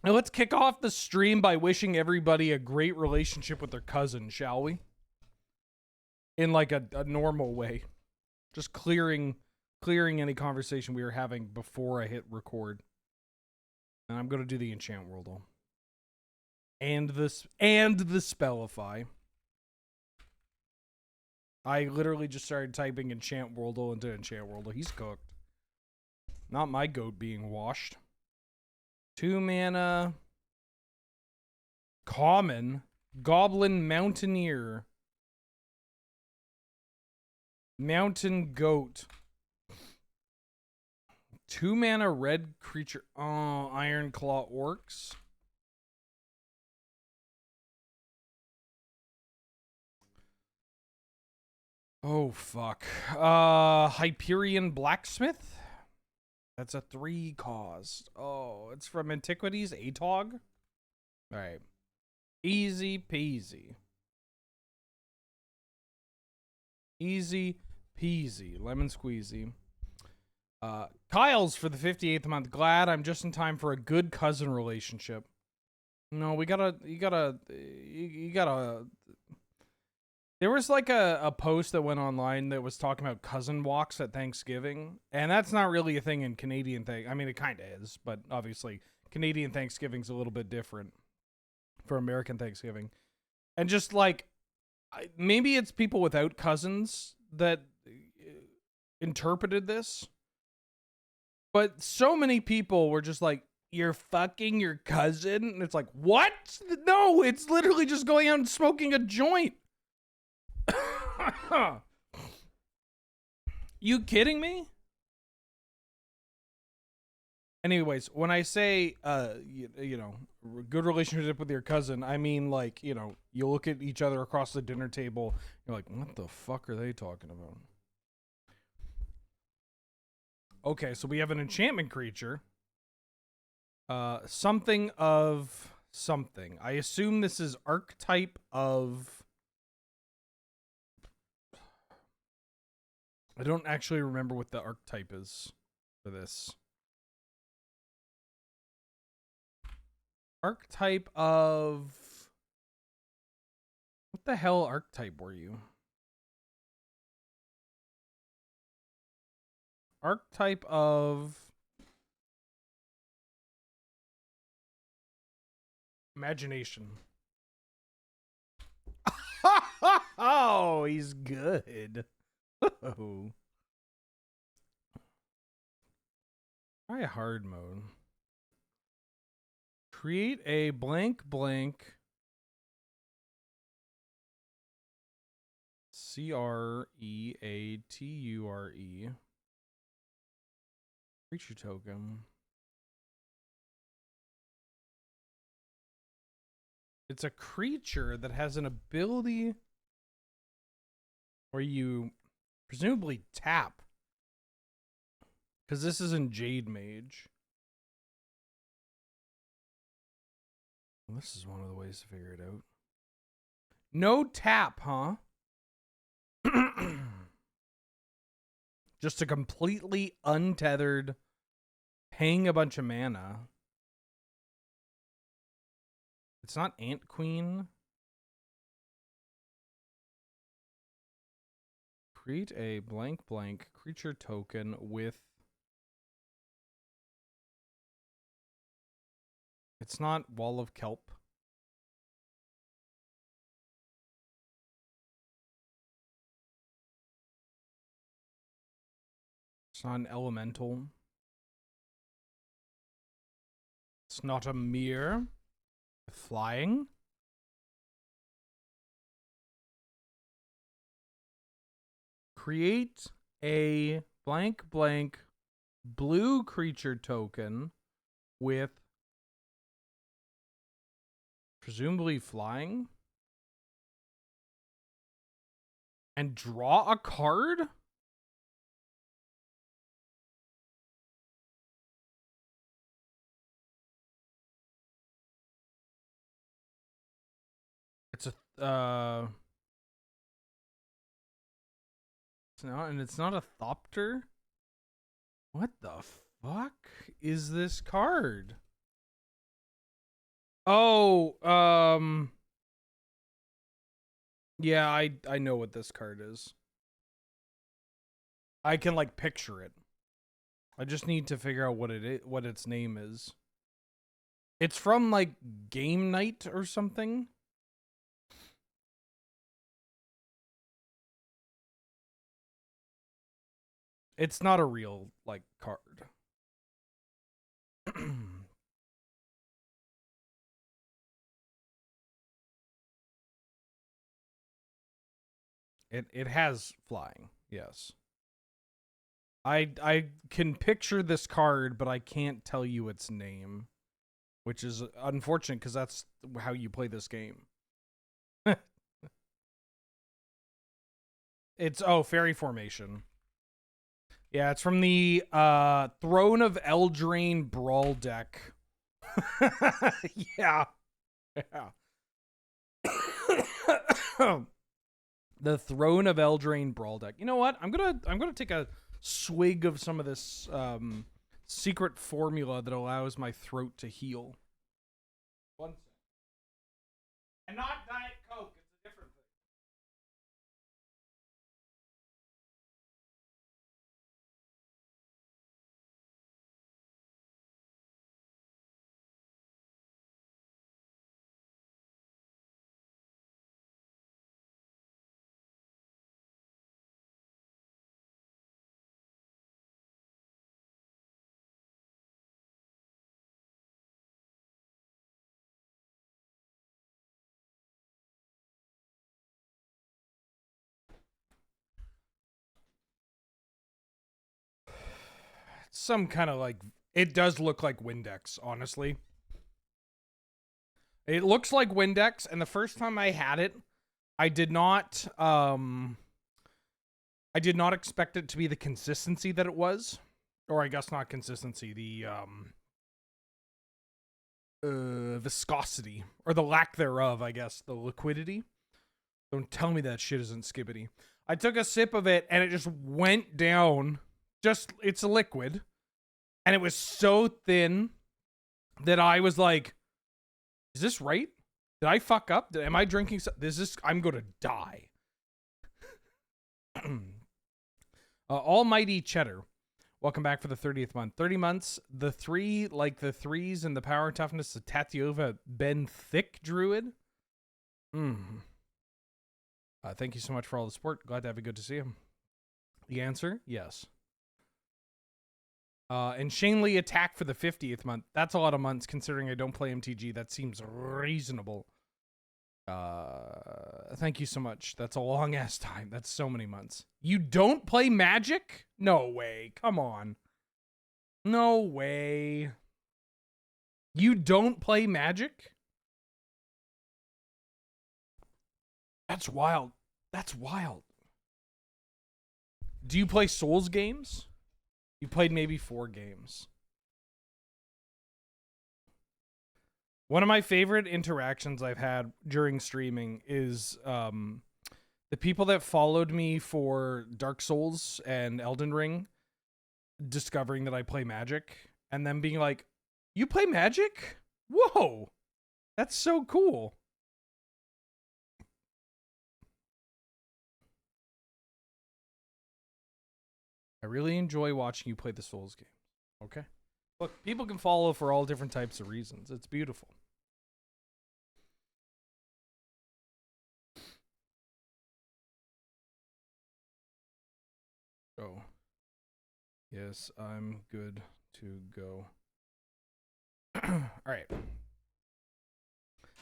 Now let's kick off the stream by wishing everybody a great relationship with their cousin, shall we? In like a normal way. Just clearing any conversation we were having before I hit record. And I'm gonna do the Enchant Worldle. And the Spellify. I literally just started typing Enchant Worldle into Enchant Worldle. He's cooked. Not my goat being washed. 2 mana. Common. Goblin Mountaineer. Mountain Goat. 2 mana red creature. Oh, Iron Claw Orcs. Oh, fuck. Hyperion Blacksmith? That's a 3 cost. Oh, it's from Antiquities. Atog? Alright. Easy peasy. Easy peasy. Lemon squeezy. Kyle's for the 58th month. Glad I'm just in time for a good cousin relationship. No, you gotta. There was like a post that went online that was talking about cousin walks at Thanksgiving, and that's not really a thing in Canadian thing. I mean, it kind of is, but obviously Canadian Thanksgiving's a little bit different for American Thanksgiving. And just like, maybe it's people without cousins that interpreted this, but so many people were just like, "You're fucking your cousin," and it's like, what? No, it's literally just going out and smoking a joint. You kidding me? Anyways, when I say, you know, good relationship with your cousin, I mean, like, you know, you look at each other across the dinner table, you're like, what the fuck are they talking about? Okay, so we have an enchantment creature. Something of something. I assume this is archetype of... I don't actually remember what the archetype is for this. Archetype of... What the hell archetype were you? Archetype of... Imagination. Oh, he's good. Oh. Try hard mode. Create a blank creature creature token. It's a creature that has an ability where you presumably tap, because this isn't Jade Mage. Well, this is one of the ways to figure it out. No tap, huh? Just a completely untethered, paying a bunch of mana. It's not Ant Queen. Create a blank creature token with... It's not Wall of Kelp. It's not an elemental. It's not a mirror. Flying. Create a blank blue creature token with presumably flying. And draw a card? It's a it's not a Thopter? What the fuck is this card? Oh, yeah, I know what this card is. I can like picture it. I just need to figure out what what its name is. It's from like Game Night or something. It's not a real like card. It has flying. Yes. I can picture this card, but I can't tell you its name, which is unfortunate because that's how you play this game. It's Fairy Formation. Yeah, it's from the Throne of Eldraine Brawl deck. Yeah. Yeah. The Throne of Eldraine Brawl deck. You know what? I'm gonna take a swig of some of this secret formula that allows my throat to heal. One second. And not Diet Coke. It's a different thing. Some kind of like, it does look like Windex, honestly. It looks like Windex, and the first time I had it, I did not expect it to be the consistency that it was. Or I guess not consistency, the viscosity, or the lack thereof, I guess, the liquidity. Don't tell me that shit isn't skibbity. I took a sip of it and it just went down. It's a liquid. And it was so thin that I was like, is this right? Did I fuck up? Am I drinking? I'm going to die. Almighty Cheddar. Welcome back for the 30th month. 30 months. The three, like the threes and the power and toughness of Tatiova Ben Thick Druid. Thank you so much for all the support. Glad to have you. Good to see you. The answer, yes. And Shane Lee attack for the 50th month. That's a lot of months considering I don't play MTG. That seems reasonable. Thank you so much. That's a long ass time. That's so many months. You don't play Magic? No way. Come on. No way. You don't play Magic? That's wild. That's wild. Do you play Souls games? You played maybe 4 games. One of my favorite interactions I've had during streaming is the people that followed me for Dark Souls and Elden Ring discovering that I play Magic and then being like, you play Magic? Whoa, that's so cool. I really enjoy watching you play the Souls games. Okay. Look, people can follow for all different types of reasons. It's beautiful. Oh. Yes, I'm good to go. All right.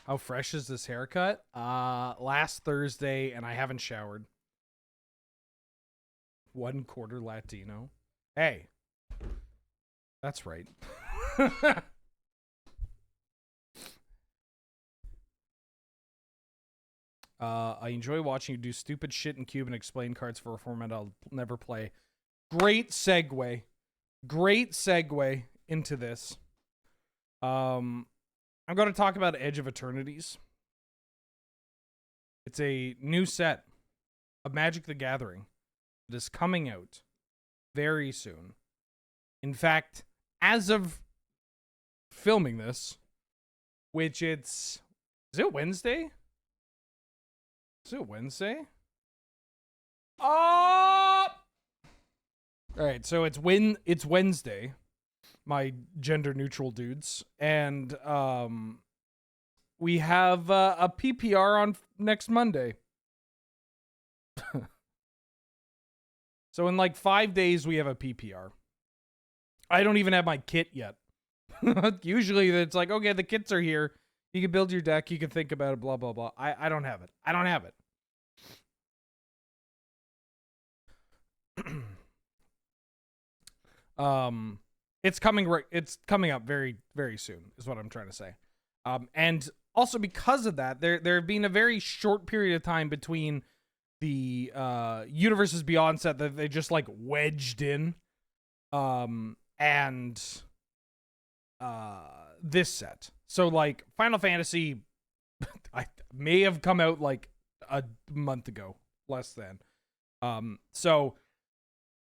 How fresh is this haircut? Last Thursday, and I haven't showered. 1/4 Latino. Hey. That's right. I enjoy watching you do stupid shit in Cube and explain cards for a format I'll never play. Great segue. Great segue into this. I'm going to talk about Edge of Eternities. It's a new set of Magic the Gathering that is coming out very soon. In fact, as of filming this, which is it Wednesday? Is it Wednesday? Oh! All right, so it's Wednesday, my gender neutral dudes, and we have a PPR on next Monday. So in like 5 days we have a PPR. I don't even have my kit yet. Usually it's like, okay, the kits are here. You can build your deck, you can think about it, blah blah blah. I don't have it. I don't have it. It's coming up very, very soon, is what I'm trying to say. And also because of that, there have been a very short period of time between the Universes Beyond set that they just like wedged in, and this set. So like Final Fantasy I may have come out like a month ago, less than. So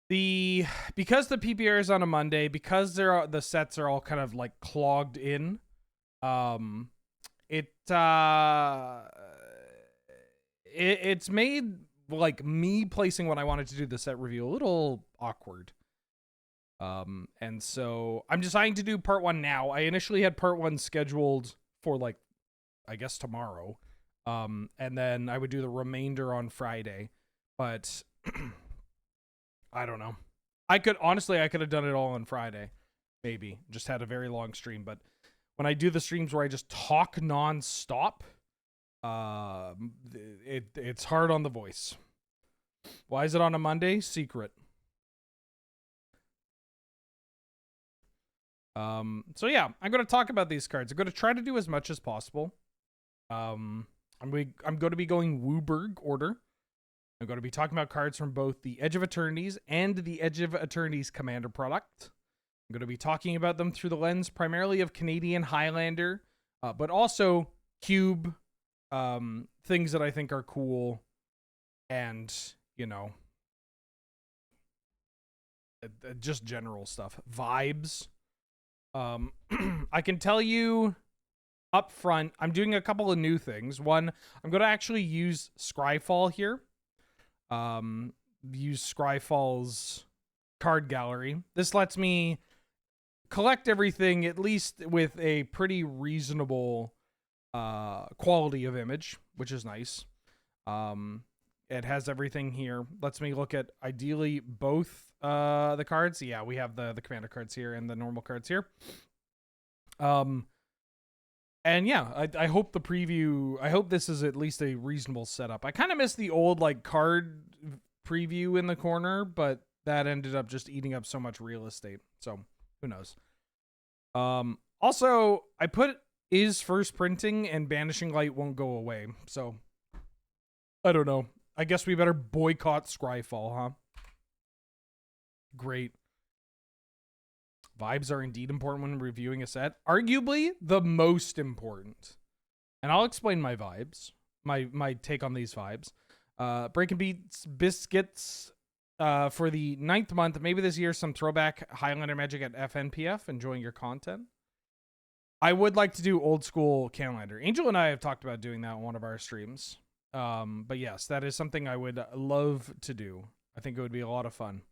because the PPR is on a Monday, because the sets are all kind of like clogged in, it's made like me placing when I wanted to do the set review a little awkward. And so I'm deciding to do part 1 now. I initially had part 1 scheduled for like, I guess tomorrow. And then I would do the remainder on Friday, but I don't know. I could have done it all on Friday, maybe just had a very long stream. But when I do the streams where I just talk nonstop, it's hard on the voice. Why is it on a Monday? Secret. So yeah, I'm going to talk about these cards. I'm going to try to do as much as possible. I'm going to be going Wooburg order. I'm going to be talking about cards from both the Edge of Eternities and the Edge of Eternities Commander product. I'm going to be talking about them through the lens primarily of Canadian Highlander, but also Cube, things that I think are cool, and, you know, just general stuff. Vibes. I can tell you up front, I'm doing a couple of new things. One, I'm going to actually use Scryfall here. Use Scryfall's card gallery. This lets me collect everything, at least with a pretty reasonable quality of image, which is nice. It has everything here. Lets me look at ideally both the cards. Yeah, we have the commander cards here and the normal cards here. And yeah, I hope the preview, I hope this is at least a reasonable setup. I kind of miss the old like card preview in the corner, but that ended up just eating up so much real estate. So who knows? Also, I put is first printing and Banishing Light won't go away. So I don't know. I guess we better boycott Scryfall, huh? Great. Vibes are indeed important when reviewing a set. Arguably the most important. And I'll explain my vibes. My take on these vibes. Breaking Beats Biscuits for the 9th month. Maybe this year some throwback Highlander Magic at FNPF. Enjoying your content. I would like to do old school Canlander. Angel and I have talked about doing that on one of our streams. But yes, that is something I would love to do. I think it would be a lot of fun.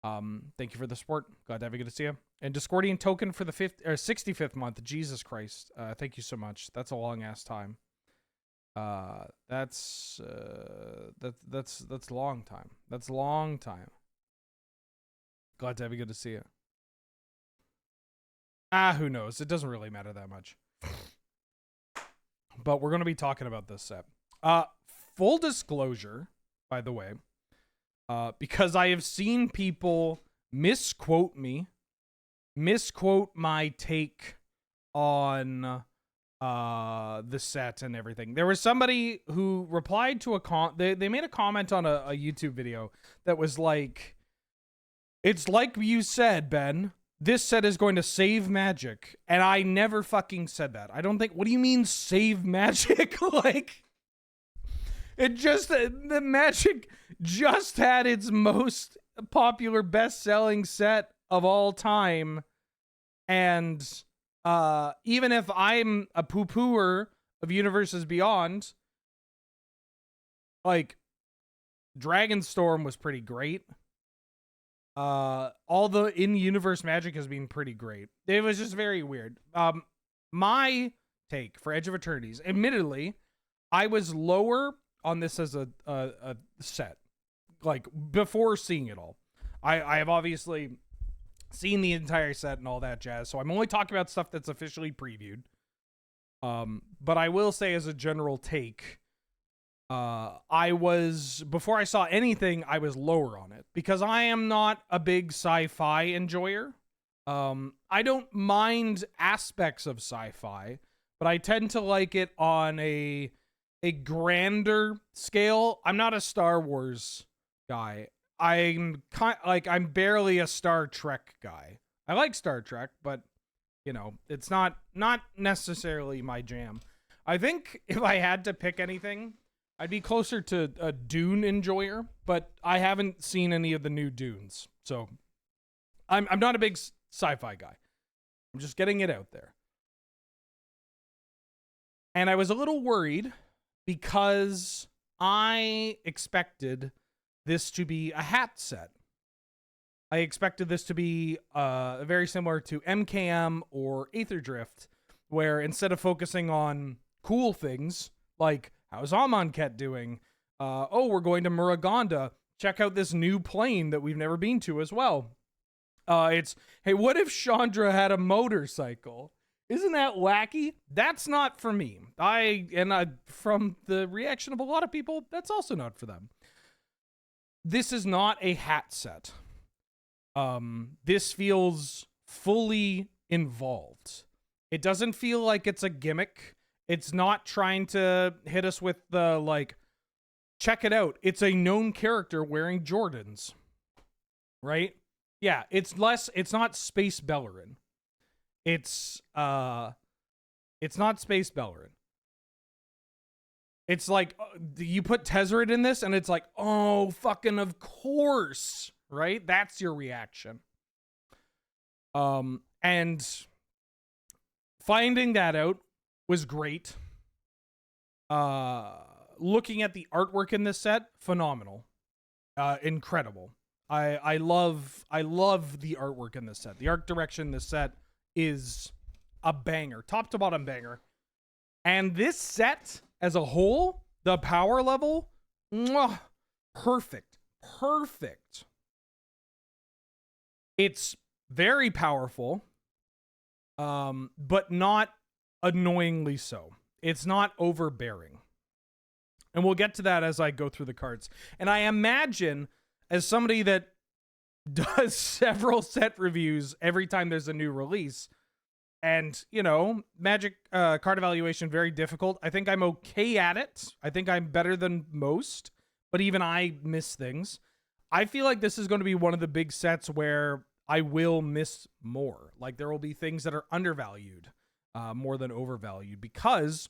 Thank you for the support. Glad to have you. Good to see you. And Discordian token for the 65th month. Jesus Christ. Thank you so much. That's a long ass time. That's long time. That's long time. Glad to have you. Good to see you. Who knows? It doesn't really matter that much. But we're going to be talking about this set. Full disclosure, by the way, because I have seen people misquote my take on the set and everything. There was somebody who replied to they made a comment on a YouTube video that was like, it's like you said, Ben, this set is going to save Magic. And I never fucking said that. I don't think, what do you mean save Magic? Like, the Magic just had its most popular best-selling set of all time. And even if I'm a poo-pooer of Universes Beyond, like, Dragonstorm was pretty great. All the in-universe magic has been pretty great. It was just very weird. My take for Edge of Eternities, admittedly, I was lower on this as a set, like, before seeing it all. I have obviously seen the entire set and all that jazz, so I'm only talking about stuff that's officially previewed. But I will say, as a general take, before I saw anything, I was lower on it because I am not a big sci-fi enjoyer. I don't mind aspects of sci-fi, but I tend to like it on a grander scale. I'm not a Star Wars guy. I'm barely a Star Trek guy. I like Star Trek, but you know, it's not necessarily my jam. I think if I had to pick anything, I'd be closer to a Dune enjoyer, but I haven't seen any of the new Dunes, so I'm not a big sci-fi guy. I'm just getting it out there. And I was a little worried because I expected this to be a hat set. I expected this to be very similar to MKM or Aetherdrift, where instead of focusing on cool things like how's Amonkhet doing, oh, we're going to Muragonda, check out this new plane that we've never been to as well. It's, hey, what if Chandra had a motorcycle? Isn't that wacky? That's not for me. From the reaction of a lot of people, that's also not for them. This is not a hat set. This feels fully involved. It doesn't feel like it's a gimmick. It's not trying to hit us with the, like, check it out, it's a known character wearing Jordans. Right? Yeah, it's not Space Bellerin. It's not Space Bellerin. It's like, you put Tezzeret in this, and it's like, oh, fucking of course, right? That's your reaction. And finding that out was great. Looking at the artwork in this set, phenomenal. Incredible. I love the artwork in this set. The art direction in this set is a banger, top to bottom banger. And this set as a whole, the power level, mwah, perfect. It's very powerful, but not annoyingly so. It's not overbearing. And we'll get to that as I go through the cards. And I imagine, as somebody that does several set reviews every time there's a new release, and, you know, Magic card evaluation, very difficult. I think I'm okay at it. I think I'm better than most, but even I miss things. I feel like this is going to be one of the big sets where I will miss more. Like, there will be things that are undervalued more than overvalued, because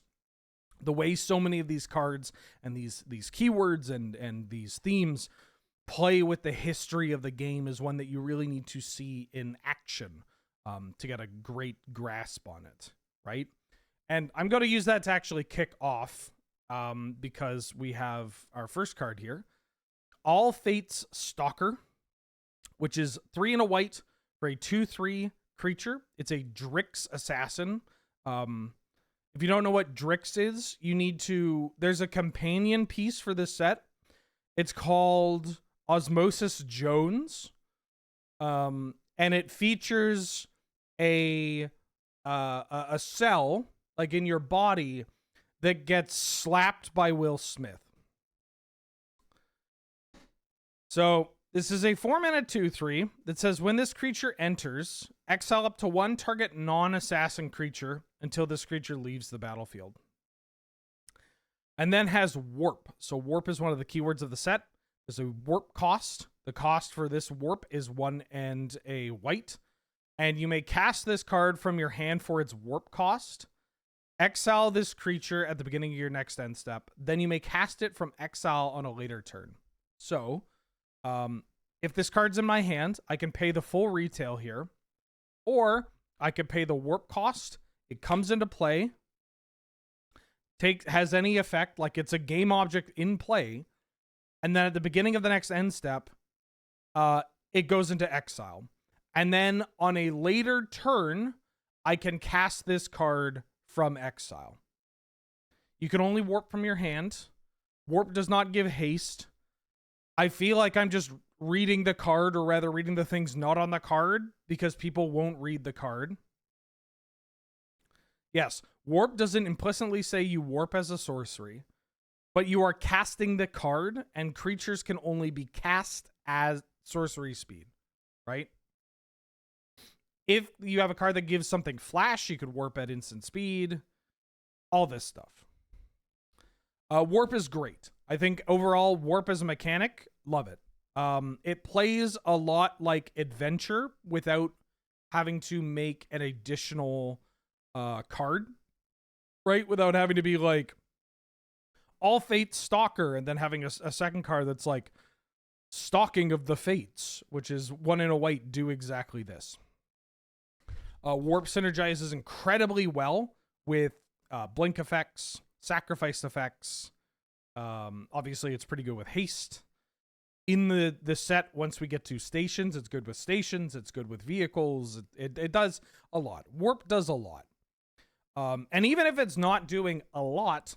the way so many of these cards and these keywords and these themes play with the history of the game is one that you really need to see in action to get a great grasp on it, right? And I'm going to use that to actually kick off because we have our first card here. All Fates Stalker, which is 3 and a white for a 2/3 creature. It's a Drix assassin. If you don't know what Drix is, you need to... There's a companion piece for this set. It's called Osmosis Jones. And it features a cell, like in your body, that gets slapped by Will Smith. So this is a 4-mana 2/3 that says when this creature enters, exile up to 1 target non-assassin creature until this creature leaves the battlefield. And then has warp. So warp is one of the keywords of the set. There's a warp cost. The cost for this warp is 1 and a white. And you may cast this card from your hand for its warp cost. Exile this creature at the beginning of your next end step. Then you may cast it from exile on a later turn. So, if this card's in my hand, I can pay the full retail here. Or I could pay the warp cost. It comes into play. Has any effect, like it's a game object in play, and then at the beginning of the next end step, it goes into exile. And then on a later turn, I can cast this card from exile. You can only warp from your hand. Warp does not give haste. I feel like I'm just reading the card, or rather reading the things not on the card, because people won't read the card. Yes, warp doesn't implicitly say you warp as a sorcery, but you are casting the card, and creatures can only be cast as sorcery speed, right? If you have a card that gives something flash, you could warp at instant speed, all this stuff. Warp is great. I think overall, warp as a mechanic, love it. It plays a lot like adventure without having to make an additional card, right? Without having to be like all Fates Stalker and then having a second card that's like Stalking of the Fates, which is 1 and a white, do exactly this. Warp synergizes incredibly well with blink effects, sacrifice effects. Obviously, it's pretty good with haste. In the set, once we get to stations, it's good with stations. It's good with vehicles. It does a lot. Warp does a lot. And even if it's not doing a lot,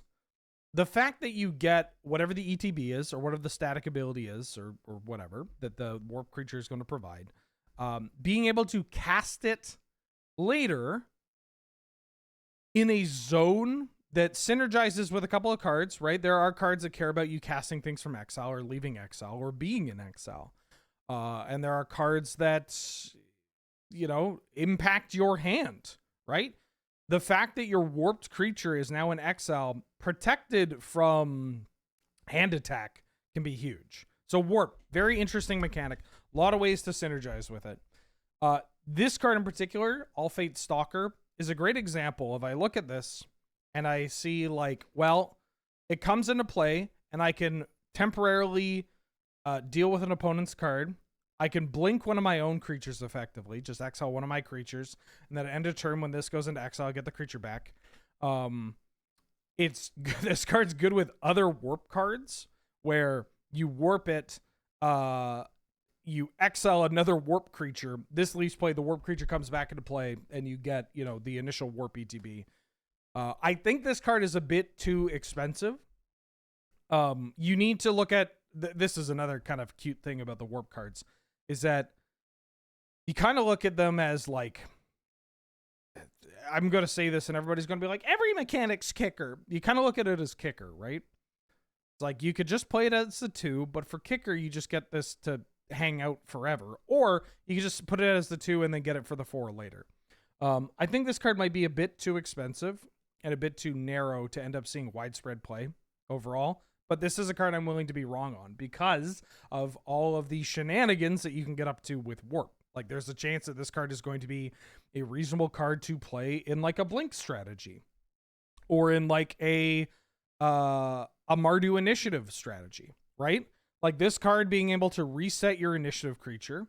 the fact that you get whatever the ETB is, or whatever the static ability is, or whatever that the warp creature is going to provide, being able to cast it later in a zone that synergizes with a couple of cards, right? There are cards that care about you casting things from exile or leaving exile or being in exile. And there are cards that, you know, impact your hand, right? The fact that your warped creature is now in exile, protected from hand attack, can be huge. So warp, very interesting mechanic. A lot of ways to synergize with it. This card in particular, All Fate Stalker, is a great example of, I look at this and I see like, well, it comes into play and I can temporarily deal with an opponent's card. I can blink one of my own creatures effectively, just exile one of my creatures, and then at end of turn when this goes into exile, I get the creature back. This card's good with other warp cards where you warp it, you exile another warp creature. This leaves play, the warp creature comes back into play, and you get, you know, the initial warp ETB. I think this card is a bit too expensive. You need to look at, this is another kind of cute thing about the warp cards, is that you kind of look at them as like, I'm going to say this and everybody's going to be like, every mechanic's kicker. You kind of look at it as kicker, right? It's like, you could just play it as a 2, but for kicker, you just get this to hang out forever. Or you can just put it as the 2 and then get it for the 4 later. I think this card might be a bit too expensive and a bit too narrow to end up seeing widespread play overall. But this is a card I'm willing to be wrong on because of all of the shenanigans that you can get up to with warp. Like, there's a chance that this card is going to be a reasonable card to play in like a blink strategy, or in like a Mardu initiative strategy, right? Like this card being able to reset your initiative creature,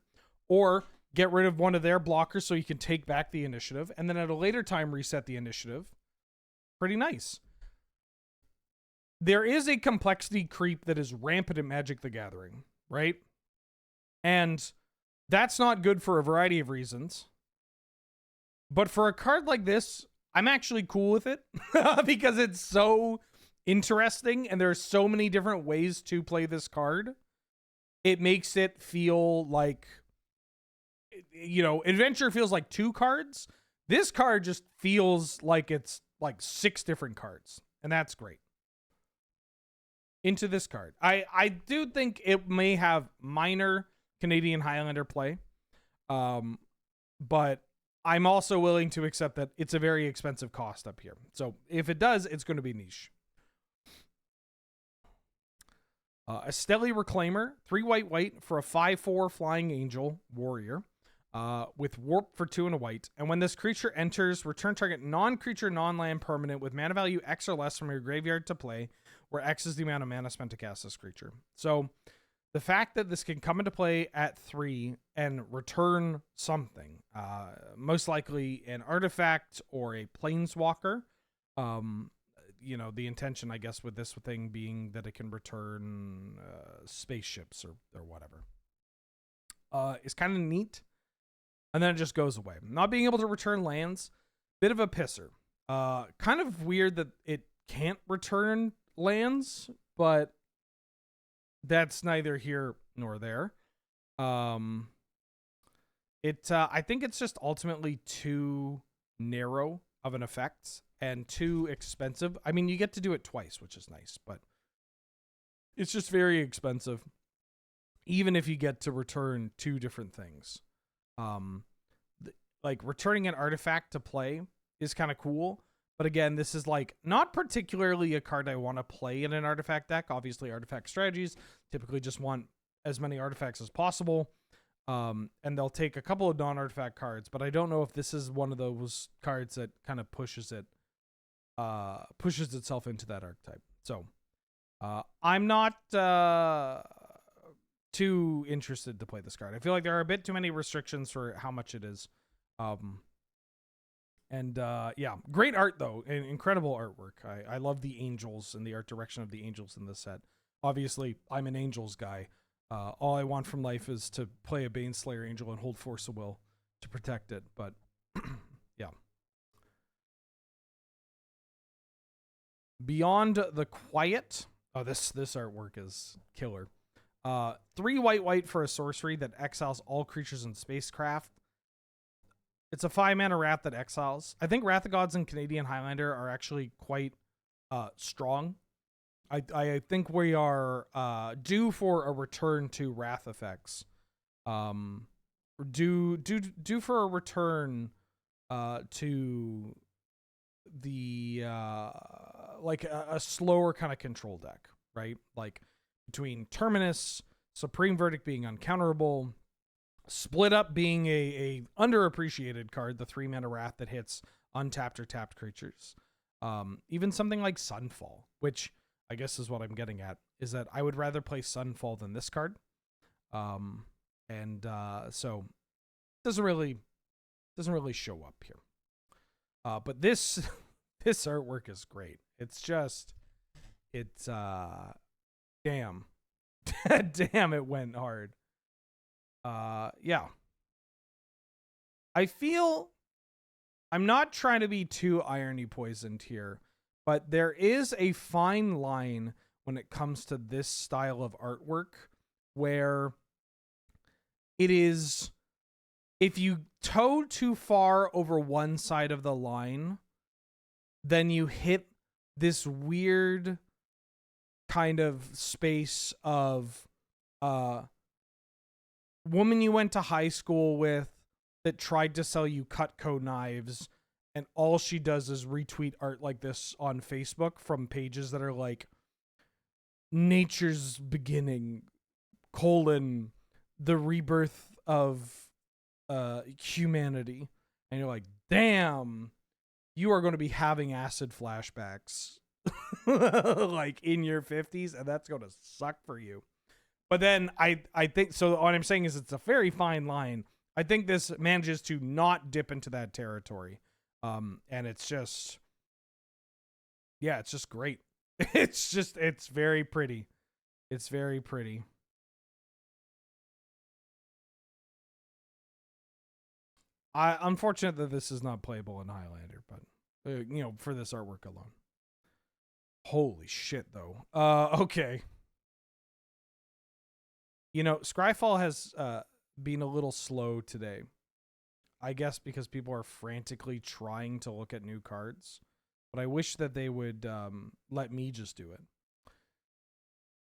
or get rid of one of their blockers so you can take back the initiative, and then at a later time reset the initiative. Pretty nice. There is a complexity creep that is rampant in Magic the Gathering, right? And that's not good for a variety of reasons. But for a card like this, I'm actually cool with it because it's so interesting and there's so many different ways to play this card. It makes it feel like, you know, Adventure feels like 2 cards. This card just feels like it's like 6 different cards, and that's great. Into this card, I do think it may have minor Canadian Highlander play, but I'm also willing to accept that it's a very expensive cost up here. So if it does, it's going to be niche. A Stelly Reclaimer, 3 white for a 5/4 flying angel warrior, with warp for 2 and a white. And when this creature enters, return target non-creature, non-land permanent with mana value X or less from your graveyard to play, where X is the amount of mana spent to cast this creature. So the fact that this can come into play at 3 and return something, most likely an artifact or a planeswalker. You know, the intention, I guess, with this thing being that it can return spaceships or whatever. Is kind of neat. And then it just goes away. Not being able to return lands, bit of a pisser. Kind of weird that it can't return lands, but that's neither here nor there. I think it's just ultimately too narrow of an effect and too expensive. I mean, you get to do it twice, which is nice, but it's just very expensive, even if you get to return 2 different things. Like returning an artifact to play is kind of cool. But again, this is like not particularly a card I want to play in an artifact deck. Obviously, artifact strategies typically just want as many artifacts as possible. And they'll take a couple of non-artifact cards, but I don't know if this is one of those cards that kind of pushes itself into that archetype. So I'm not too interested to play this card. I feel like there are a bit too many restrictions for how much it is. Yeah, great art though, and incredible artwork. I love the angels and the art direction of the angels in this set. Obviously, I'm an angels guy. All I want from life is to play a Baneslayer angel and hold Force of Will to protect it. But yeah. Beyond the Quiet. Oh, this artwork is killer. 3 white for a sorcery that exiles all creatures in spacecraft. It's a 5-mana Wrath that exiles. I think Wrath of Gods and Canadian Highlander are actually quite strong. I think we are due for a return to Wrath effects. Due for a return to the like a slower kind of control deck, right? Like between Terminus, Supreme Verdict being uncounterable, Split Up being a underappreciated card, the 3-mana Wrath that hits untapped or tapped creatures. Even something like Sunfall, which I guess is what I'm getting at, is that I would rather play Sunfall than this card. So doesn't really show up here. But this artwork is great. It's damn. Damn, it went hard. Yeah. I feel I'm not trying to be too irony poisoned here, but there is a fine line when it comes to this style of artwork where it is, if you toe too far over one side of the line, then you hit this weird kind of space of woman you went to high school with that tried to sell you Cutco knives, and all she does is retweet art like this on Facebook from pages that are like nature's beginning, the rebirth of humanity. And you're like, damn, you are going to be having acid flashbacks like in your 50s, and that's going to suck for you. But then I think, so what I'm saying is it's a very fine line. I think this manages to not dip into that territory. And it's just, yeah, it's just great. It's very pretty. It's very pretty. Unfortunate that this is not playable in Highlander, but for this artwork alone. Holy shit, though. Okay. Scryfall has been a little slow today. I guess because people are frantically trying to look at new cards. But I wish that they would let me just do it.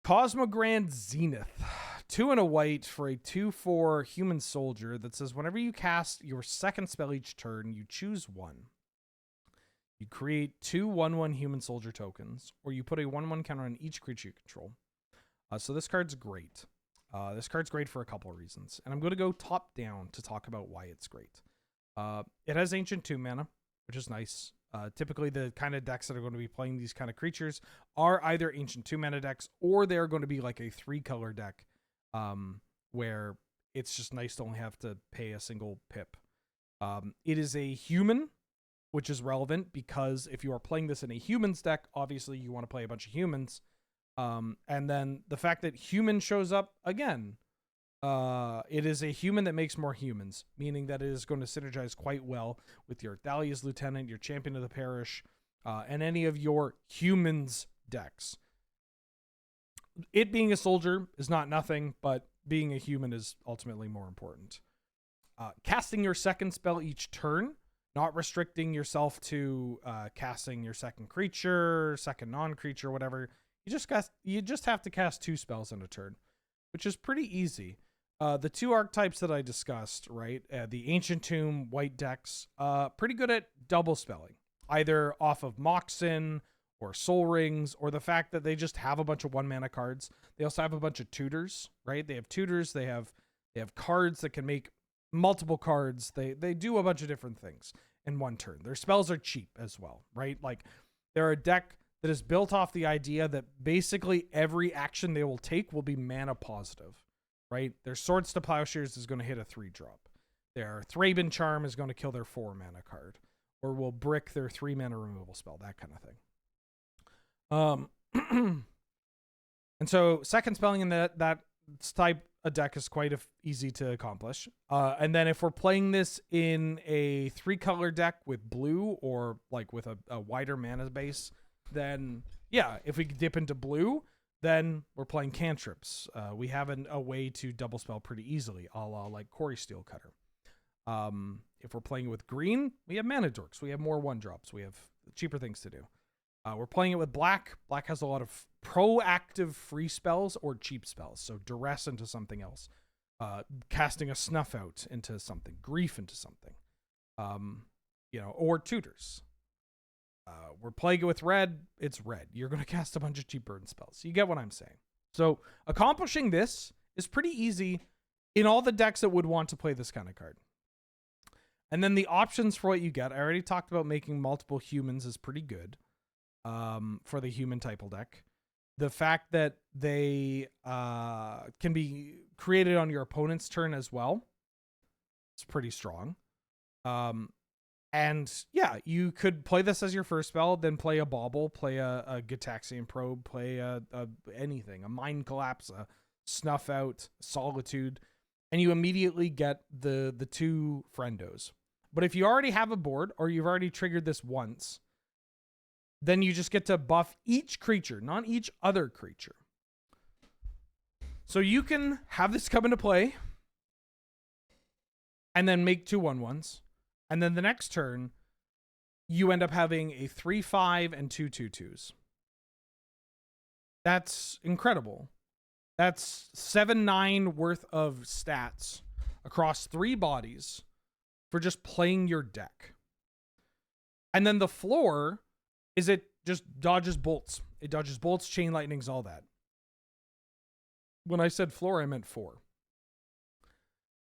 Cosmogrand Zenith. 2 and a white for a 2/4 human soldier that says whenever you cast your second spell each turn, you choose one. You create 2 1/1 human soldier tokens, or you put a 1/1 counter on each creature you control. So this card's great. This card's great for a couple of reasons. And I'm going to go top down to talk about why it's great. It has Ancient 2 mana, which is nice. Typically, the kind of decks that are going to be playing these kind of creatures are either Ancient 2 mana decks, or they're going to be like a 3-color deck where it's just nice to only have to pay a single pip. It is a human, which is relevant because if you are playing this in a humans deck, obviously you want to play a bunch of humans. And then the fact that human shows up again, it is a human that makes more humans, meaning that it is going to synergize quite well with your Thalia's Lieutenant, your Champion of the Parish, and any of your humans decks. It being a soldier is not nothing, but being a human is ultimately more important. Casting your second spell each turn, not restricting yourself to casting your second creature, second non-creature, whatever. You just have to cast 2 spells in a turn, which is pretty easy. The 2 archetypes that I discussed, right? The Ancient Tomb white decks, pretty good at double spelling, either off of Moxen or Soul Rings, or the fact that they just have a bunch of 1-mana cards. They also have a bunch of tutors, right? They have tutors. They have cards that can make multiple cards. They do a bunch of different things in one turn. Their spells are cheap as well, right? Like, they're a deck that is built off the idea that basically every action they will take will be mana positive, right? Their Swords to Plowshares is going to hit a 3-drop. Their Thraben Charm is going to kill their 4-mana card, or will brick their 3-mana removal spell, that kind of thing. And so second spelling in that type of deck is quite easy to accomplish. And then if we're playing this in a 3-color deck with blue, or like with a wider mana base, then yeah, if we dip into blue, then we're playing cantrips. We have a way to double spell pretty easily, a la like Quarry Steelcutter. If we're playing with green, we have Mana Dorks. We have more 1-drops. We have cheaper things to do. We're playing it with black. Black has a lot of proactive free spells or cheap spells. So Duress into something else. Casting a Snuff Out into something. Grief into something. Or tutors. We're playing it with red. It's red. You're going to cast a bunch of cheap burn spells. You get what I'm saying. So accomplishing this is pretty easy in all the decks that would want to play this kind of card. And then the options for what you get. I already talked about making multiple humans is pretty good. For the human type deck. The fact that they can be created on your opponent's turn as well, it's pretty strong. And yeah, you could play this as your first spell, then play a Bauble, play a Gitaxian Probe, play anything, a Mind Collapse, a Snuff Out, Solitude, and you immediately get the 2 friendos. But if you already have a board, or you've already triggered this once, then you just get to buff each creature, not each other creature. So you can have this come into play and then make 2 1/1s. And then the next turn, you end up having a 3/5 and 2 2/2s. That's incredible. That's 7/9 worth of stats across 3 bodies for just playing your deck. And then the floor is it just dodges bolts. It dodges bolts, chain lightnings, all that. When I said floor, I meant 4.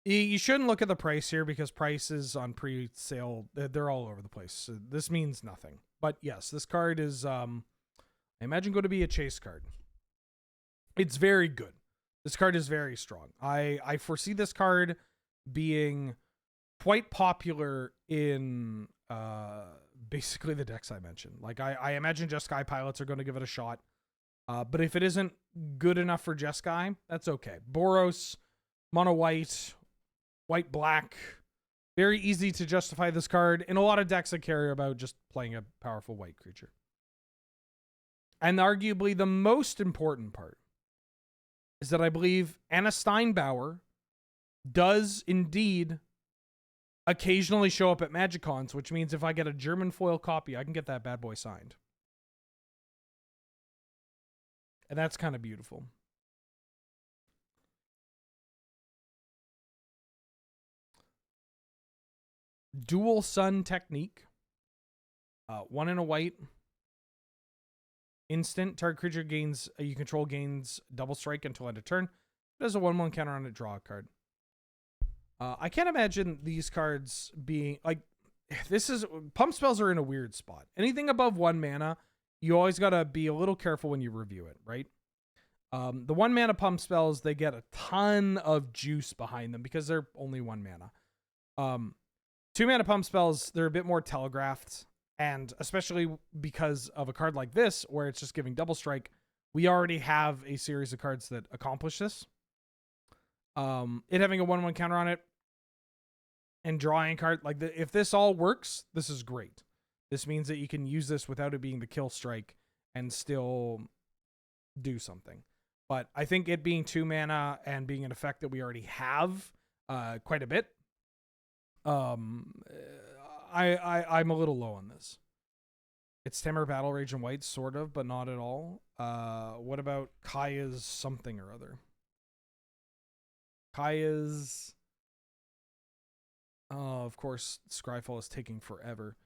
You shouldn't look at the price here because prices on pre-sale, they're all over the place. So this means nothing. But yes, this card is, I imagine, going to be a chase card. It's very good. This card is very strong. I foresee this card being quite popular in basically the decks I mentioned. Like, I imagine Jeskai pilots are going to give it a shot. But if it isn't good enough for Jeskai, that's okay. Boros, mono white, white black. Very easy to justify this card in a lot of decks that care about just playing a powerful white creature. And arguably the most important part is that I believe Anna Steinbauer does indeed occasionally show up at MagicCons, which means if I get a German foil copy, I can get that bad boy signed. And that's kind of beautiful. Dual Sun Technique. 1 and a white. Instant. Target creature you control gains double strike until end of turn. It has a 1/1 counter on a draw card. I can't imagine these cards being like, pump spells are in a weird spot. Anything above 1 mana, you always got to be a little careful when you review it, right? The 1 mana pump spells, they get a ton of juice behind them because they're only 1 mana. 2 mana pump spells, they're a bit more telegraphed, and especially because of a card like this, where it's just giving double strike, we already have a series of cards that accomplish this. It having a 1/1 counter on it, and drawing a card, like if this all works, this is great. This means that you can use this without it being the kill strike and still do something. But I think it being 2 mana and being an effect that we already have quite a bit, I'm a little low on this. It's Temur Battle Rage in white, sort of, but not at all. What about Kaya's something or other? Kaya's... Oh, of course, Scryfall is taking forever.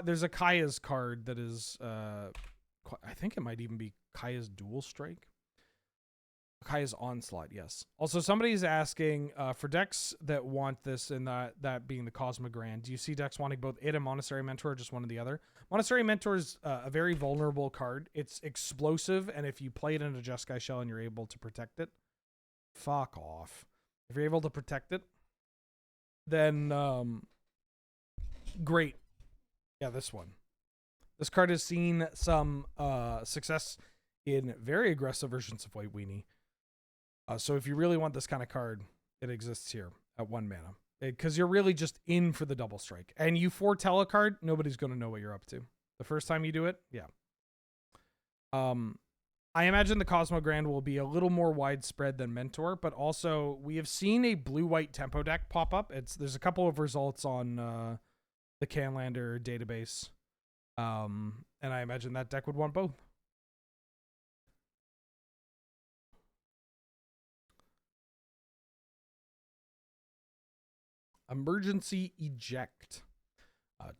There's a Kaya's card that is... I think it might even be Kaya's Dual Strike. Kaya's Onslaught, yes. Also, somebody's asking for decks that want this, and that being the Cosmogrand. Do you see decks wanting both it and Monastery Mentor, or just one or the other? Monastery Mentor is a very vulnerable card. It's explosive, and if you play it in a Jeskai Shell and you're able to protect it, fuck off. If you're able to protect it, then great. Yeah, this one. This card has seen some success in very aggressive versions of White Weenie. So if you really want this kind of card, it exists here at 1 mana. Because you're really just in for the double strike. And you foretell a card, nobody's going to know what you're up to. The first time you do it, yeah. I imagine the Cosmogrand will be a little more widespread than Mentor, but also we have seen a blue-white tempo deck pop up. There's a couple of results on the Canlander database. And I imagine that deck would want both. Emergency Eject.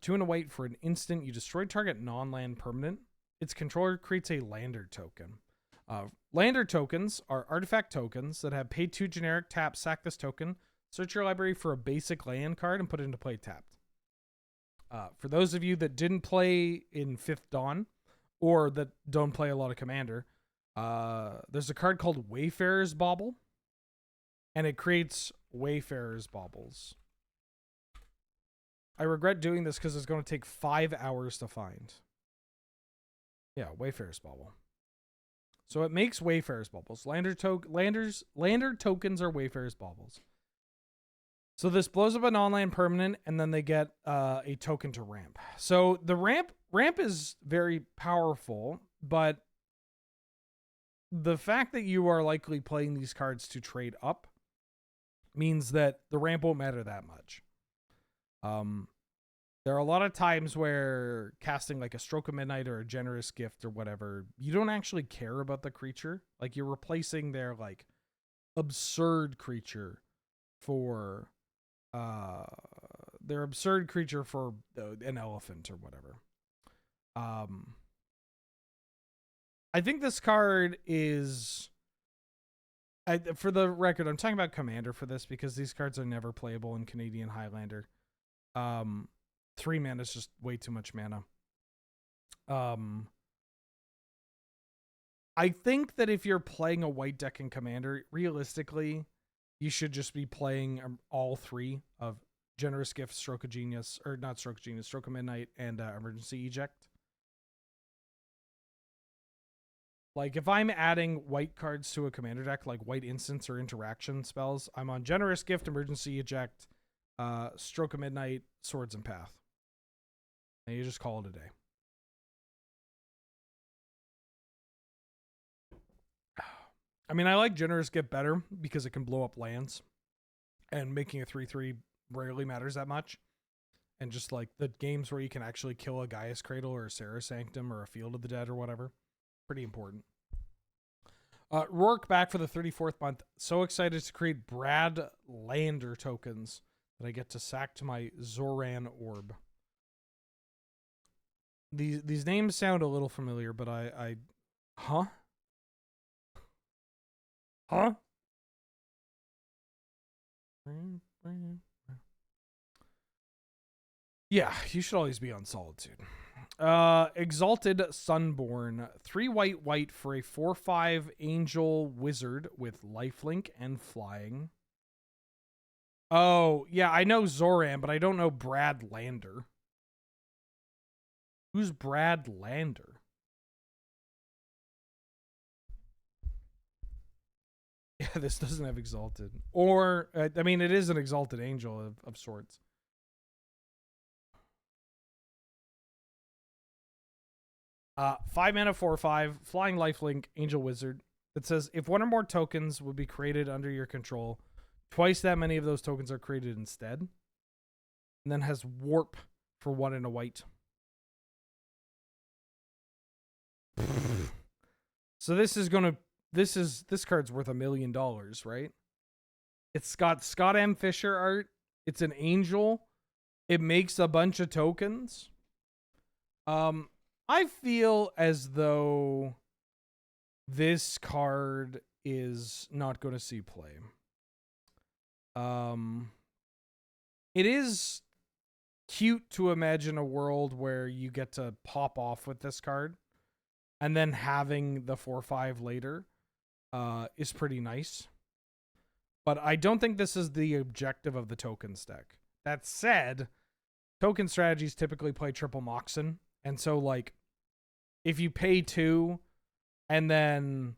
2 and a white for an instant. You destroy target non-land permanent. Its controller creates a Lander token. Lander tokens are artifact tokens that have pay 2 generic, tap, sack this token, search your library for a basic land card, and put it into play tapped. For those of you that didn't play in 5th Dawn, or that don't play a lot of Commander, there's a card called Wayfarer's Bauble, and it creates Wayfarer's Baubles. I regret doing this because it's going to take 5 hours to find. Yeah, Wayfarer's Bauble. So it makes Wayfarer's Baubles. Lander tokens are Wayfarer's Baubles. So this blows up a non-land permanent, and then they get a token to ramp. So the ramp is very powerful, but the fact that you are likely playing these cards to trade up means that the ramp won't matter that much. There are a lot of times where casting like a Stroke of Midnight or a Generous Gift or whatever, you don't actually care about the creature. Like you're replacing their like absurd creature for an elephant or whatever. I think this card is... for the record, I'm talking about Commander for this because these cards are never playable in Canadian Highlander. 3 mana is just way too much mana. I think that if you're playing a white deck in Commander, realistically, you should just be playing all 3 of Generous Gift, Stroke of Genius, or not Stroke of Genius, Stroke of Midnight, and Emergency Eject. Like, if I'm adding white cards to a Commander deck, like white instants or interaction spells, I'm on Generous Gift, Emergency Eject, Stroke of Midnight, Swords and Path. And you just call it a day. I mean, I like Generous Gift better because it can blow up lands. And making a 3/3 rarely matters that much. And just like the games where you can actually kill a Gaia's Cradle or a Sarah Sanctum or a Field of the Dead or whatever. Pretty important. Rourke back for the 34th month. So excited to create Brad Lander tokens that I get to sack to my Zoran Orb. These names sound a little familiar, but Huh? Huh? Yeah, you should always be on Solitude. Exalted Sunborn. 3 white white for a 4/5 angel wizard with lifelink and flying. Oh, yeah, I know Zoran, but I don't know Brad Lander. Who's Brad Lander? Yeah, this doesn't have Exalted. Or, I mean, it is an Exalted Angel of sorts. Five mana, 4/5, flying lifelink, Angel Wizard. It says if one or more tokens would be created under your control, twice that many of those tokens are created instead. And then has warp for 1 and a white. So this card's worth $1 million, right? It's got Scott M. Fisher art. It's an angel. It makes a bunch of tokens. I feel as though this card is not going to see play. It is cute to imagine a world where you get to pop off with this card, and then having the 4/5 later is pretty nice. But I don't think this is the objective of the tokens deck. That said, token strategies typically play triple Moxen, and so like if you pay 2 and then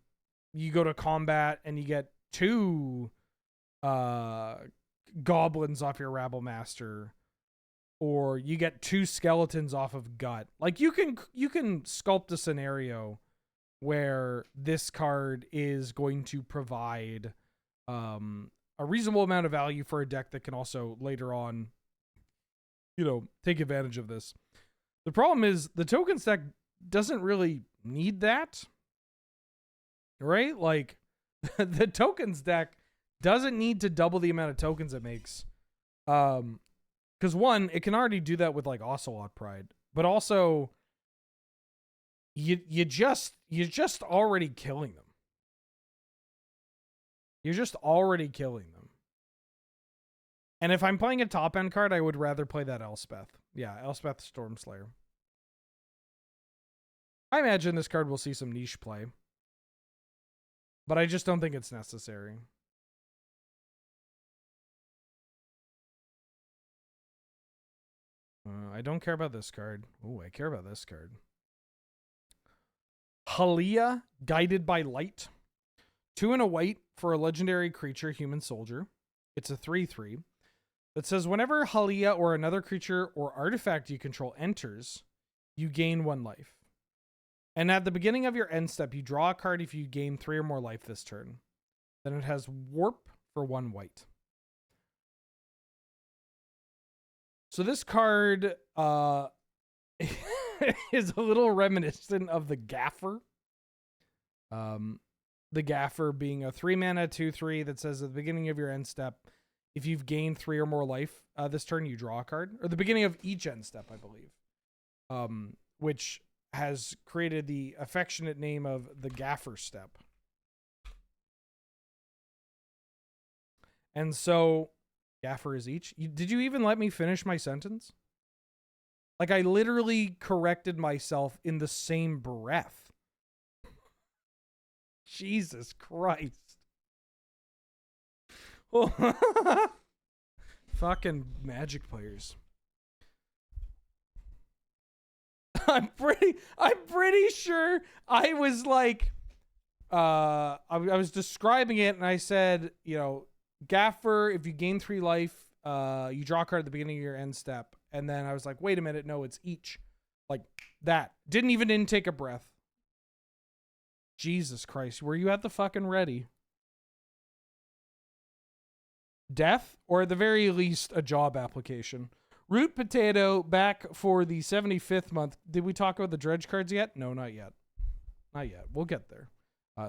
you go to combat and you get 2 goblins off your Rabble Master, or you get 2 skeletons off of Gut. Like you can sculpt a scenario where this card is going to provide a reasonable amount of value for a deck that can also later on, take advantage of this. The problem is the tokens deck doesn't really need that, right? Like the tokens deck doesn't need to double the amount of tokens it makes. Because one, it can already do that with like Ocelot Pride, but also you're just already killing them. You're just already killing them. And if I'm playing a top end card, I would rather play that Elspeth. Yeah, Elspeth Stormslayer. I imagine this card will see some niche play, but I just don't think it's necessary. I don't care about this card. Oh, I care about this card. Halia, Guided by Light. 2 and a white for a legendary creature, human soldier. It's a 3/3. That says whenever Halia or another creature or artifact you control enters, you gain 1 life. And at the beginning of your end step, you draw a card if you gain 3 or more life this turn. Then it has warp for 1 white. So this card is a little reminiscent of the Gaffer. The Gaffer being a 3 mana 2/3 that says at the beginning of your end step, if you've gained 3 or more life this turn, you draw a card. Or the beginning of each end step, I believe. Which has created the affectionate name of the Gaffer step. And so, Gaffer is each. Did you even let me finish my sentence? Like, I literally corrected myself in the same breath. Jesus Christ. Fucking Magic players. I'm pretty sure I was like, I was describing it and I said, Gaffer, if you gain 3 life, you draw a card at the beginning of your end step. And then I was like, wait a minute, no, it's each. Like that. Didn't even take a breath. Jesus Christ, were you at the fucking ready? Death, or at the very least, a job application. Root Potato back for the 75th month. Did we talk about the dredge cards yet? No, not yet. Not yet. We'll get there.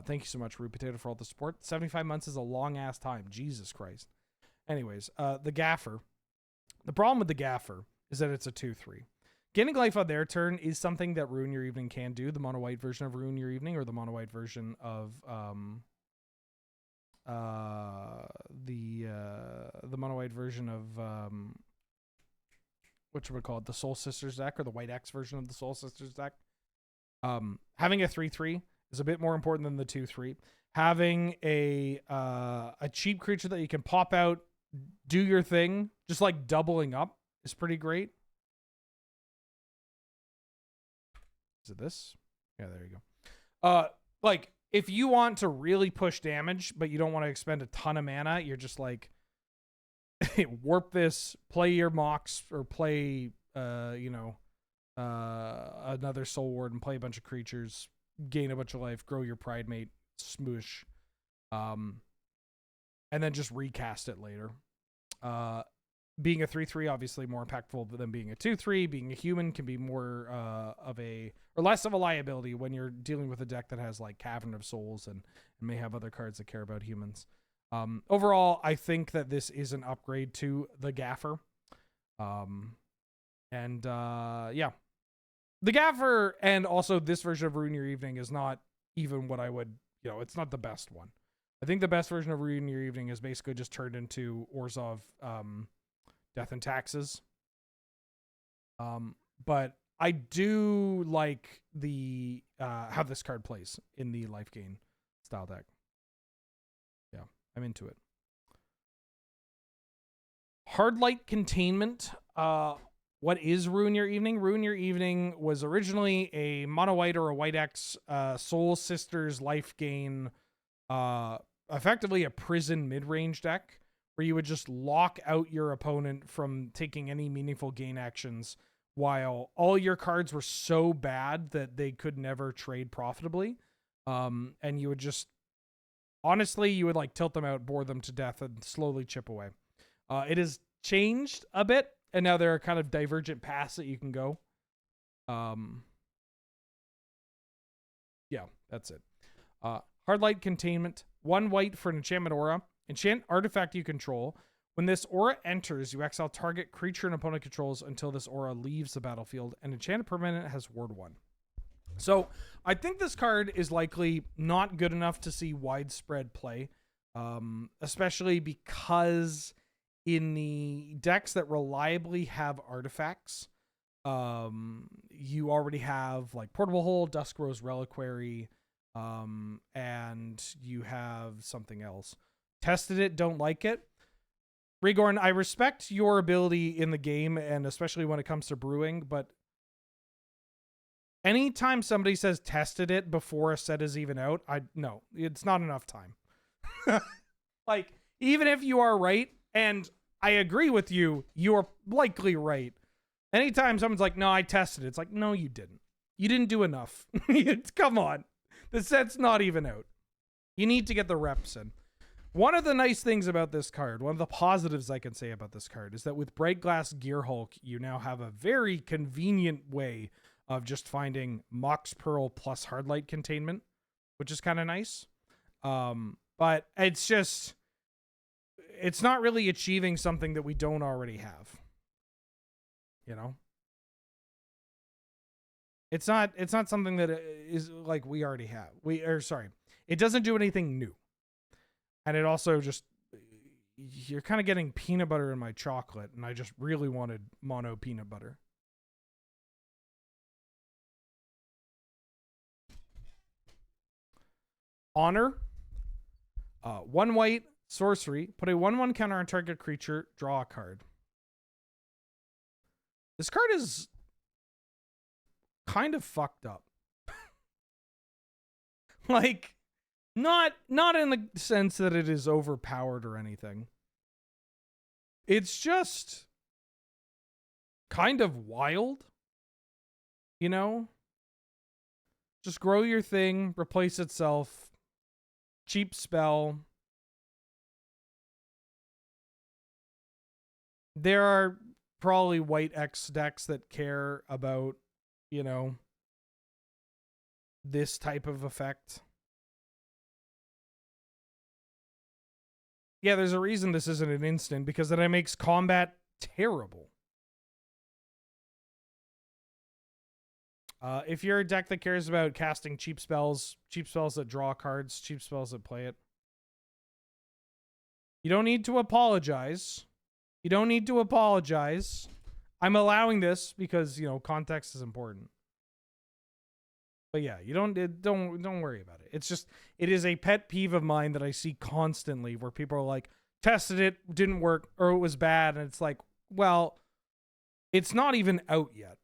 Thank you so much, Root Potato, for all the support. 75 months is a long-ass time. Jesus Christ. Anyways, the Gaffer. The problem with the Gaffer is that it's a 2/3. Gaining life on their turn is something that Ruin Your Evening can do. The mono-white version of Ruin Your Evening, or the mono-white version of the mono-white version of whatchamacallit, the Soul Sisters deck, or the White X version of the Soul Sisters deck. Having a 3/3 is a bit more important than the 2/3. Having a cheap creature that you can pop out, do your thing, just like doubling up, is pretty great. Is it this? Yeah, there you go. Like, if you want to really push damage, but you don't want to expend a ton of mana, you're just like, warp this, play your Mox, or play, another Soul Ward and play a bunch of creatures, gain a bunch of life, grow your Pridemate, smoosh, and then just recast it later. Being a 3/3 obviously more impactful than being a 2/3. Being a human can be more less of a liability when you're dealing with a deck that has like Cavern of Souls and may have other cards that care about humans. Overall, I think that this is an upgrade to the Gaffer. Yeah. The Gaffer and also this version of Ruin Your Evening is not even what I would, it's not the best one. I think the best version of Ruin Your Evening is basically just turned into Orzhov Death and Taxes. But I do like the how this card plays in the life gain style deck. Yeah, I'm into it. Hard Light Containment. What is Ruin Your Evening? Ruin Your Evening was originally a mono white or a white X Soul Sisters life gain, effectively a prison mid-range deck where you would just lock out your opponent from taking any meaningful gain actions while all your cards were so bad that they could never trade profitably. And you would just, honestly, you would like tilt them out, bore them to death, and slowly chip away. It has changed a bit, and now there are kind of divergent paths that you can go. Yeah, that's it. Hard Light Containment. 1 white for an enchantment aura. Enchant artifact you control. When this aura enters, you exile target creature and opponent controls until this aura leaves the battlefield. And enchanted permanent has ward 1. So I think this card is likely not good enough to see widespread play, especially because in the decks that reliably have artifacts, you already have like Portable Hole, Duskrose Reliquary, and you have something else. Tested it, don't like it. Rigorn, I respect your ability in the game, and especially when it comes to brewing, but anytime somebody says tested it before a set is even out, no, it's not enough time. Like, even if you are right, and I agree with you, you are likely right. Anytime someone's like, no, I tested it, it's like, no, you didn't. You didn't do enough. Come on. The set's not even out. You need to get the reps in. One of the nice things about this card, one of the positives I can say about this card, is that with Bright Glass Gear Hulk, you now have a very convenient way of just finding Mox Pearl plus Hard Light Containment, which is kind of nice. But it's just, it's not really achieving something that we don't already have. You know? It's not something that is like we already have. It doesn't do anything new. And it also just, you're kind of getting peanut butter in my chocolate, and I just really wanted mono peanut butter. Honor. 1 white, sorcery. Put a 1/1 counter on target creature, draw a card. This card is kind of fucked up. Like, not in the sense that it is overpowered or anything. It's just kind of wild, you know? Just grow your thing, replace itself, cheap spell. There are probably white X decks that care about, you know, this type of effect. Yeah, there's a reason this isn't an instant, because then it makes combat terrible. If you're a deck that cares about casting cheap spells that draw cards, cheap spells that play it, you don't need to apologize. You don't need to apologize. I'm allowing this because, you know, context is important. But yeah, you don't worry about it. It's just, it is a pet peeve of mine that I see constantly where people are like, tested it, didn't work, or it was bad. And it's like, well, it's not even out yet.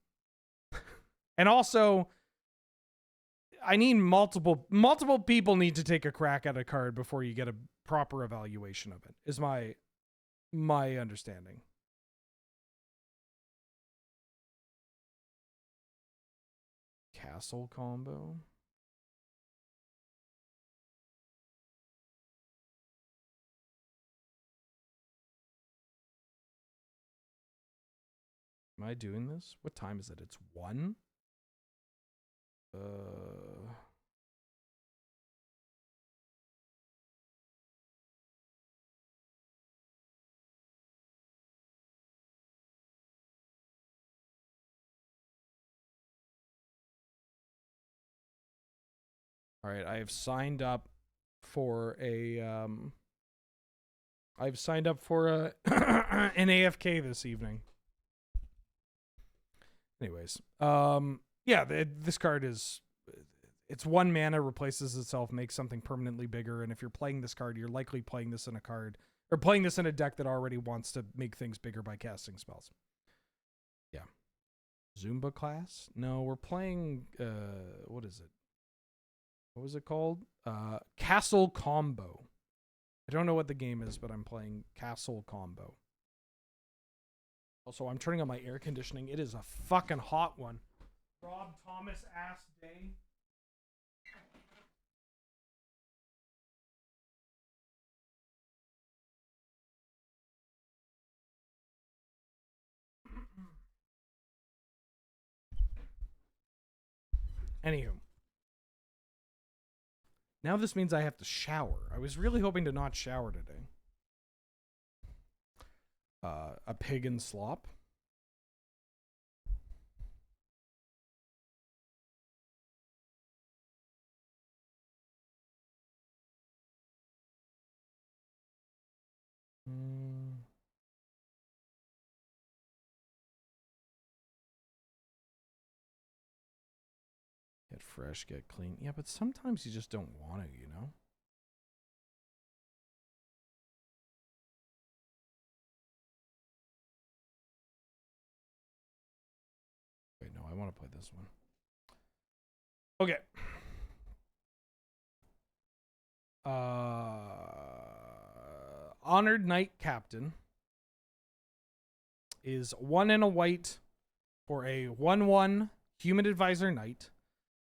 And also, I need multiple people need to take a crack at a card before you get a proper evaluation of it, is my understanding. Castle combo. Am I doing this? What time is it? It's 1? All right, I have signed up for a an AFK this evening. Anyways, yeah, this card is, it's 1 mana, replaces itself, makes something permanently bigger, and if you're playing this card, you're likely playing this in a card, or playing this in a deck that already wants to make things bigger by casting spells. Yeah. Zumba class? No, we're playing, what is it? What was it called? Castle Combo. I don't know what the game is, but I'm playing Castle Combo. Also, I'm turning on my air conditioning. It is a fucking hot one. Rob Thomas ass day. Anywho. Now this means I have to shower. I was really hoping to not shower today. A pig and slop. Get fresh, get clean. Yeah, but sometimes you just don't want to, you know? Wait, no, I want to play this one. Okay. Honored Knight Captain is 1 and a white for a 1/1 Human Advisor Knight.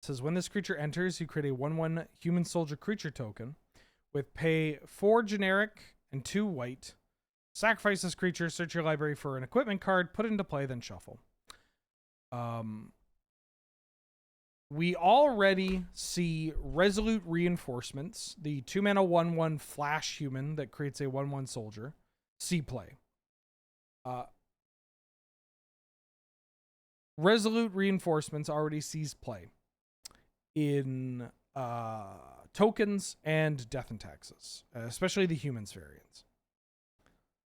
It says when this creature enters, you create a 1/1 Human Soldier creature token with pay 4 generic and 2 white. Sacrifice this creature, search your library for an equipment card, put it into play, then shuffle. We already see Resolute Reinforcements, the 2 mana 1/1 flash human that creates a 1/1 soldier, see play. Resolute Reinforcements already sees play in tokens and Death and Taxes, especially the humans variants.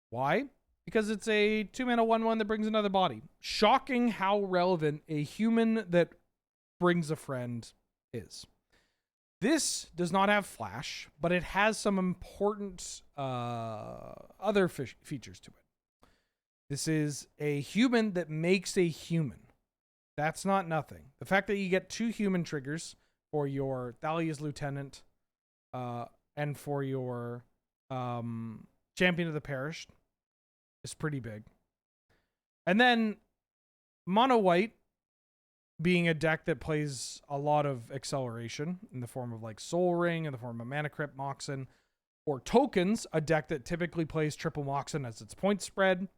Why? Because it's a 2 mana 1/1 that brings another body. Shocking how relevant a human that brings a friend is. This does not have flash, but it has some important other features to it. This is a human that makes a human. That's not nothing. The fact that you get 2 human triggers for your Thalia's Lieutenant and for your Champion of the Perished is pretty big. And then mono white being a deck that plays a lot of acceleration in the form of like Soul Ring, in the form of Mana Crypt, Moxen, or tokens, a deck that typically plays triple Moxen as its point spread,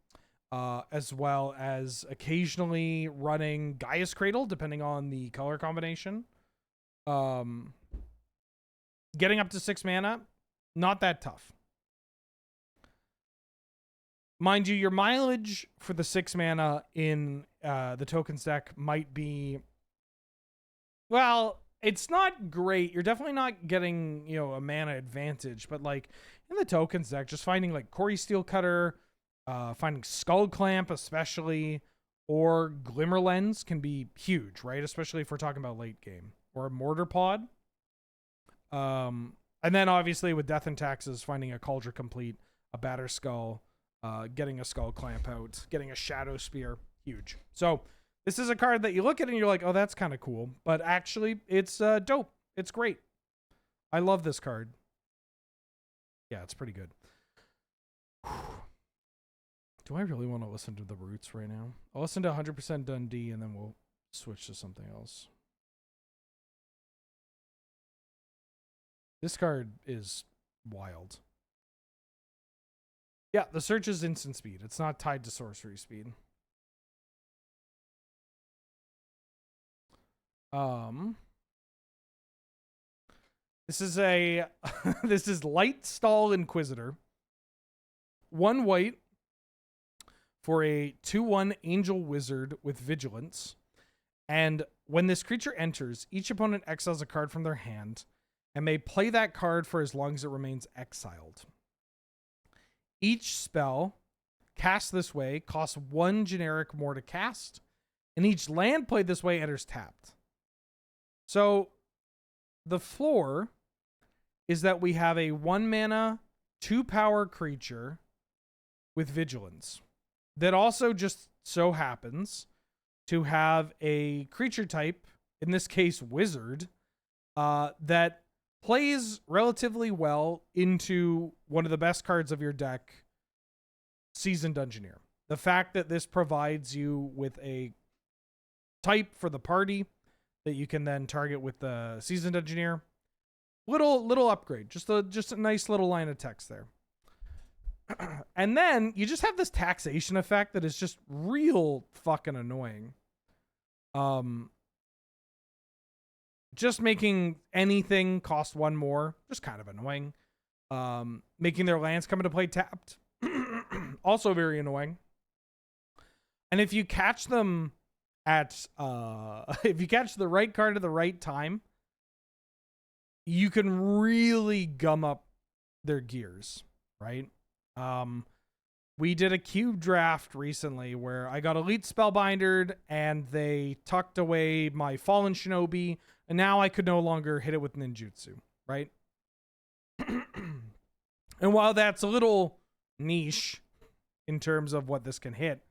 as well as occasionally running Gaia's Cradle, depending on the color combination. Getting up to 6 mana, not that tough. Mind you, your mileage for the 6 mana in the tokens deck might be, well, it's not great. You're definitely not getting, you know, a mana advantage, but like in the tokens deck, just finding like Corey Steelcutter, finding Skull Clamp especially, or Glimmer Lens can be huge, right? Especially if we're talking about late game. Or a Mortar Pod. And then obviously with Death and Taxes, finding a Cauldron Complete, a Batter Skull, getting a Skull Clamp out, getting a Shadow Spear, huge. So this is a card that you look at and you're like, oh, that's kind of cool. But actually, it's dope. It's great. I love this card. Yeah, it's pretty good. Do I really want to listen to the Roots right now? I'll listen to 100% Dundee and then we'll switch to something else. This card is wild. Yeah, the search is instant speed. It's not tied to sorcery speed. This is a this is Lightstall Inquisitor. 1 white for a 2/1 Angel Wizard with Vigilance. And when this creature enters, each opponent exiles a card from their hand and may play that card for as long as it remains exiled. Each spell cast this way costs 1 generic more to cast, and each land played this way enters tapped. So the floor is that we have a 1 mana, 2 power creature with Vigilance that also just so happens to have a creature type, in this case Wizard, that plays relatively well into one of the best cards of your deck, Seasoned Dungeoneer. The fact that this provides you with a type for the party that you can then target with the Seasoned Dungeoneer, little upgrade, just a nice little line of text there. And then you just have this taxation effect that is just real fucking annoying. Just making anything cost 1 more, just kind of annoying. Making their lands come into play tapped, also very annoying. And if you catch them at, if you catch the right card at the right time, you can really gum up their gears, right? We did a cube draft recently where I got Elite Spellbindered and they tucked away my Fallen Shinobi, and now I could no longer hit it with Ninjutsu, right? And while that's a little niche in terms of what this can hit,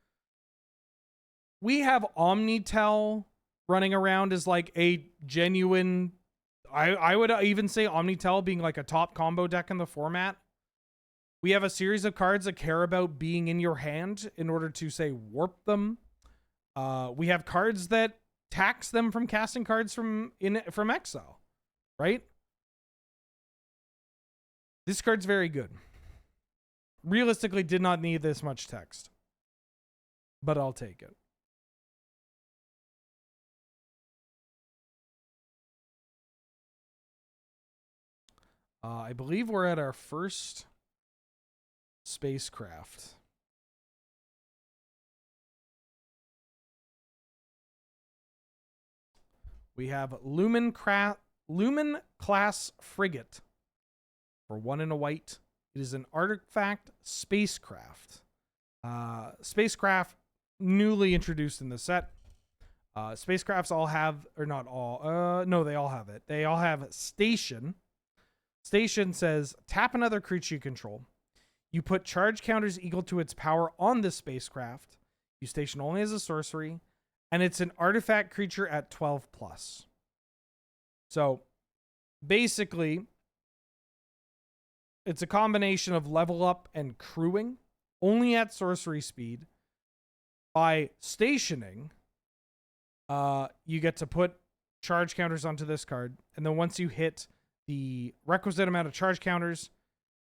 we have Omnitel running around as like a genuine, I would even say Omnitel being like a top combo deck in the format. We have a series of cards that care about being in your hand in order to, say, warp them. We have cards that tax them from casting cards from exile, right? This card's very good. Realistically, did not need this much text, but I'll take it. I believe we're at our first spacecraft. We have Lumen class frigate for 1 and a white. It is an artifact spacecraft. Spacecraft newly introduced in the set. Spacecrafts all have, or not all, no, they all have it. They all have station. Station says, tap another creature you control. You put charge counters equal to its power on this spacecraft. You station only as a sorcery. And it's an artifact creature at 12+. So, basically, it's a combination of level up and crewing, only at sorcery speed. By stationing, you get to put charge counters onto this card. And then once you hit the requisite amount of charge counters,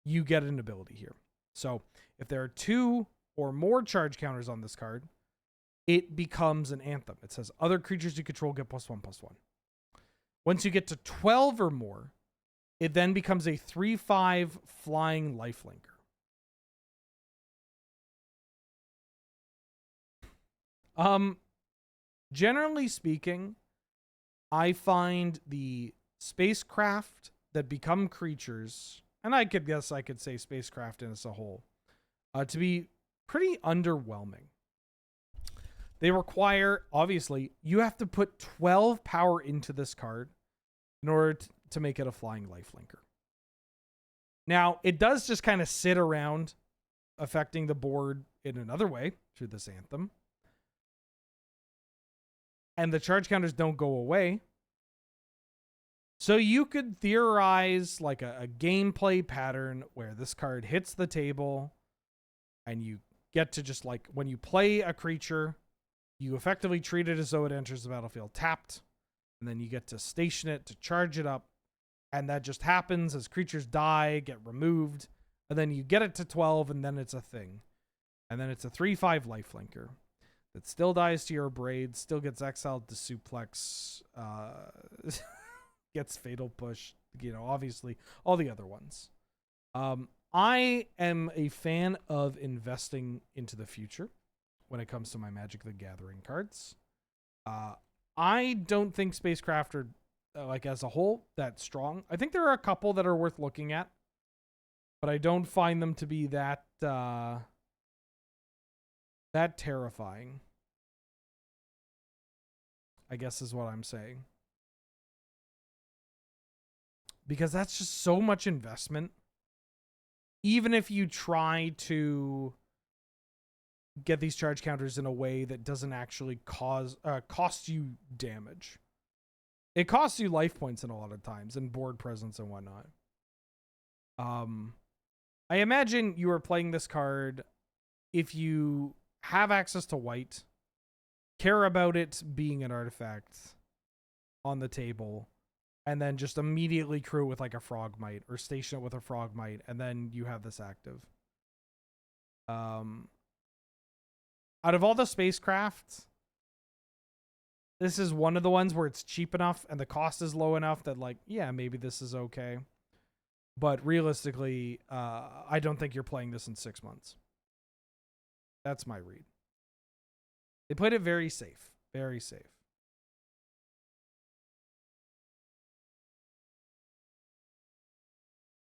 you get an ability here. So if there are 2 or more charge counters on this card, it becomes an anthem. It says other creatures you control get +1/+1. Once you get to 12 or more, it then becomes a 3/5 flying lifelinker. Generally speaking, I find the spacecraft that become creatures, and I could say spacecraft as a whole, to be pretty underwhelming. They require, obviously, you have to put 12 power into this card in order to make it a flying lifelinker. Now, it does just kind of sit around affecting the board in another way through this Anthem. And the charge counters don't go away. So you could theorize like a gameplay pattern where this card hits the table and you get to just like, when you play a creature, you effectively treat it as though it enters the battlefield tapped, and then you get to station it to charge it up, and that just happens as creatures die, get removed, and then you get it to 12, and then it's a thing. And then it's a 3/5 lifelinker that still dies to your Braid, still gets exiled to Suplex, gets Fatal Push, obviously all the other ones. I am a fan of investing into the future when it comes to my Magic the Gathering cards. I don't think Spacecraft are, like as a whole, that strong. I think there are a couple that are worth looking at, but I don't find them to be that terrifying, I guess is what I'm saying. Because that's just so much investment. Even if you try to get these charge counters in a way that doesn't actually cost you damage. It costs you life points in a lot of times and board presence and whatnot. I imagine you are playing this card if you have access to white, care about it being an artifact on the table, and then just immediately crew it with like a Frogmite or station it with a Frogmite, and then you have this active. Out of all the Spacecraft, this is one of the ones where it's cheap enough and the cost is low enough that, like, yeah, maybe this is okay. But realistically, I don't think you're playing this in 6 months. That's my read. They played it very safe. Very safe.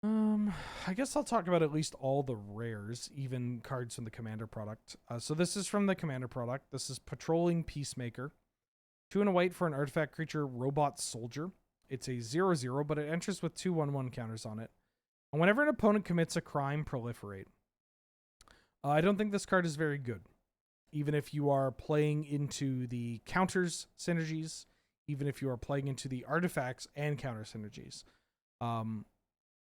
I guess I'll talk about at least all the rares, even cards from the Commander product. So this is from the Commander product. This is Patrolling Peacemaker. 2 and a white for an artifact creature, Robot Soldier. It's a 0/0, but it enters with 2/1/1 counters on it. And whenever an opponent commits a crime, proliferate. I don't think this card is very good. Even if you are playing into the counters synergies, even if you are playing into the artifacts and counter synergies.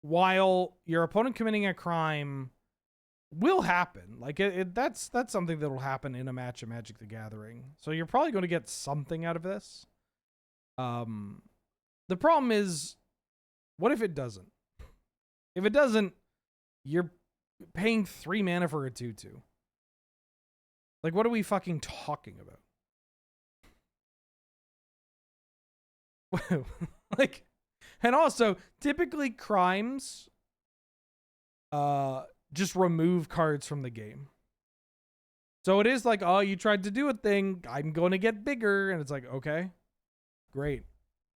While your opponent committing a crime will happen, like that's something that will happen in a match of Magic the Gathering. So you're probably going to get something out of this. The problem is, what if it doesn't? If it doesn't, you're paying 3 mana for a 2/2. Like, what are we fucking talking about? Like, and also, typically crimes just remove cards from the game. So it is like, oh, you tried to do a thing, I'm going to get bigger. And it's like, okay, great.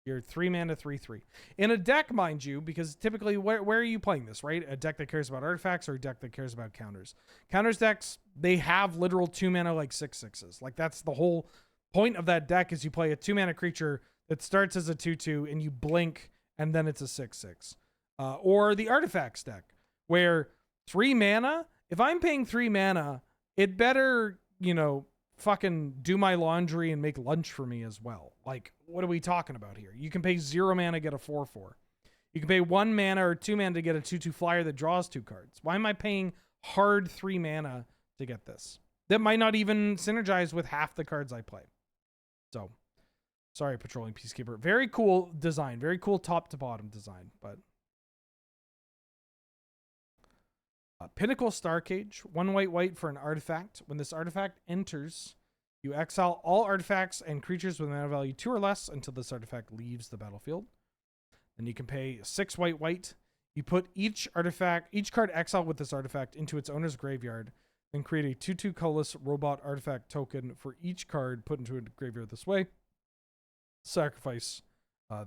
You're 3 mana, 3/3. In a deck, mind you, because typically, where are you playing this, right? A deck that cares about artifacts or a deck that cares about counters? Counters decks, they have literal 2 mana, like 6/6s. Like, that's the whole point of that deck, is you play a 2 mana creature that starts as a 2/2 and you blink and then it's a 6/6. Or the artifacts deck, where 3 mana, if I'm paying 3 mana, it better, fucking do my laundry and make lunch for me as well. Like, what are we talking about here? You can pay 0 mana, get a 4/4. You can pay 1 mana or 2 mana to get a 2/2 flyer that draws 2 cards. Why am I paying hard 3 mana to get this? That might not even synergize with half the cards I play. So, sorry, Patrolling Peacekeeper. Very cool design. Very cool top to bottom design. But Pinnacle Starcage. 1 white for an artifact. When this artifact enters, you exile all artifacts and creatures with mana value 2 or less until this artifact leaves the battlefield. Then you can pay 6 white. You put each card exiled with this artifact into its owner's graveyard, and create a 2/2 colorless robot artifact token for each card put into a graveyard this way. Sacrifice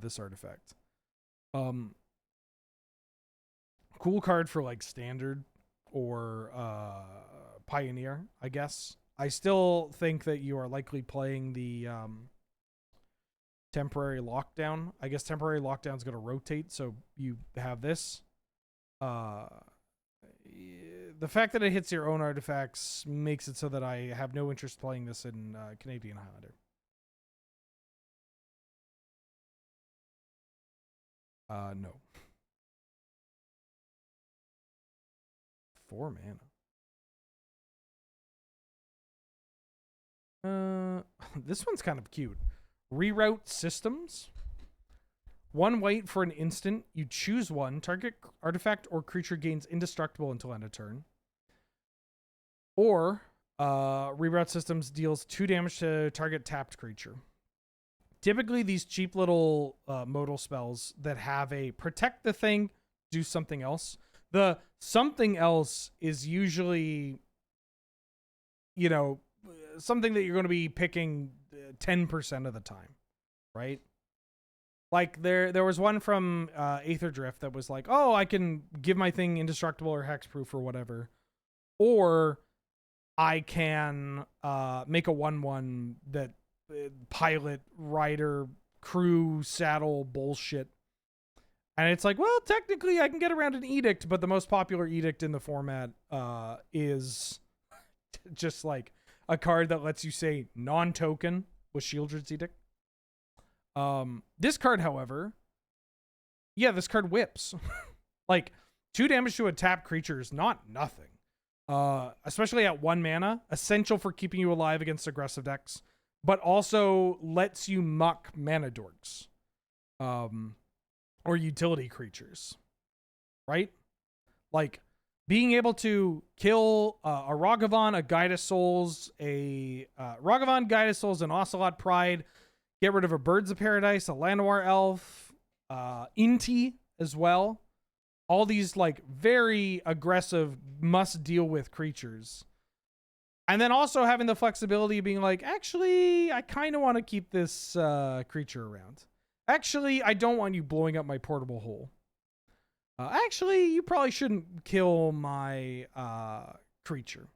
this artifact. Cool card for like standard or Pioneer, I guess. I still think that you are likely playing the temporary lockdown. I guess temporary lockdown is going to rotate, so you have this. The fact that it hits your own artifacts makes it so that I have no interest playing this in Canadian Highlander. No. 4 mana. This one's kind of cute. Reroute systems. 1 white for an instant. You choose one. Target artifact or creature gains indestructible until end of turn. Or reroute systems deals 2 damage to target tapped creature. Typically, these cheap little modal spells that have a protect the thing, do something else. The something else is usually, you know, something that you're going to be picking 10% of the time, right? Like there was one from Aether Drift that was like, oh, I can give my thing indestructible or hexproof or whatever, or I can make a 1/1 that pilot, rider, crew, saddle bullshit. And it's like, well, technically I can get around an edict, but the most popular edict in the format is just like a card that lets you say non-token with Shieldred's Edict. This card, however, this card whips. Like 2 damage to a tapped creature is not nothing. Especially at 1 mana, essential for keeping you alive against aggressive decks, but also lets you muck mana dorks. Or utility creatures, right? Like being able to kill a Ragavan, a Guide of Souls, Ragavan, Guide of Souls, an Ocelot Pride, get rid of a Birds of Paradise, a Llanowar Elf, Inti as well. All these like very aggressive must deal with creatures. And then also having the flexibility of being like, actually, I kind of want to keep this creature around. Actually, I don't want you blowing up my portable hole. Actually, you probably shouldn't kill my creature.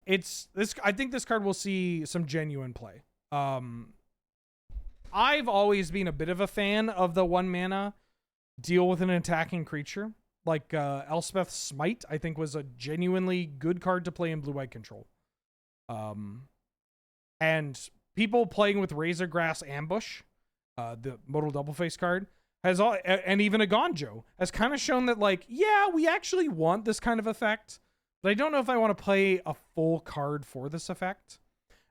I think this card will see some genuine play. I've always been a bit of a fan of the 1 mana deal with an attacking creature. Like Elspeth's Smite, I think was a genuinely good card to play in blue-white control. And people playing with Razorgrass Ambush, the modal double face card, and even a Gonjo has kind of shown that, like, yeah, we actually want this kind of effect, but I don't know if I want to play a full card for this effect.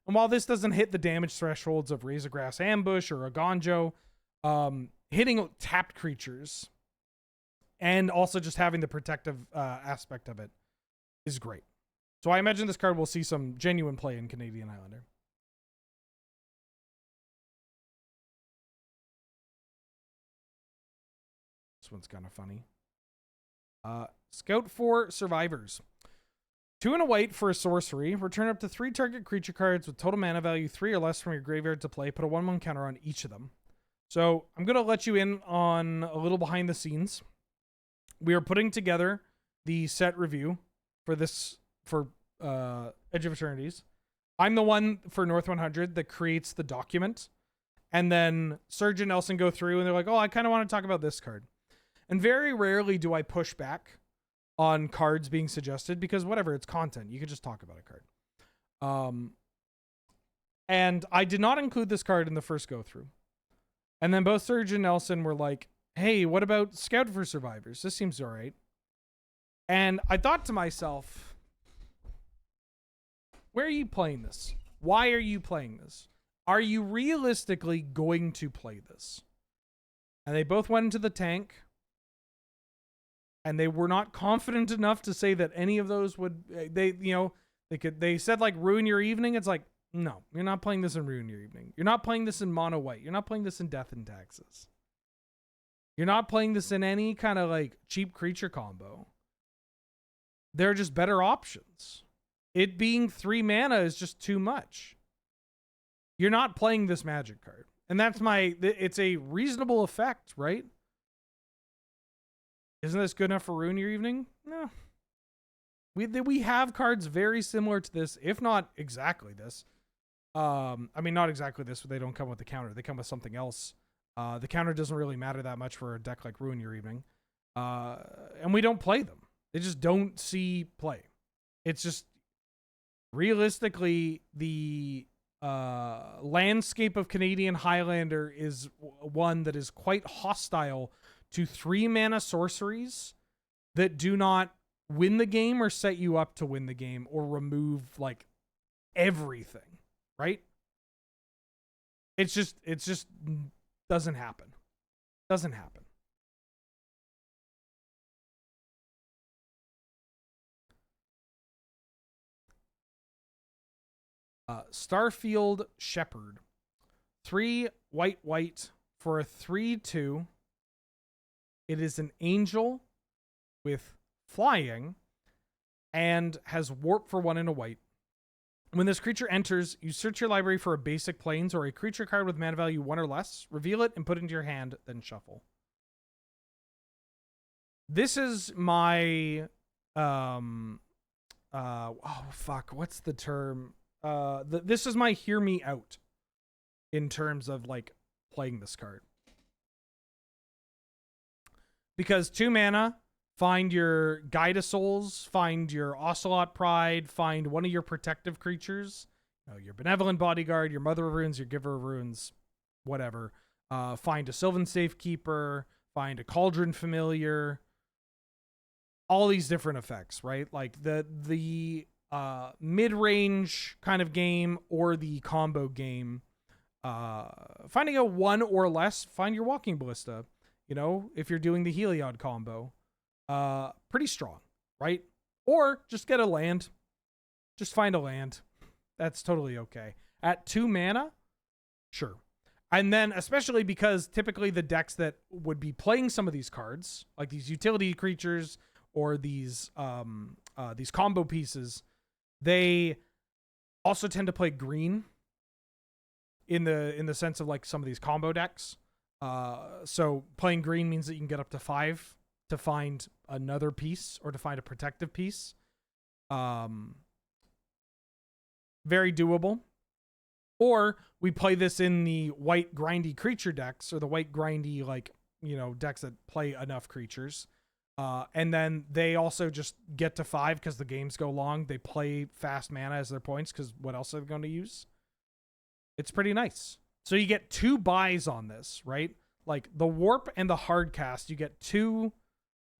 And while this doesn't hit the damage thresholds of Razorgrass Ambush or a Gonjo, hitting tapped creatures and also just having the protective aspect of it is great. So I imagine this card will see some genuine play in Canadian Highlander. This one's kind of funny. Scout for Survivors. 2 and a white for a sorcery. Return up to 3 target creature cards with total mana value 3 or less from your graveyard to play. Put a 1/1 counter on each of them. So I'm going to let you in on a little behind the scenes. We are putting together the set review for this, for Edge of Eternities. I'm the one for North 100 that creates the document. And then Serge and Nelson go through and they're like, oh, I kind of want to talk about this card. And very rarely do I push back on cards being suggested because whatever, it's content. You can just talk about a card. And I did not include this card in the first go through. And then both Serge and Nelson were like, hey, what about Scout for Survivors? This seems all right. And I thought to myself, where are you playing this? Why are you playing this? Are you realistically going to play this? And they both went into the tank. And they were not confident enough to say that any of those would, they said like ruin your evening. It's like, no, you're not playing this in ruin your evening. You're not playing this in mono white. You're not playing this in death and taxes. You're not playing this in any kind of like cheap creature combo. There are just better options. It being 3 mana is just too much. You're not playing this magic card. And that's it's a reasonable effect, right? Isn't this good enough for ruin your evening? No. We have cards very similar to this, if not exactly this. I mean, not exactly this, but they don't come with the counter. They come with something else. The counter doesn't really matter that much for a deck like Ruin Your Evening. And we don't play them. They just don't see play. It's just realistically the landscape of Canadian Highlander is one that is quite hostile to 3-mana sorceries that do not win the game or set you up to win the game or remove like everything, right? It's just doesn't happen. Doesn't happen. Starfield Shepherd. 3 white for a 3/2. It is an angel with flying and has warp for 1 and a white. When this creature enters, you search your library for a basic plains or a creature card with mana value 1 or less, reveal it and put it into your hand, then shuffle. This is my oh fuck, what's the term? This is my hear me out in terms of like playing this card. Because 2 mana, find your Guide of Souls, find your Ocelot Pride, find one of your protective creatures, your Benevolent Bodyguard, your Mother of Runes, your Giver of Runes, whatever. Find a Sylvan Safekeeper, find a Cauldron Familiar, all these different effects, right? Like the mid-range kind of game or the combo game. Finding a 1 or less, find your Walking Ballista. If you're doing the Heliod combo. Pretty strong, right? Or just get a land. Just find a land. That's totally okay. At 2 mana, sure. And then, especially because typically the decks that would be playing some of these cards, like these utility creatures or these combo pieces, they also tend to play green in the sense of like some of these combo decks. So playing green means that you can get up to 5 to find another piece or to find a protective piece. Very doable. Or we play this in the white grindy creature decks or the white grindy, decks that play enough creatures. And then they also just get to 5 because the games go long. They play fast mana as their points because what else are they going to use? It's pretty nice. So you get 2 buys on this, right? Like the warp and the hard cast, you get 2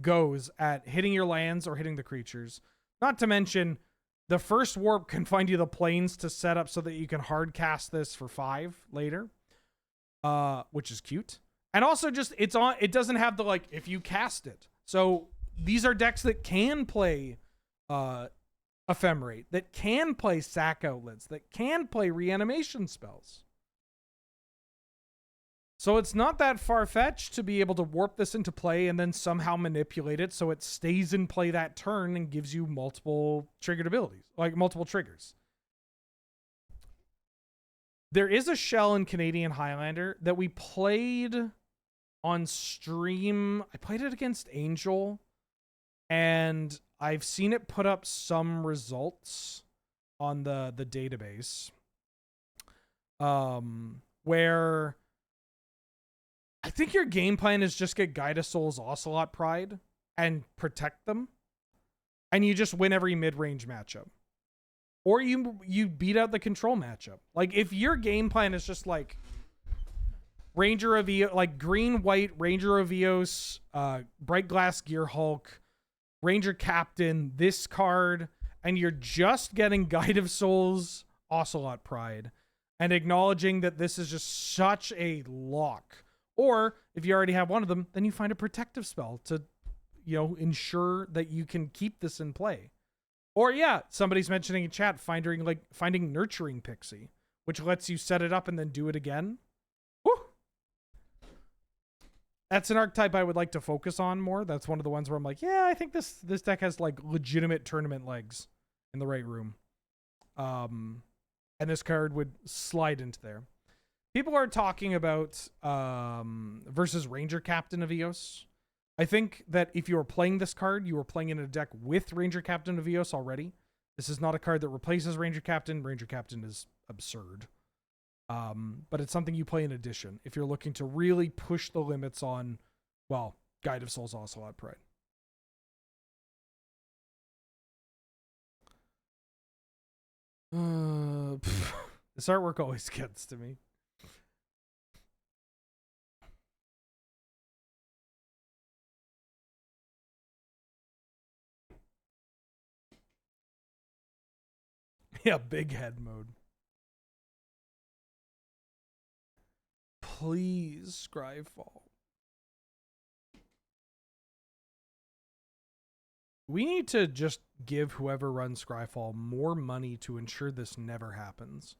goes at hitting your lands or hitting the creatures. Not to mention, the first warp can find you the plains to set up so that you can hard cast this for 5 later, which is cute. And also just it doesn't have the if you cast it. So these are decks that can play Ephemerate, that can play Sack Outlets, that can play reanimation spells. So it's not that far-fetched to be able to warp this into play and then somehow manipulate it so it stays in play that turn and gives you multiple triggered abilities, like multiple triggers. There is a shell in Canadian Highlander that we played on stream. I played it against Angel, and I've seen it put up some results on the database. Where I think your game plan is just get Guide of Souls, Ocelot Pride, and protect them. And you just win every mid-range matchup. Or you beat out the control matchup. Like, if your game plan is just like Ranger of Eos, like green-white Ranger of Eos, Bright Glass Gear Hulk, Ranger Captain, this card, and you're just getting Guide of Souls, Ocelot Pride, and acknowledging that this is just such a lock. Or if you already have one of them, then you find a protective spell to, ensure that you can keep this in play. Or yeah, somebody's mentioning in chat finding Nurturing Pixie, which lets you set it up and then do it again. Woo! That's an archetype I would like to focus on more. That's one of the ones where I'm like, yeah, I think this deck has legitimate tournament legs in the right room. And this card would slide into there. People are talking about versus Ranger Captain of Eos. I think that if you are playing this card, you are playing in a deck with Ranger Captain of Eos already. This is not a card that replaces Ranger Captain. Ranger Captain is absurd. But it's something you play in addition if you're looking to really push the limits on, well, Guide of Souls, Ocelot, Pride. This artwork always gets to me. Yeah, big head mode. Please, Scryfall. We need to just give whoever runs Scryfall more money to ensure this never happens.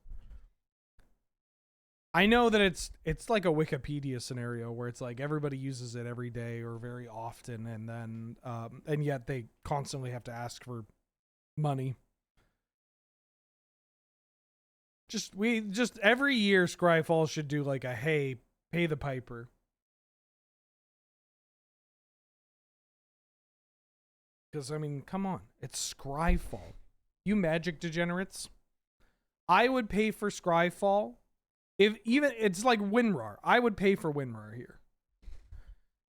I know that it's like a Wikipedia scenario where it's like everybody uses it every day or very often, and then and yet they constantly have to ask for money. Just every year Scryfall should do like a hey, pay the piper. Because, I mean, come on. It's Scryfall. You Magic degenerates. I would pay for Scryfall. If even, it's like WinRAR. I would pay for WinRAR here.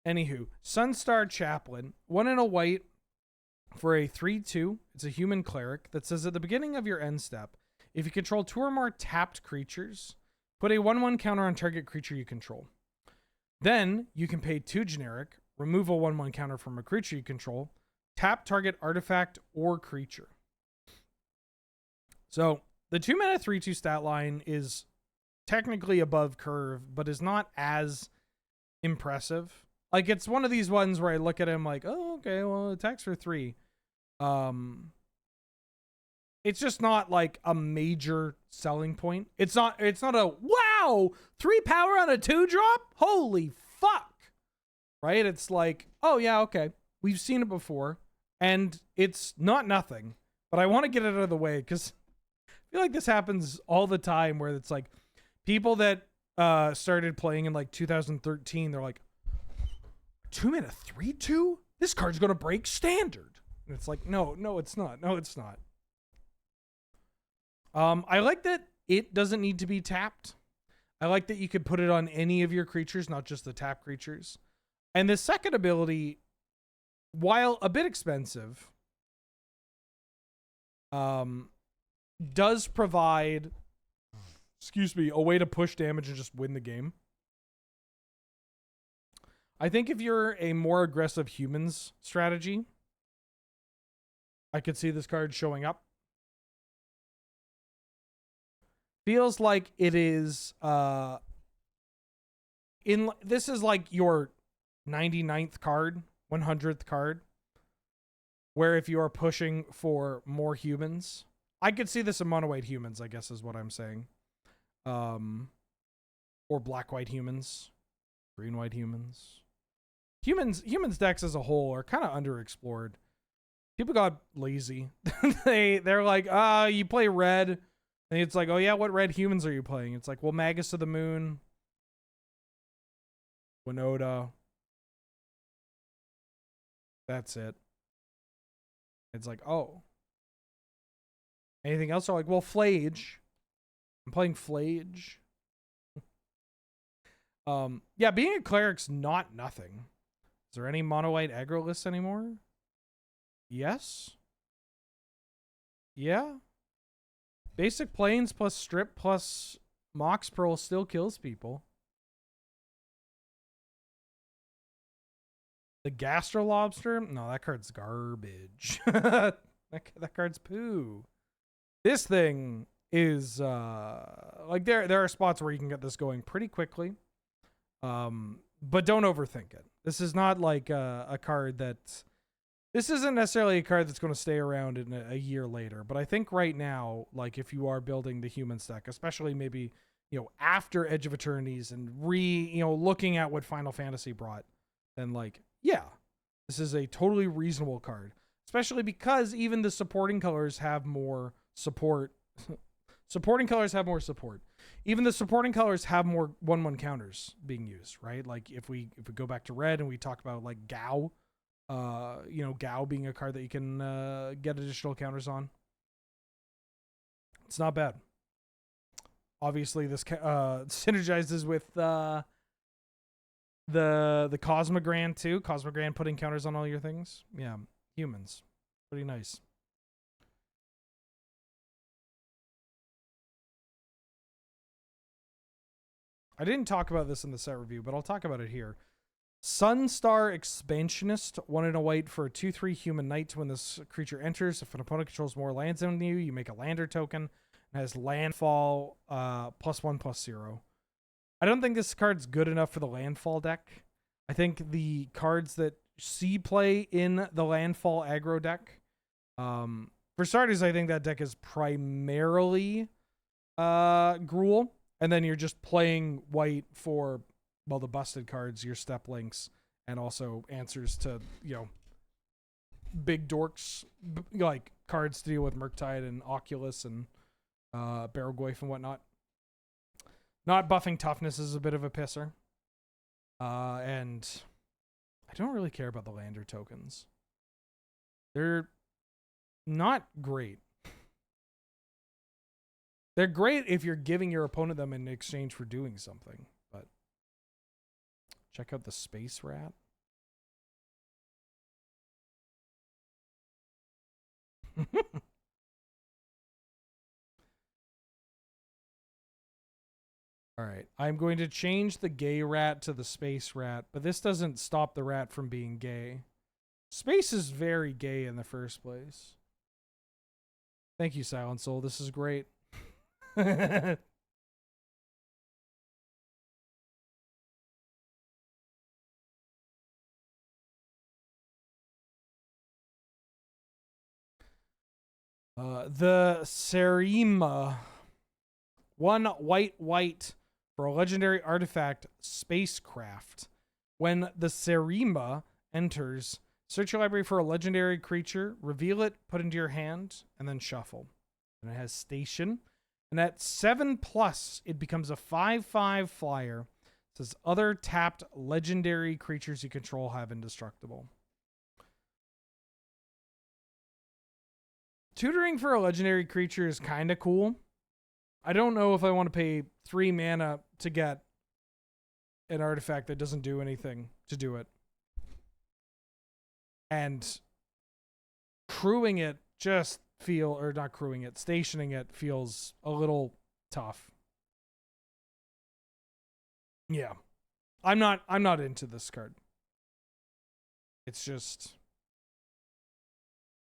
Anywho, Sunstar Chaplain. 1 and a white for a 3/2. It's a human cleric that says at the beginning of your end step, if you control 2 or more tapped creatures, put a 1/1 counter on target creature you control. Then you can pay 2 generic, remove a 1/1 counter from a creature you control, tap target artifact or creature. So the 2 mana 3/2 stat line is technically above curve, but is not as impressive. Like, it's one of these ones where I look at him like, oh, okay, well, it attacks for 3. It's just not like a major selling point. It's not a wow, 3 power on a 2-drop? Holy fuck. Right? It's like, oh yeah, okay. We've seen it before. And it's not nothing. But I want to get it out of the way because I feel like this happens all the time where it's like people that started playing in like 2013, they're like, 2 mana 3/2? This card's gonna break standard. And it's like, no, it's not. No, it's not. I like that it doesn't need to be tapped. I like that you could put it on any of your creatures, not just the tap creatures. And the second ability, while a bit expensive, does provide, a way to push damage and just win the game. I think if you're a more aggressive humans strategy, I could see this card showing up. Feels like it is this is like your 99th card, 100th card, where if you are pushing for more humans, I could see this in mono-white humans, I guess is what I'm saying. Or black-white humans, green-white humans. Humans decks as a whole are kind of underexplored. People got lazy. They're like, you play red. And it's like, oh yeah, what red humans are you playing? It's like, well, Magus of the Moon, Winota. That's it. It's like, oh. Anything else? They're like, well, Flage. I'm playing Flage. Yeah, being a cleric's not nothing. Is there any mono-white aggro lists anymore? Yes. Yeah. Basic planes plus strip plus Mox Pearl still kills people. The Gastro Lobster? No, that card's garbage. that card's poo. This thing is like there are spots where you can get this going pretty quickly. But don't overthink it. This is not like a card that this isn't necessarily a card that's going to stay around in a year later, but I think right now, like if you are building the human stack, especially maybe, after Edge of Eternities and looking at what Final Fantasy brought, then like, yeah, this is a totally reasonable card, especially because even the supporting colors have more support. Supporting colors have more support. even the supporting colors have more 1/1 counters being used, right? Like if we go back to red and we talk about like Gao, you know, Gao being a card that you can get additional counters on. It's not bad. Obviously, this synergizes with the Cosmogrand too. Cosmogrand putting counters on all your things. Yeah, humans, pretty nice. I didn't talk about this in the set review, but I'll talk about it here. Sunstar Expansionist, 1 and a white for a 2/3 human knight. When this creature enters, if an opponent controls more lands than you, you make a lander token. It has landfall +1/+0. I don't think this card's good enough for the landfall deck. I think the cards that see play in the landfall aggro deck, for starters, I think that deck is primarily Gruul. And then you're just playing white for, well, the busted cards, your step links, and also answers to, you know, big dorks, like cards to deal with Murktide and Oculus and Barrelgoyf and whatnot. Not buffing toughness is a bit of a pisser. And I don't really care about the lander tokens. They're not great. They're great if you're giving your opponent them in exchange for doing something, but check out the Space Rat. All right, I'm going to change the gay rat to the space rat, but this doesn't stop the rat from being gay. Space is very gay in the first place. Thank you, Silent Soul. This is great. The Serima. 1 white for a legendary artifact spacecraft. When the Serima enters, search your library for a legendary creature, reveal it, put into your hand, and then shuffle. And it has station. And at 7+, it becomes a 5/5 flyer. It says other tapped legendary creatures you control have indestructible. Tutoring for a legendary creature is kind of cool. I don't know if I want to pay 3 mana to get an artifact that doesn't do anything to do it. And crewing it just stationing it feels a little tough. Yeah. I'm not into this card. It's just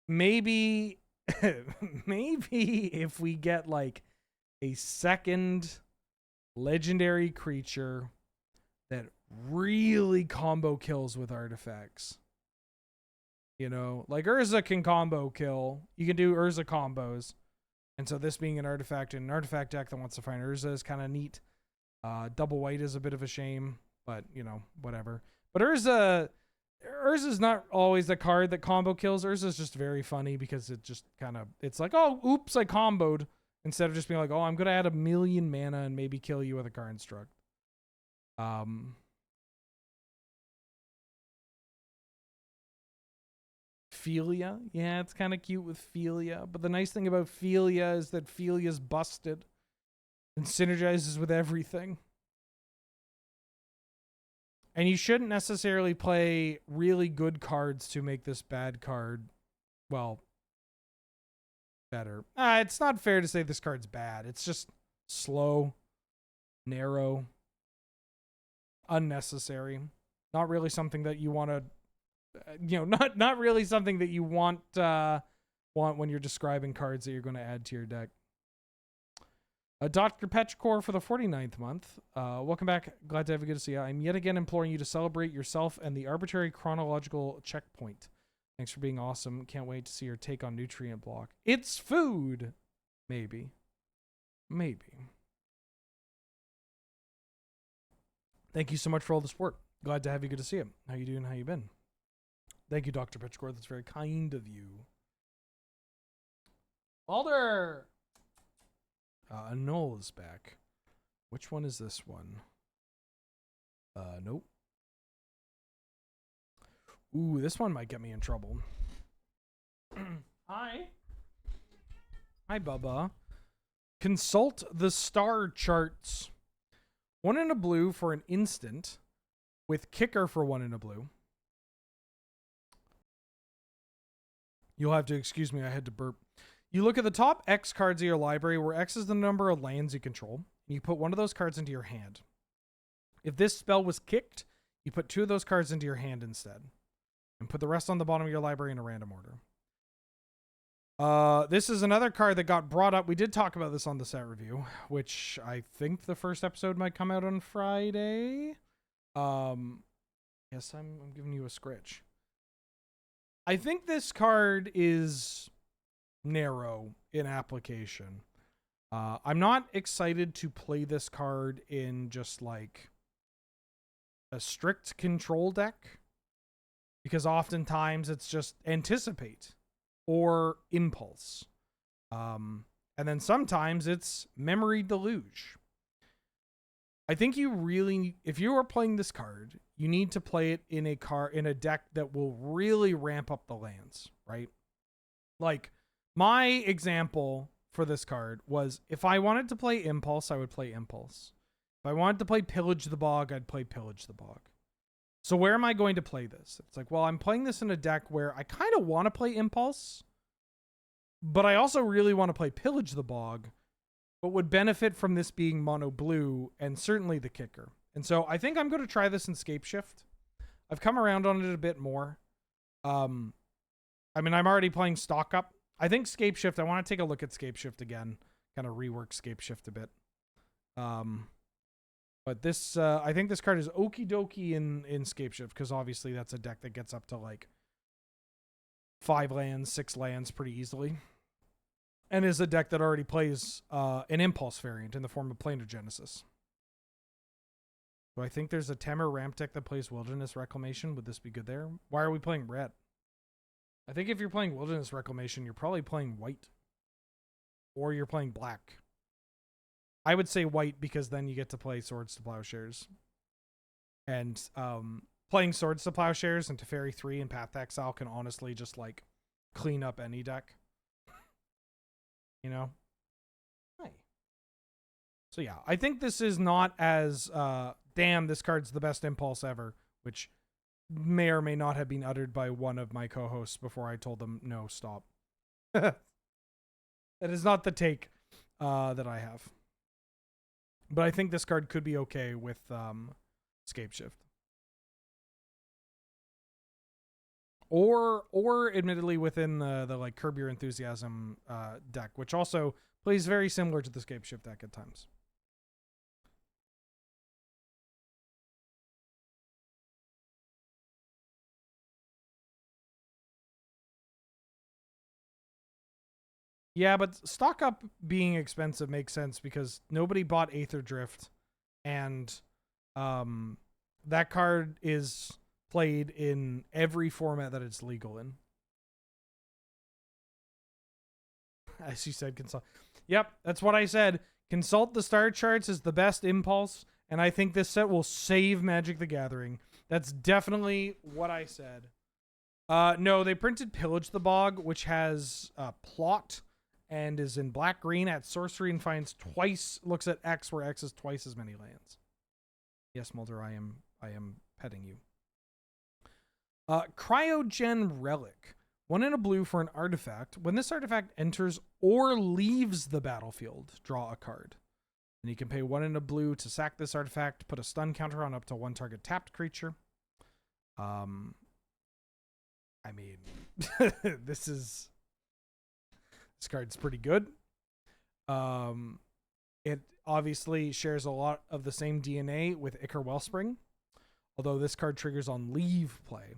maybe if we get like a second legendary creature that really combo kills with artifacts. You know, like Urza can combo kill. You can do Urza combos. And so this being an artifact in an artifact deck that wants to find Urza is kind of neat. Double white is a bit of a shame, but, you know, whatever. But Urza's not always the card that combo kills. Urza's just very funny because it just kind of, it's like, oh, oops, I comboed. Instead of just being like, oh, I'm going to add 1,000,000 mana and maybe kill you with a Construct. Philia. Yeah, it's kind of cute with Philia. But the nice thing about Philia is that Philia's busted and synergizes with everything. And you shouldn't necessarily play really good cards to make this bad card, well, better. It's not fair to say this card's bad. It's just slow, narrow, unnecessary. Not really something that you want to, you know, not really something that you want when you're describing cards that you're going to add to your deck. Dr. Petrichor for the 49th month. Welcome back. Glad to have you. Good to see you. I'm yet again imploring you to celebrate yourself and the arbitrary chronological checkpoint. Thanks for being awesome. Can't wait to see your take on nutrient block. It's food. Maybe. Thank you so much for all the support. Glad to have you. Good to see you. How you doing? How you been? Thank you, Dr. Petrichor. That's very kind of you. Alder! Null is back. Which one is this one? Nope. Ooh, this one might get me in trouble. Hi. Hi, Bubba. Consult the star charts. 1 in a blue for an instant, with kicker for 1 in a blue. You'll have to excuse me, I had to burp. You look at the top X cards of your library, where X is the number of lands you control, and you put 1 of those cards into your hand. If this spell was kicked, you put 2 of those cards into your hand instead, and put the rest on the bottom of your library in a random order. This is another card that got brought up. We did talk about this on the set review, which I think the first episode might come out on Friday. Yes, I'm giving you a scritch. I think this card is narrow in application. I'm not excited to play this card in just like a strict control deck, because oftentimes it's just anticipate or impulse. And then sometimes it's memory deluge. I think you really, if you are playing this card, you need to play it in a deck that will really ramp up the lands, right? Like my example for this card was, if I wanted to play Impulse, I would play Impulse. If I wanted to play Pillage the Bog, I'd play Pillage the Bog. So where am I going to play this? It's like, well, I'm playing this in a deck where I kind of want to play Impulse, but I also really want to play Pillage the Bog, but would benefit from this being mono blue and certainly the kicker. And so I think I'm going to try this in Scapeshift. I've come around on it a bit more. I mean, I'm already playing Stock Up. I think Scapeshift, I want to take a look at Scapeshift again, kind of rework Scapeshift a bit. But this, I think this card is okie dokie in Scapeshift, because obviously that's a deck that gets up to like 5 lands, 6 lands pretty easily. And is a deck that already plays an Impulse variant in the form of Planar Genesis. So I think there's a Temur ramp deck that plays Wilderness Reclamation. Would this be good there? Why are we playing red? I think if you're playing Wilderness Reclamation, you're probably playing white. Or you're playing black. I would say white, because then you get to play Swords to Plowshares. And playing Swords to Plowshares and Teferi 3 and Path to Exile can honestly just like clean up any deck. You know? Hi. So yeah, I think this is not as damn, this card's the best Impulse ever, which may or may not have been uttered by one of my co-hosts before I told them, no, stop. That is not the take that I have. But I think this card could be okay with Scapeshift. Or admittedly within the like Curb Your Enthusiasm deck, which also plays very similar to the Scapeshift deck at times. Yeah, but Stock Up being expensive makes sense because nobody bought Aether Drift, and that card is played in every format that it's legal in. As you said, consult. Yep, that's what I said. Consult the star charts is the best Impulse, and I think this set will save Magic the Gathering. That's definitely what I said. No, they printed Pillage the Bog, which has Plot, and is in black-green at sorcery and finds twice, looks at X, where X is twice as many lands. Yes, Mulder, I am petting you. Cryogen Relic. 1 in a blue for an artifact. When this artifact enters or leaves the battlefield, draw a card. And you can pay 1 in a blue to sack this artifact, put a stun counter on up to 1 target tapped creature. I mean, this card's pretty good. It obviously shares a lot of the same DNA with Ichor Wellspring, although this card triggers on leave play.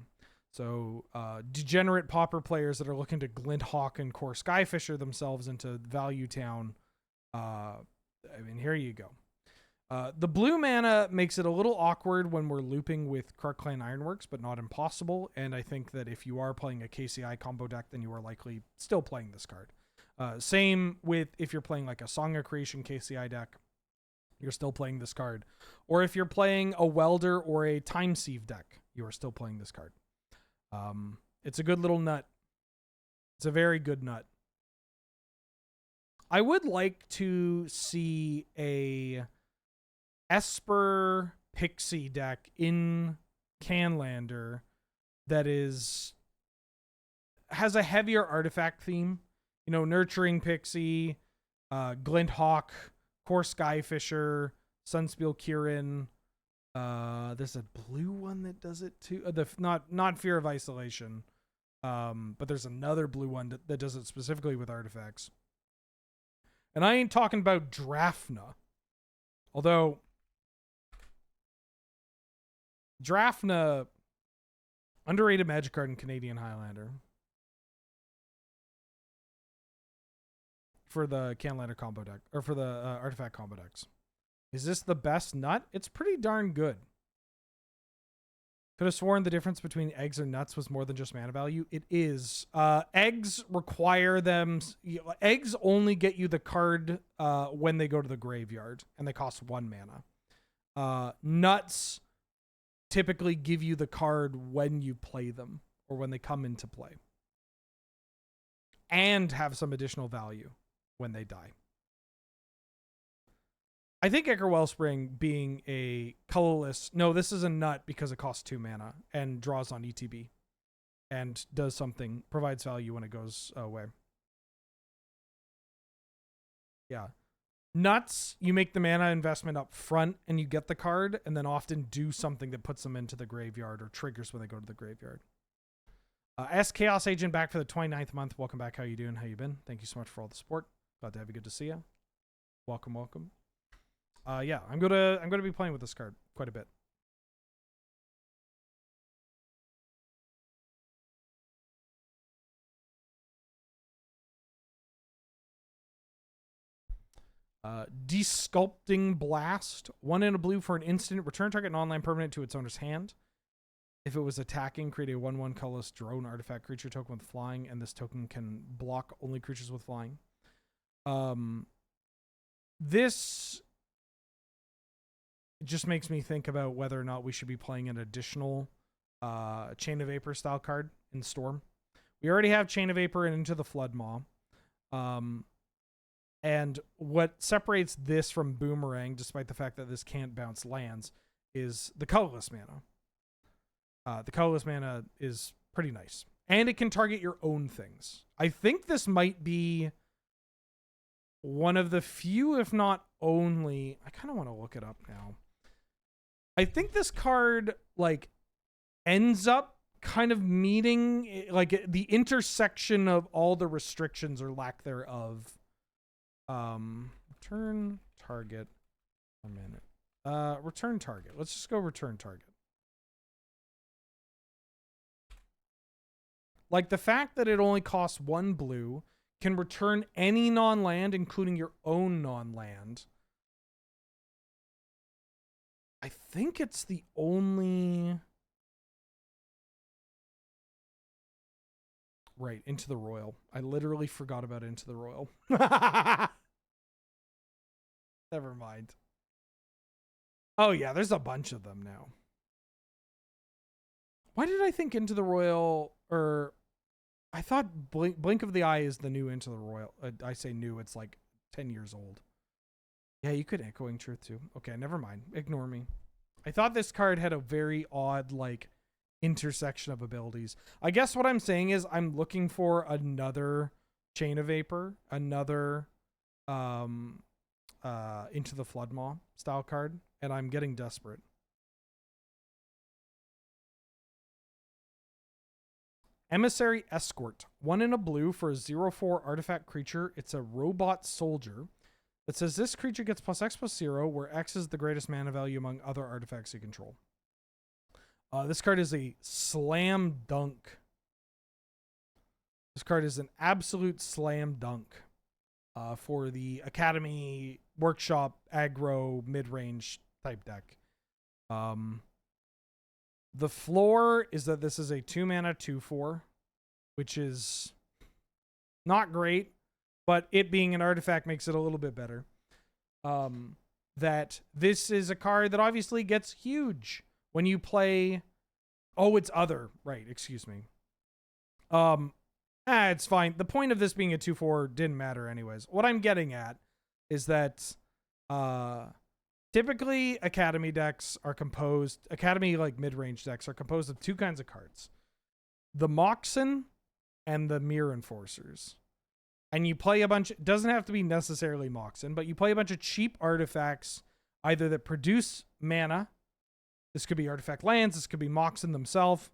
So degenerate pauper players that are looking to Glint Hawk and Core Skyfisher themselves into Value Town, I mean, here you go. The blue mana makes it a little awkward when we're looping with Krark Clan Ironworks, but not impossible. And I think that if you are playing a KCI combo deck, then you are likely still playing this card. Same with if you're playing like a Song of Creation KCI deck. you're still playing this card. Or if you're playing a Welder or a Time Sieve deck, you are still playing this card. It's a good little nut. It's a very good nut. I would like to see a Esper Pixie deck in Canlander that has a heavier artifact theme. You know, Nurturing Pixie, Glint Hawk, Core Skyfisher, Sunspeel Kirin. There's a blue one that does it too. Not Fear of Isolation. But there's another blue one that does it specifically with artifacts. And I ain't talking about Drafna. Although Drafna, underrated Magic card in Canadian Highlander. For the Canlander combo deck, or for the artifact combo decks. Is this the best nut? It's pretty darn good. Could have sworn the difference between eggs and nuts was more than just mana value. It is. Eggs require them. Eggs only get you the card when they go to the graveyard, and they cost 1 mana. Nuts typically give you the card when you play them, or when they come into play, and have some additional value when they die. I think Ichor Wellspring being a colorless... No, this is a nut because it costs 2 mana and draws on ETB. And does something, provides value when it goes away. Yeah. Nuts, you make the mana investment up front and you get the card, and then often do something that puts them into the graveyard or triggers when they go to the graveyard. S Chaos Agent back for the 29th month. Welcome back. How you doing? How you been? Thank you so much for all the support. Glad to have you. Good to see you. Welcome, welcome. Yeah, I'm gonna be playing with this card quite a bit. Desculpting Blast. 1 in a blue for an instant. Return target non-land permanent to its owner's hand. If it was attacking, create a 1/1 colorless drone artifact creature token with flying, and this token can block only creatures with flying. This just makes me think about whether or not we should be playing an additional Chain of Vapor style card in Storm. We already have Chain of Vapor and Into the Flood Maw. And what separates this from Boomerang, despite the fact that this can't bounce lands, is the colorless mana. The colorless mana is pretty nice. And it can target your own things. I think this might be one of the few, if not only... I kind of want to look it up now. I think this card, like, ends up kind of meeting, like, the intersection of all the restrictions or lack thereof. Return target. 1 minute. Return target. Let's just go return target. Like, the fact that it only costs 1 blue, can return any non-land, including your own non-land. I think it's the only... Right, Into the Royal. I literally forgot about Into the Royal. Never mind. Oh yeah, there's a bunch of them now. Why did I think Into the Royal, or... I thought Blink of the Eye is the new Into the Royal. I say new, it's like 10 years old. Yeah, you could Echoing Truth too. Okay, never mind. Ignore me. I thought this card had a very odd, like, intersection of abilities. I guess what I'm saying is I'm looking for another Chain of Vapor, another Into the Flood Maw style card, and I'm getting desperate. Emissary Escort. 1 in a blue for a 0/4 artifact creature. It's a robot soldier. It says this creature gets +X/+0, where X is the greatest mana value among other artifacts you control. This card is a slam dunk. This card is an absolute slam dunk for the Academy, Workshop, Aggro, mid-range type deck. The floor is that this is a 2 mana 2/4, which is not great, but it being an artifact makes it a little bit better. that this is a card that obviously gets huge when you play. Oh, it's other. Right. Excuse me. It's fine. The point of this being a 2/4 didn't matter anyways. What I'm getting at is that typically Academy decks are composed, Academy like mid-range decks are composed of two kinds of cards. The Moxen and the Mirror Enforcers. And you play a bunch, it doesn't have to be necessarily Moxen, but you play a bunch of cheap artifacts, either that produce mana. This could be artifact lands, this could be Moxen themselves,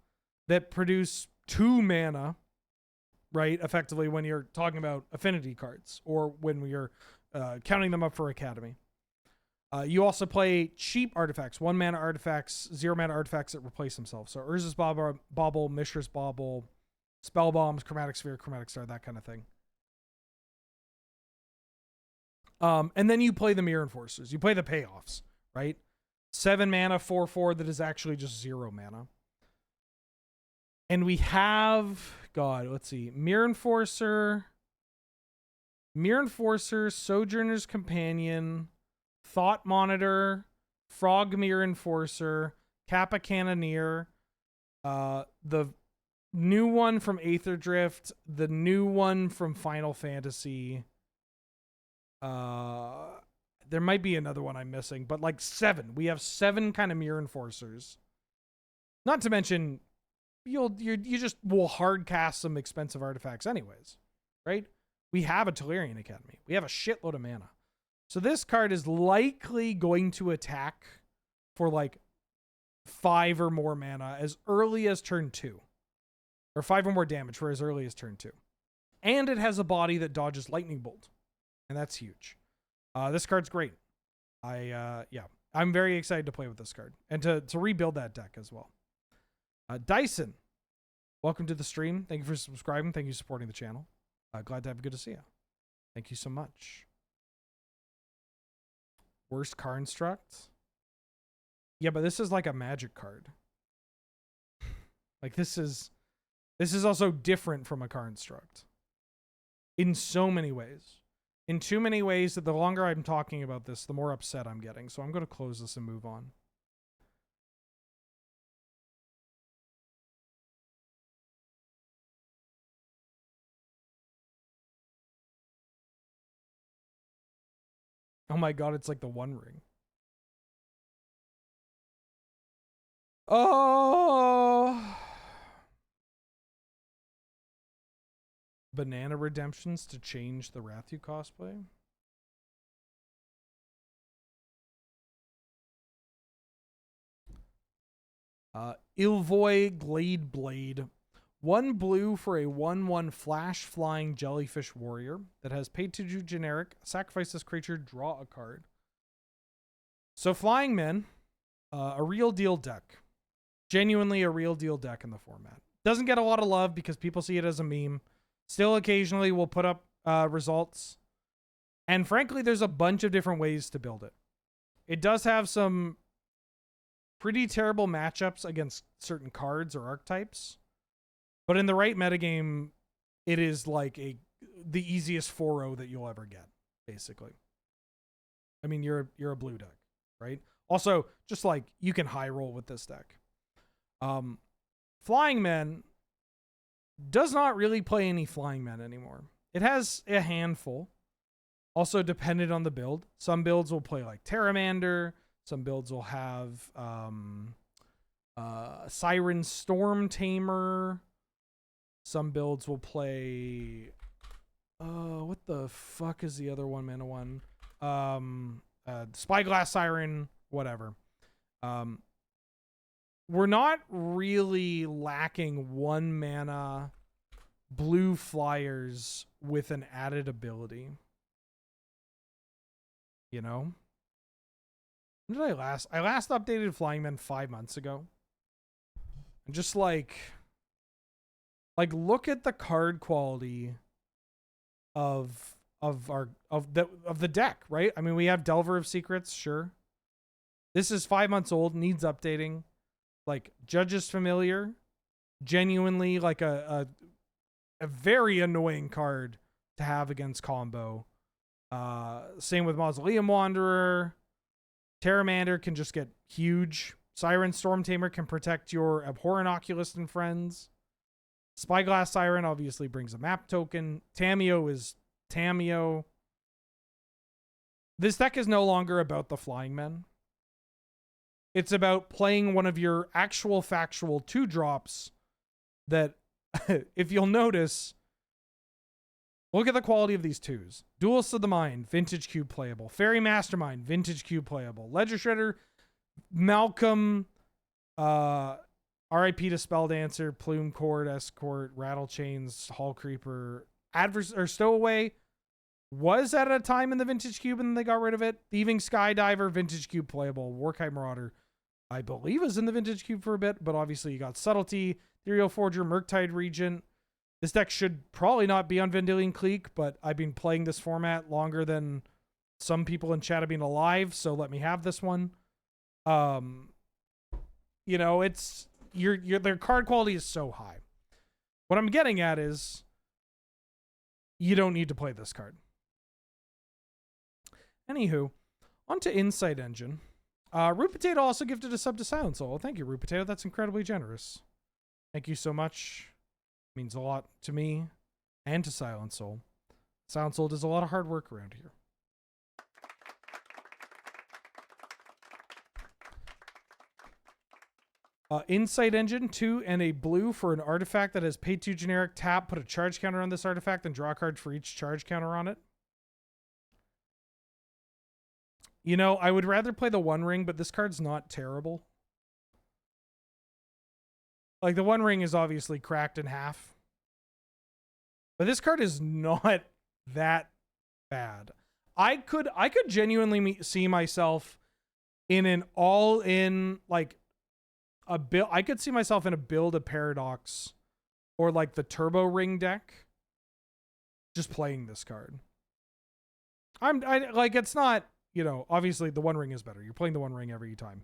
that produce 2 mana, right? Effectively, when you're talking about affinity cards, or when you're counting them up for Academy. You also play cheap artifacts, 1 mana artifacts, 0 mana artifacts that replace themselves. So Urza's Bauble, Mishra's Bauble, Spell Bombs, Chromatic Sphere, Chromatic Star, that kind of thing. And then you play the Mirror Enforcers. You play the payoffs, right? 7 mana, 4/4 that is actually just 0 mana. And we have, God, let's see, Mirror Enforcer, Sojourner's Companion, Thought Monitor, Frog Mirror Enforcer, Kappa Cannoneer, the new one from Aether Drift, the new one from Final Fantasy. There might be another one I'm missing, but like 7. We have 7 kind of Mirror Enforcers. Not to mention, you just will hard cast some expensive artifacts anyways, right? We have a Tolarian Academy. We have a shitload of mana. So this card is likely going to attack for like 5 or more mana as early as turn 2. Or 5 or more damage for as early as turn 2. And it has a body that dodges Lightning Bolt. And that's huge. This card's great. I'm very excited to play with this card. And to rebuild that deck as well. Dyson, welcome to the stream. Thank you for subscribing. Thank you for supporting the channel. Glad to have you. Good to see you. Thank you so much. Worst card construct. Yeah, but this is like a magic card. Like this is also different from a card construct. In so many ways. In too many ways that the longer I'm talking about this, the more upset I'm getting. So I'm going to close this and move on. Oh my God, it's like the One Ring. Oh! Banana redemptions to change the Rathu cosplay. Ilvoy Glade Blade. 1 blue for a 1/1 flash flying jellyfish warrior that has paid to do generic. Sacrifice this creature, draw a card. So Flying Men, a real deal deck. Genuinely a real deal deck in the format. Doesn't get a lot of love because people see it as a meme. Still occasionally will put up results. And frankly, there's a bunch of different ways to build it. It does have some pretty terrible matchups against certain cards or archetypes. But in the right metagame, it is like the easiest 4-0 that you'll ever get, basically. I mean, you're a blue deck, right? Also, just like you can high roll with this deck. Flying Men does not really play any Flying Men anymore. It has a handful. Also dependent on the build. Some builds will play like Terramander. Some builds will have Siren Storm Tamer. Some builds will play what the fuck is the other 1 mana one? Spyglass Siren, whatever. We're not really lacking 1 mana blue flyers with an added ability. You know? When did I last? I last updated Flying Men 5 months ago. And just like look at the card quality of the deck, right? I mean, we have Delver of Secrets, sure. This is 5 months old, needs updating. Like Judge's Familiar, genuinely like a very annoying card to have against combo. Same with Mausoleum Wanderer. Terramander can just get huge. Siren Storm Tamer can protect your Abhorrent Oculist and friends. Spyglass Siren obviously brings a map token. Tameo is Tameo. This deck is no longer about the Flying Men. It's about playing one of your actual factual 2-drops that, if you'll notice, look at the quality of these 2s. Duelist of the Mind, Vintage Cube playable. Fairy Mastermind, Vintage Cube playable. Ledger Shredder, Malcolm, RIP to Spelldancer, Plume Cord, Escort, Rattle Chains, Hall Creeper, Stowaway was at a time in the Vintage Cube and they got rid of it. Thieving Skydiver, Vintage Cube playable. Warkai Marauder, I believe, was in the Vintage Cube for a bit, but obviously you got Subtlety, Ethereal Forger, Murktide Regent. This deck should probably not be on Vendilion Clique, but I've been playing this format longer than some people in chat have been alive, so let me have this one. You know, it's their card quality is so high. What I'm getting at is you don't need to play this card. Anywho, on to Insight Engine. Root Potato also gifted a sub to Silent Soul. Thank you, Root Potato. That's incredibly generous. Thank you so much. It means a lot to me and to Silent Soul. Silent Soul does a lot of hard work around here. Insight Engine, 2 and a blue for an artifact that has pay 2 generic, tap, put a charge counter on this artifact, and draw a card for each charge counter on it. You know, I would rather play the One Ring, but this card's not terrible. Like, the One Ring is obviously cracked in half. But this card is not that bad. I could genuinely see myself in an all-in, like, a build. I could see myself in a build of Paradox or, like, the Turbo Ring deck. Just playing this card. Like, it's not, you know, obviously the One Ring is better. You're playing the One Ring every time.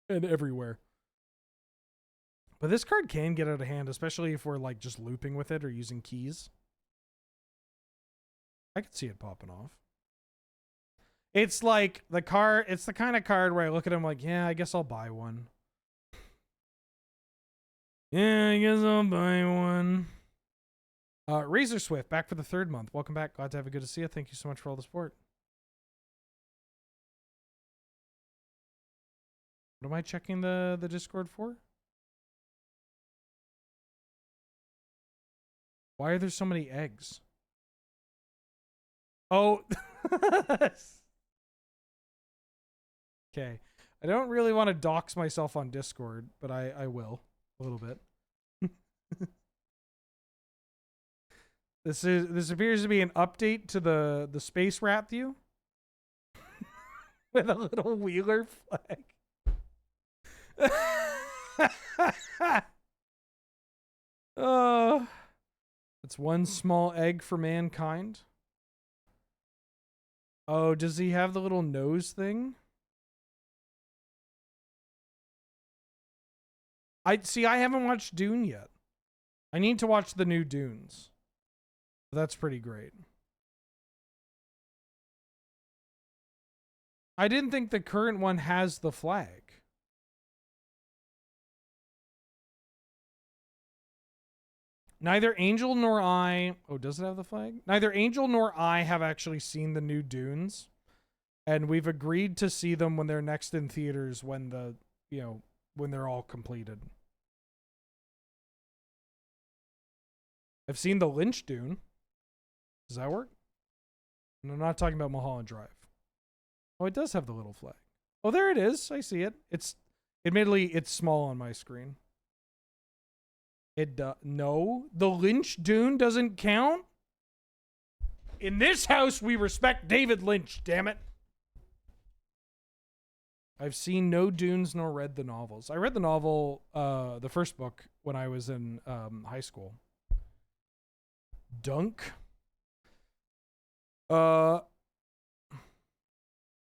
And everywhere. But this card can get out of hand, especially if we're, like, just looping with it or using keys. I could see it popping off. It's like the card, it's the kind of card where I look at him like, yeah, I guess I'll buy one. Yeah, I guess I'll buy one. Razor Swift, back for the 3rd month. Welcome back. Glad to have you. Good to see you. Thank you so much for all the support. What am I checking the Discord for? Why are there so many eggs? Oh. Okay. I don't really want to dox myself on Discord, but I will a little bit. This appears to be an update to the Space Rat view with a little Wheeler flag. Oh, it's one small egg for mankind. Oh, does he have the little nose thing? I haven't watched Dune yet. I need to watch the new Dunes. That's pretty great. I didn't think the current one has the flag. Neither Angel nor I... Oh, does it have the flag? Neither Angel nor I have actually seen the new Dunes. And we've agreed to see them when they're next in theaters when when they're all completed. I've seen the Lynch Dune. Does that work? And I'm not talking about Mulholland Drive. Oh, it does have the little flag. Oh, there it is. I see it. Admittedly, it's small on my screen. No, the Lynch Dune doesn't count. In this house, we respect David Lynch, damn it. I've seen no Dunes nor read the novels. I read the novel, the first book, when I was in high school. Dunk.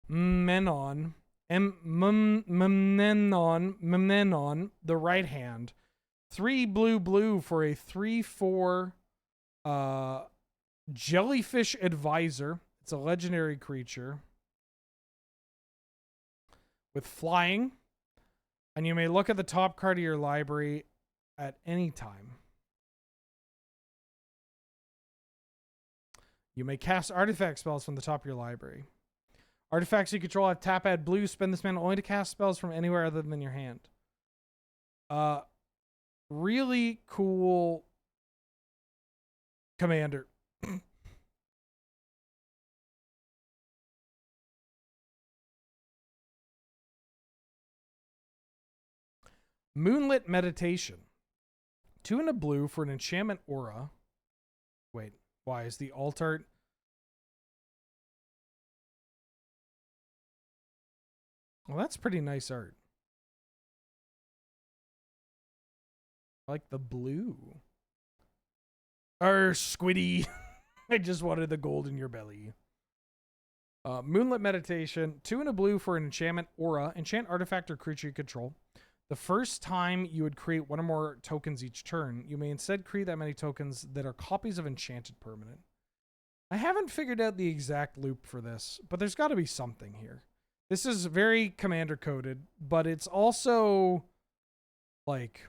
Menon. Menon, the right hand. 3 blue for a 3/4 Jellyfish Advisor. It's a legendary creature. with flying, and you may look at the top card of your library at any time. You may cast artifact spells from the top of your library. Artifacts you control have tap, add blue. Spend this mana only to cast spells from anywhere other than your hand. Really cool commander. Moonlit Meditation. 2 and a blue for an enchantment aura. Wait, why is the alt art? Well, that's pretty nice art. I like the blue. Squiddy. I just wanted the gold in your belly. Moonlit Meditation. 2 and a blue for an enchantment aura. Enchant artifact or creature you control. The first time you would create one or more tokens each turn, you may instead create that many tokens that are copies of enchanted permanent. I haven't figured out the exact loop for this, but there's got to be something here. This is very commander coded, but it's also like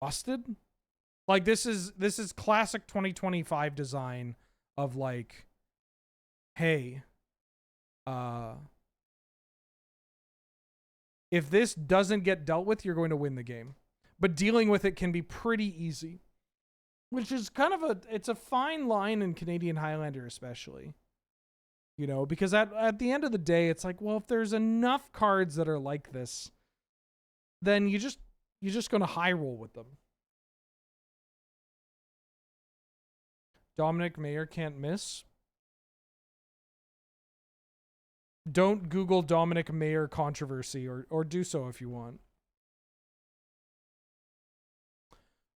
busted. Like this is classic 2025 design of like, hey, if this doesn't get dealt with, you're going to win the game. But dealing with it can be pretty easy. Which is kind of it's a fine line in Canadian Highlander especially. You know, because at the end of the day, it's like, well, if there's enough cards that are like this, then you're just going to high roll with them. Dominic Mayer can't miss. Don't Google Dominic Mayer controversy or do so if you want.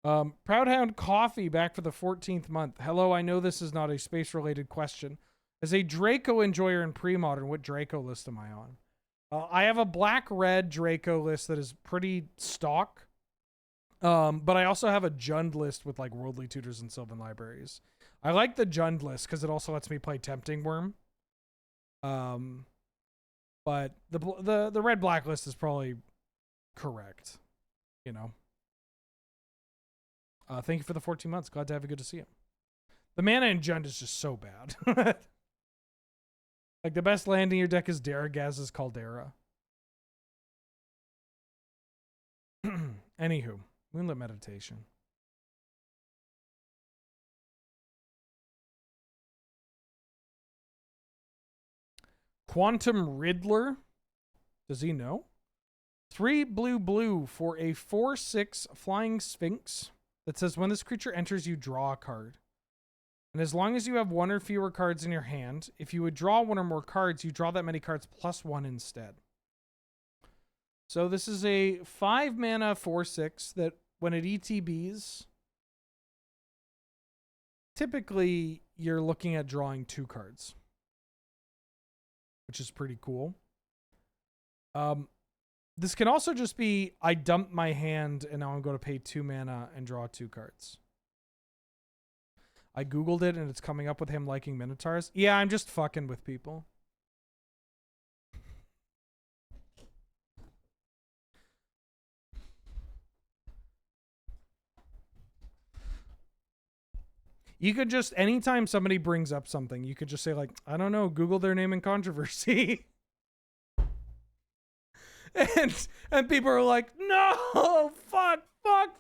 Proudhound Coffee back for the 14th month. Hello, I know this is not a space-related question. As a Draco enjoyer in pre-modern, what Draco list am I on? I have a black-red Draco list that is pretty stock. But I also have a Jund list with like Worldly Tutors and Sylvan Libraries. I like the Jund list because it also lets me play Tempting Worm. But the red-black list is probably correct. You know. Thank you for the 14 months. Glad to have you. Good to see you. The mana in Jund is just so bad. Like, the best land in your deck is Daragaz's Caldera. Anywho, Moonlit Meditation. Quantum Riddler. Does he know? 3 blue for a 4/6 Flying Sphinx that says when this creature enters, you draw a card. And as long as you have 1 or fewer cards in your hand, if you would draw 1 or more cards, you draw that many cards plus 1 instead. So this is a 5 mana 4/6 that when it ETBs, typically you're looking at drawing 2 cards, which is pretty cool. This can also just be, I dumped my hand and now I'm going to pay 2 mana and draw 2 cards. I Googled it and it's coming up with him liking Minotaurs. Yeah, I'm just fucking with people. You could just, anytime somebody brings up something, you could just say like, I don't know, Google their name in controversy. And people are like, no, fuck.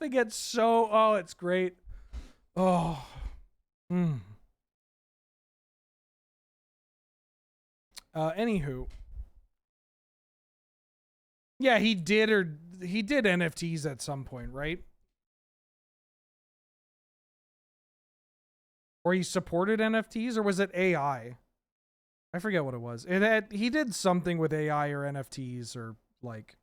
They get so, oh, it's great. Oh. Anywho. Yeah, he did NFTs at some point, right? Or he supported NFTs, or was it AI? I forget what it was. He did something with AI or NFTs or like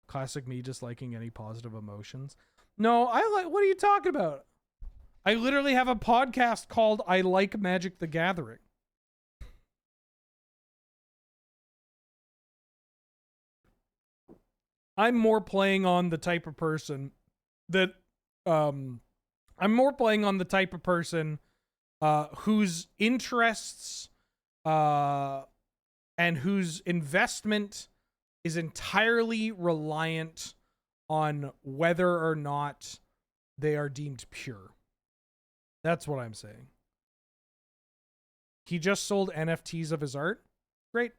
classic me disliking any positive emotions. No, what are you talking about? I literally have a podcast called I Like Magic the Gathering. I'm more playing on the type of person that whose interests and whose investment is entirely reliant on whether or not they are deemed pure. That's what I'm saying. He just sold NFTs of his art. Great.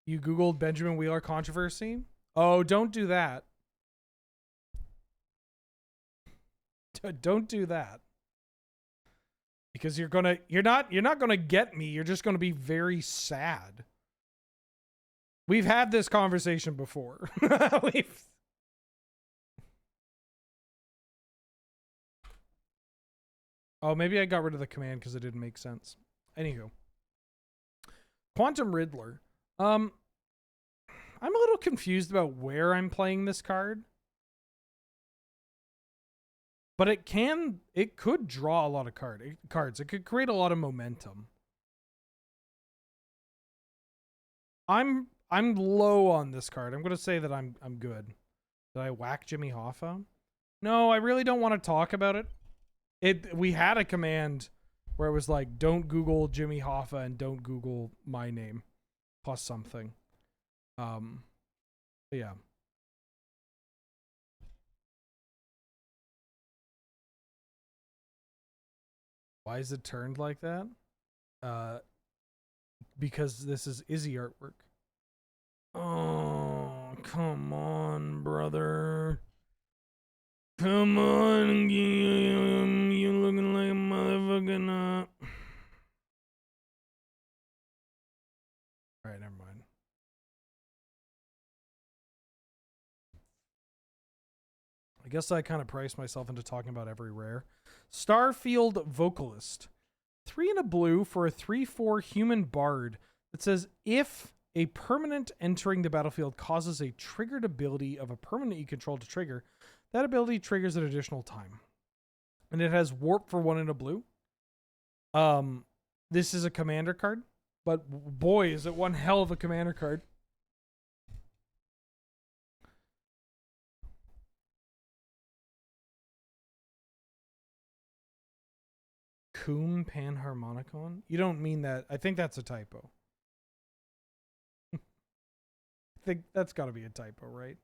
You Googled Benjamin Wheeler controversy? Oh, don't do that. Don't do that. Because you're not gonna get me. You're just gonna be very sad. We've had this conversation before. Oh, maybe I got rid of the command because it didn't make sense. Anywho. Quantum Riddler. I'm a little confused about where I'm playing this card. But it could draw a lot of cards. It could create a lot of momentum. I'm low on this card. I'm going to say that I'm good. Did I whack Jimmy Hoffa? No, I really don't want to talk about it. We had a command where it was like, don't Google Jimmy Hoffa and don't Google my name plus something. But yeah. Why is it turned like that? Because this is Izzy artwork. Oh, come on, brother. Come on, you looking like a motherfucking Alright, never mind. I guess I kind of priced myself into talking about every rare. Starfield Vocalist. 3 and a blue for a 3/4 human bard that says if a permanent entering the battlefield causes a triggered ability of a permanent you control to trigger, that ability triggers an additional time. And it has warp for 1 and a blue. This is a commander card, but boy, is it one hell of a commander card. Coom Panharmonicon? You don't mean that. I think that's a typo. I think that's got to be a typo, right?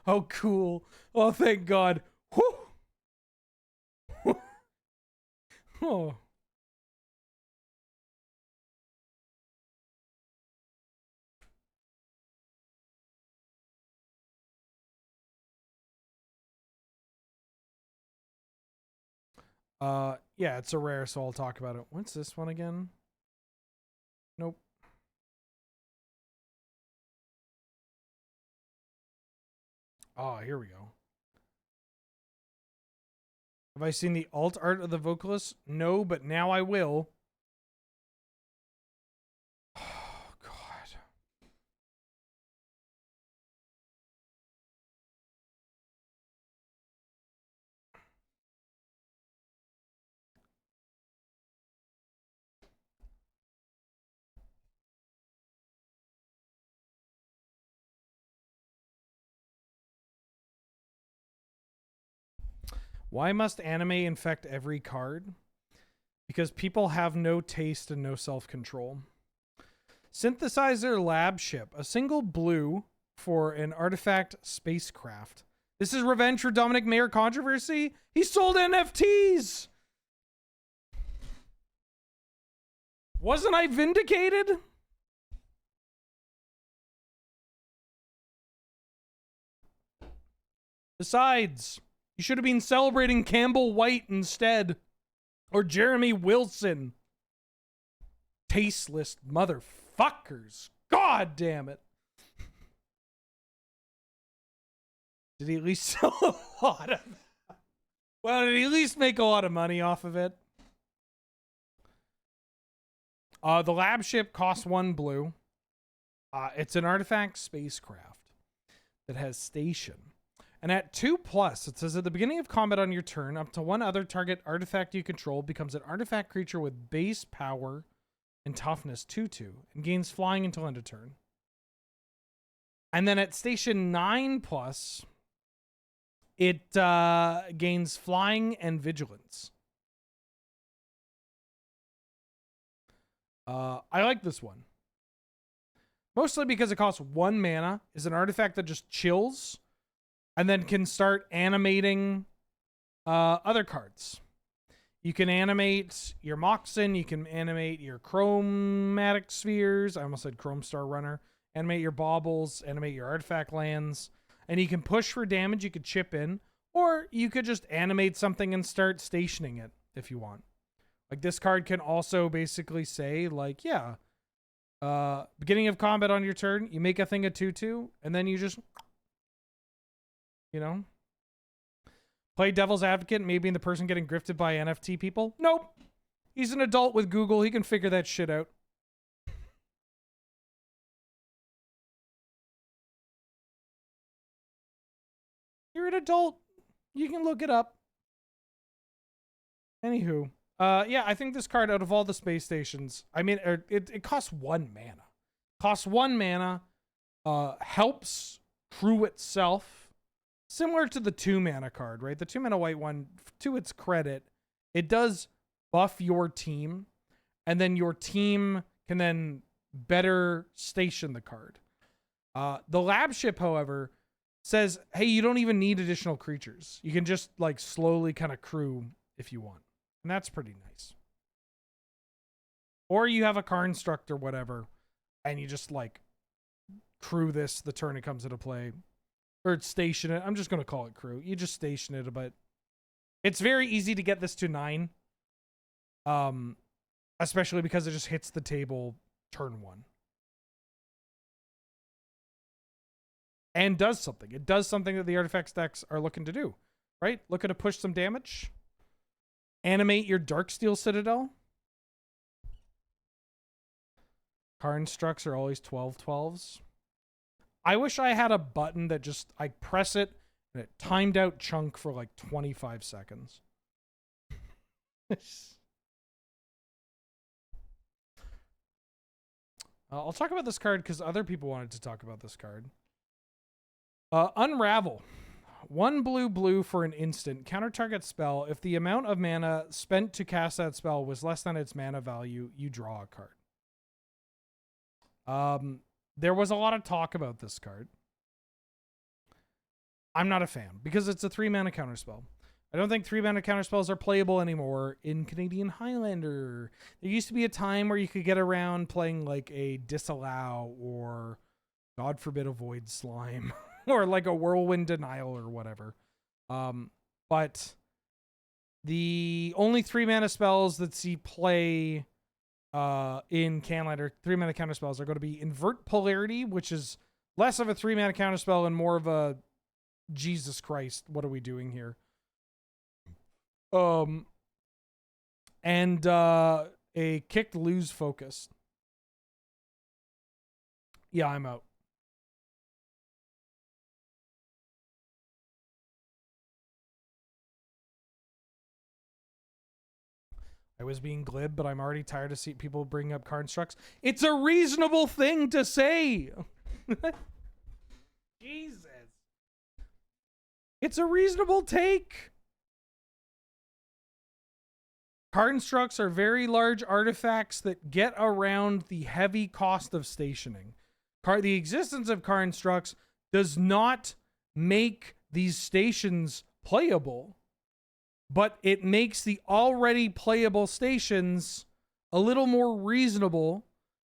Oh, cool. Oh, thank God. Whew. Oh. Yeah, it's a rare, so I'll talk about it. What's this one again? Nope. Oh, here we go. Have I seen the alt art of the vocalist? No, but now I will. Oh, God. Why must anime infect every card? Because people have no taste and no self-control. Synthesizer Lab Ship. A single blue for an artifact spacecraft. This is revenge for Dominic Mayer controversy? He sold NFTs! Wasn't I vindicated? Besides, you should have been celebrating Campbell White instead. Or Jeremy Wilson. Tasteless motherfuckers. God damn it. Did he at least sell a lot of that? Well, did he at least make a lot of money off of it? The lab ship costs 1 blue. It's an artifact spacecraft that has station. And at 2+, it says at the beginning of combat on your turn, up to 1 other target artifact you control becomes an artifact creature with base power and toughness 2/2 and gains flying until end of turn. And then at station 9+, it gains flying and vigilance. I like this one. Mostly because it costs 1 mana, is an artifact that just chills, and then can start animating other cards. You can animate your Moxen, you can animate your Chromatic Spheres, I almost said Chrome Star Runner, animate your Baubles, animate your artifact lands, and you can push for damage, you could chip in, or you could just animate something and start stationing it if you want. Like, this card can also basically say, like, yeah, beginning of combat on your turn, you make a thing a 2/2, and then you just, you know, play devil's advocate, maybe the person getting grifted by NFT people. Nope. He's an adult with Google. He can figure that shit out. You're an adult. You can look it up. Anywho. Yeah, I think this card, out of all the space stations, I mean, it costs 1 mana. Costs 1 mana. Helps crew itself. Similar to the 2 mana card, right? The 2 mana white one, to its credit, it does buff your team, and then your team can then better station the card. The lab ship, however, says, hey, you don't even need additional creatures. You can just like slowly kind of crew if you want. And that's pretty nice. Or you have a Karnstruct or whatever, and you just like crew this the turn it comes into play. Or station it. I'm just going to call it crew. You just station it, but it's very easy to get this to 9. Especially because it just hits the table turn 1. And does something. It does something that the artifacts decks are looking to do. Right? Looking to push some damage. Animate your Darksteel Citadel. Karnstructs are always 12/12s. I wish I had a button that just, I press it and it timed out chunk for like 25 seconds. I'll talk about this card because other people wanted to talk about this card. Unravel. 1 blue for an instant. Counter target spell. If the amount of mana spent to cast that spell was less than its mana value, you draw a card. There was a lot of talk about this card. I'm not a fan because it's a 3 mana counterspell. I don't think 3 mana counterspells are playable anymore in Canadian Highlander. There used to be a time where you could get around playing like a Disallow or, God forbid, a Void Slime or like a Whirlwind Denial or whatever. But the only 3 mana spells that see play in Canlander, 3 mana counterspells are going to be Invert Polarity, which is less of a 3 mana counterspell and more of a Jesus Christ, what are we doing here? And a Kicked Lose Focus. Yeah, I'm out. I was being glib, but I'm already tired of seeing people bring up Karnstructs. It's a reasonable thing to say. Jesus. It's a reasonable take. Karnstructs are very large artifacts that get around the heavy cost of stationing. The existence of Karnstructs does not make these stations playable, but it makes the already playable stations a little more reasonable.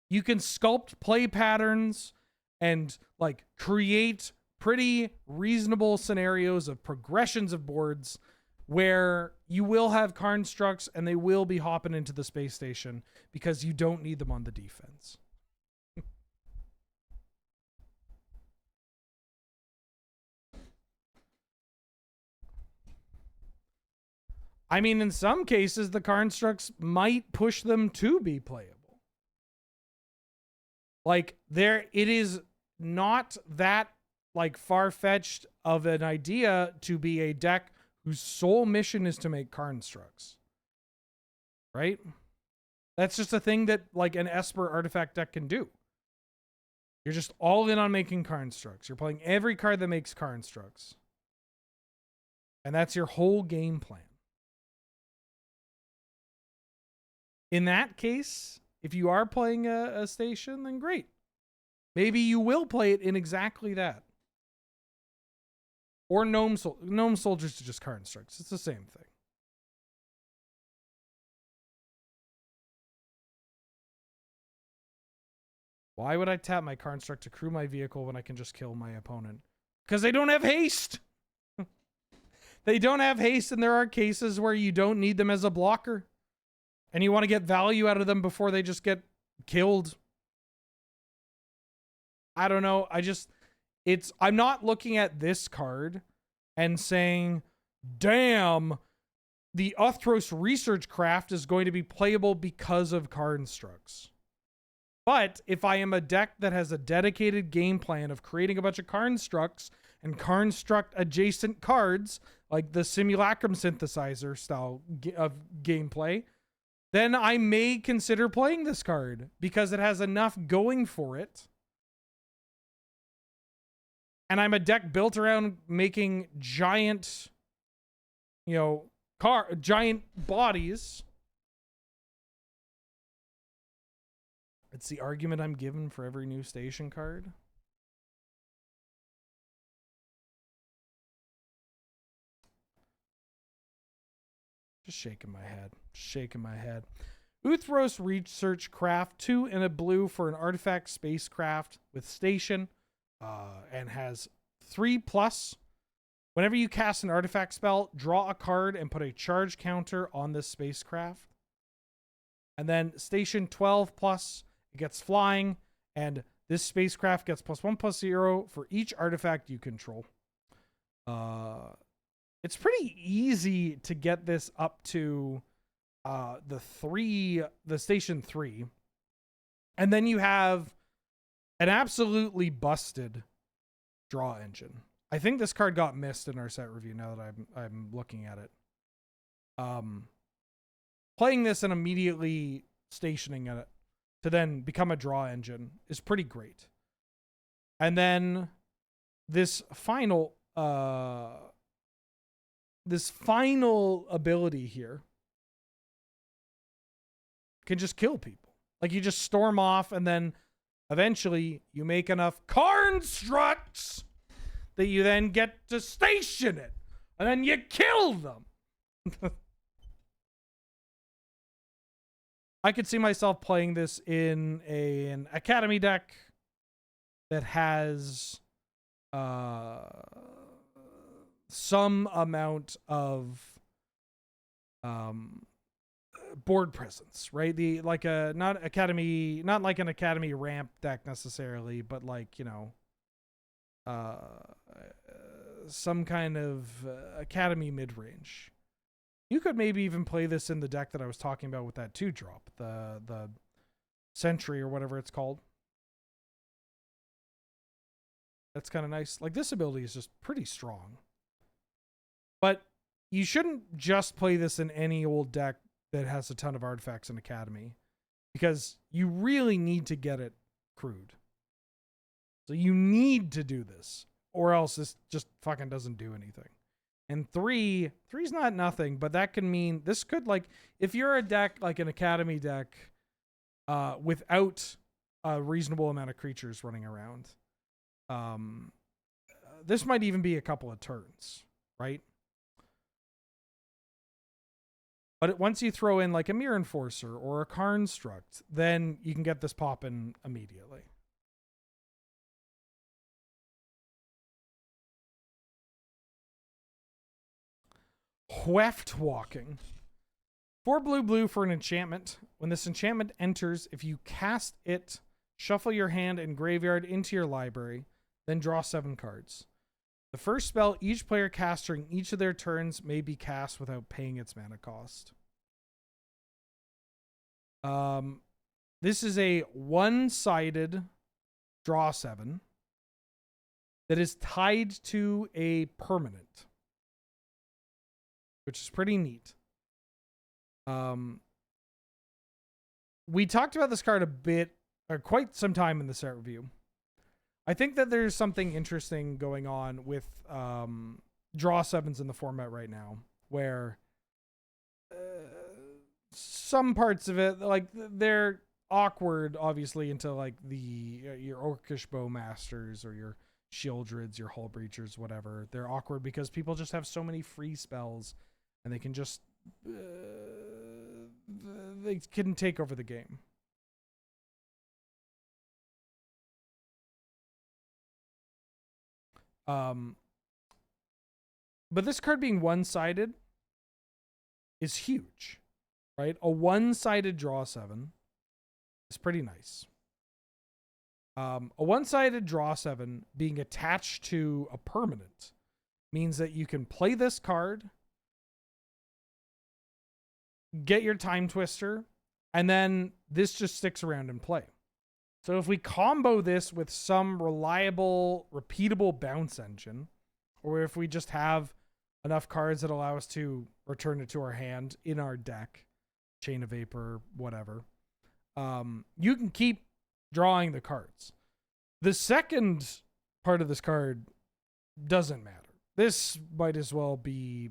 You can sculpt play patterns and like create pretty reasonable scenarios of progressions of boards where you will have Karnstructs and they will be hopping into the space station because you don't need them on the defense. I mean, in some cases, the Karnstructs might push them to be playable. Like, it is not that, like, far-fetched of an idea to be a deck whose sole mission is to make Karnstructs. Right? That's just a thing that, like, an Esper artifact deck can do. You're just all in on making Karnstructs. You're playing every card that makes Karnstructs. And that's your whole game plan. In that case, if you are playing a station, then great. Maybe you will play it in exactly that. Or gnome soldiers are just card constructs. It's the same thing. Why would I tap my card construct to crew my vehicle when I can just kill my opponent? Because they don't have haste. They don't have haste, and there are cases where you don't need them as a blocker. And you want to get value out of them before they just get killed. I don't know. I'm not looking at this card and saying, damn, the Uthros Research Craft is going to be playable because of card constructs. But if I am a deck that has a dedicated game plan of creating a bunch of card constructs and card construct adjacent cards, like the Simulacrum Synthesizer style of gameplay, then I may consider playing this card because it has enough going for it. And I'm a deck built around making giant, giant bodies. It's the argument I'm given for every new station card. Just shaking my head. Uthros Research Craft, 2 and a blue for an artifact spacecraft with station, and has 3+. Whenever you cast an artifact spell, draw a card and put a charge counter on this spacecraft. And then station 12+, it gets flying, and this spacecraft gets +1/+0 for each artifact you control. It's pretty easy to get this up to the station 3. And then you have an absolutely busted draw engine. I think this card got missed in our set review now that I'm looking at it. Playing this and immediately stationing it to then become a draw engine is pretty great. And then this final ability here can just kill people. Like, you just storm off, and then eventually you make enough constructs that you then get to station it, and then you kill them. I could see myself playing this in an Academy deck that has some amount of board presence, right? Not like an Academy ramp deck necessarily, but like, some kind of Academy mid-range. You could maybe even play this in the deck that I was talking about with that 2-drop, the Sentry or whatever it's called. That's kind of nice. Like, this ability is just pretty strong. But you shouldn't just play this in any old deck that has a ton of artifacts in Academy, because you really need to get it crewed. So you need to do this, or else this just fucking doesn't do anything. And three's not nothing, but that can mean this could, like, if you're a deck like an Academy deck without a reasonable amount of creatures running around, this might even be a couple of turns, right? But once you throw in like a Mirror Enforcer or a Construct, then you can get this popping immediately. Weft Walking. 4 blue for an enchantment. When this enchantment enters, if you cast it, shuffle your hand and graveyard into your library, then draw 7 cards. The first spell each player casts during each of their turns may be cast without paying its mana cost. This is a one-sided draw 7 that is tied to a permanent, which is pretty neat. We talked about this card a bit, or quite some time in the set review. I think that there's something interesting going on with draw 7s in the format right now, where some parts of it, like, they're awkward, obviously, into like your Orcish Bowmasters or your Shieldrids, your Hull Breachers, whatever. They're awkward because people just have so many free spells, and they can just they can take over the game. But this card being one-sided is huge, right? A one-sided draw 7 is pretty nice. A one-sided draw 7 being attached to a permanent means that you can play this card, get your Time Twister, and then this just sticks around in play. So if we combo this with some reliable, repeatable bounce engine, or if we just have enough cards that allow us to return it to our hand in our deck, Chain of Vapor, whatever, you can keep drawing the cards. The second part of this card doesn't matter. This might as well be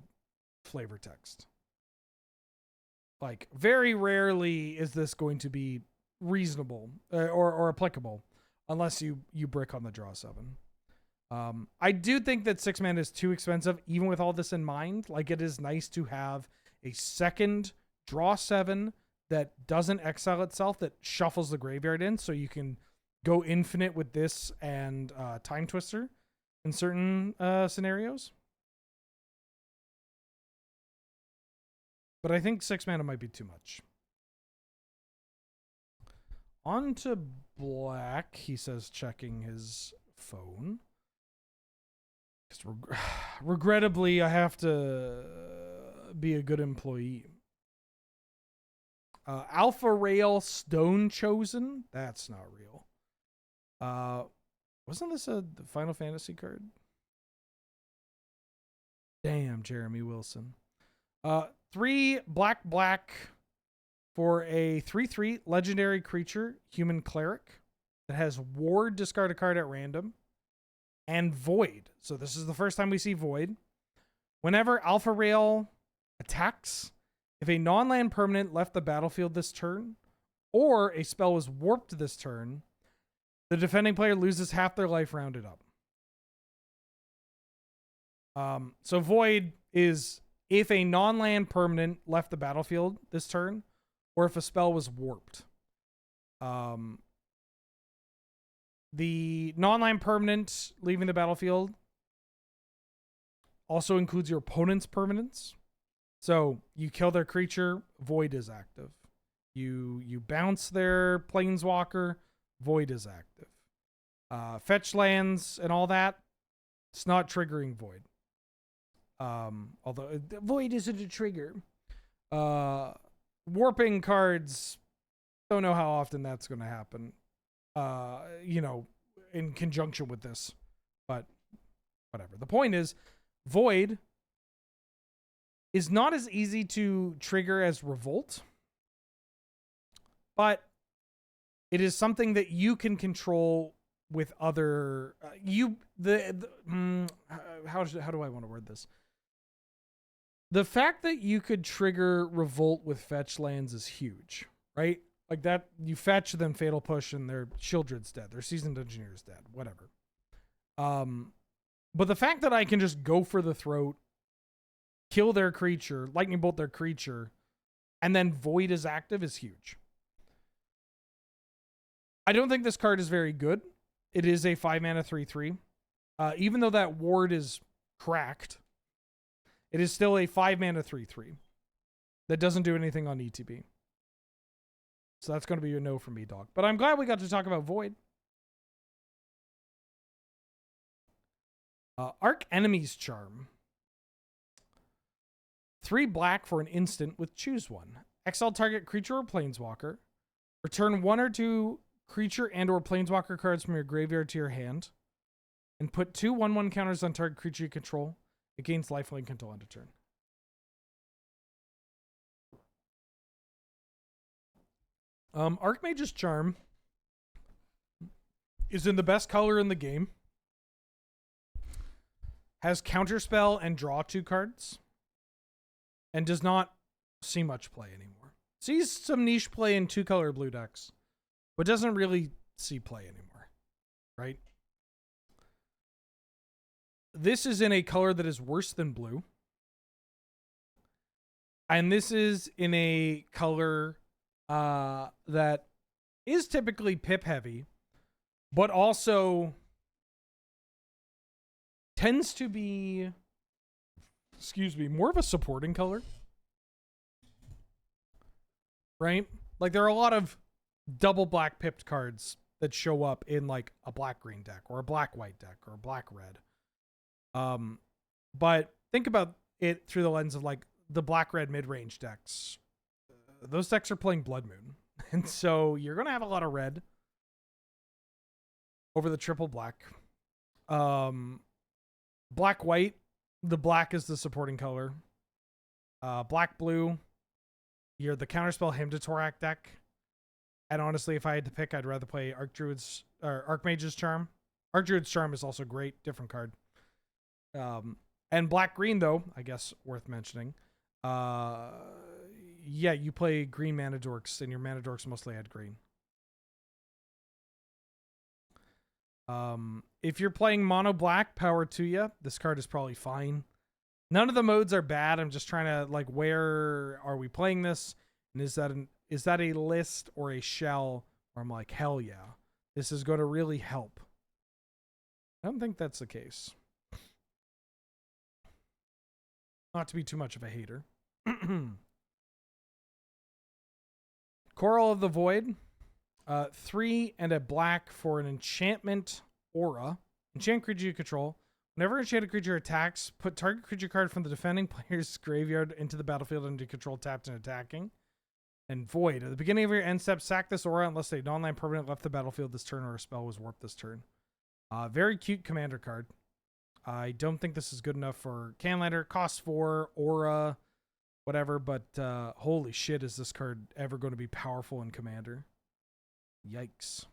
flavor text. Like, very rarely is this going to be reasonable or applicable unless you brick on the draw 7. I do think that 6 mana is too expensive, even with all this in mind. Like, it is nice to have a second draw 7 that doesn't exile itself, that shuffles the graveyard in, so you can go infinite with this and Time Twister in certain scenarios. But I think 6 mana might be too much. On to black, he says, checking his phone. Regrettably, I have to be a good employee. Alpha Rail Stone Chosen? That's not real. Wasn't this a Final Fantasy card? Damn, Jeremy Wilson. 3 black for a 3/3 legendary creature, human cleric, that has ward, discard a card at random, and void. So this is the first time we see void. Whenever Alpha Rail attacks, if a non-land permanent left the battlefield this turn, or a spell was warped this turn, the defending player loses half their life rounded up. So void is if a non-land permanent left the battlefield this turn, or if a spell was warped. The non-land permanent leaving the battlefield also includes your opponent's permanents. So you kill their creature, void is active. You bounce their planeswalker, void is active. Fetch lands and all that, it's not triggering void. Although void isn't a trigger. Warping cards, don't know how often that's going to happen. In conjunction with this, but whatever. The point is, void is not as easy to trigger as Revolt, but it is something that you can control with other how do I want to word this? The fact that you could trigger Revolt with fetch lands is huge, right? Like that, you fetch them Fatal Push and their Shieldred's dead, their Seasoned Engineer's dead, whatever. But the fact that I can just go for the throat, kill their creature, lightning bolt their creature, and then void is active is huge. I don't think this card is very good. It is a 5 mana 3/3. Even though that ward is cracked, it is still a 5 mana 3/3 that doesn't do anything on ETB. So that's going to be a no from me, dog. But I'm glad we got to talk about void. Arc Enemy's Charm. 3 black for an instant with choose one. Exile target creature or planeswalker. Return 1 or 2 creature and or planeswalker cards from your graveyard to your hand. And put 2 1/1 counters on target creature you control. It gains lifelink until end of turn. Archmage's Charm is in the best color in the game. Has counterspell and draw 2 cards. And does not see much play anymore. Sees some niche play in 2-color blue decks. but doesn't really see play anymore, right? This is in a color that is worse than blue. And this is in a color that is typically pip heavy, but also tends to be, more of a supporting color. Right? Like there are a lot of double black pipped cards that show up in like a black green deck or a black white deck or a black red. But think about it through the lens of like the black red mid-range decks. Those decks are playing Blood Moon. And so you're going to have a lot of red over the triple black. Black white, the black is the supporting color. Black blue, you're the counterspell Hymn to Torak deck. And honestly, if I had to pick, I'd rather play Archdruid's or Archmage's Charm. Archdruid's Charm is also great, different card. And black green though, I guess worth mentioning. Yeah, you play green mana dorks, and your mana dorks mostly had green. If you're playing mono black, power to you. This card is probably fine. None of the modes are bad. I'm just trying to like, where are we playing this? And is that a list or a shell where I'm like, hell yeah, this is going to really help? I don't think that's the case. Not to be too much of a hater. Coral of the Void. 3 and a black for an enchantment aura. Enchant creature you control. Whenever enchanted creature attacks, put target creature card from the defending player's graveyard into the battlefield under control tapped and attacking. And Void. At the beginning of your end step, sack this aura unless a non-land permanent left the battlefield this turn or a spell was warped this turn. Very cute commander card. I don't think this is good enough for Canlander. Cost 4, aura, whatever, but holy shit, is this card ever going to be powerful in Commander? Yikes.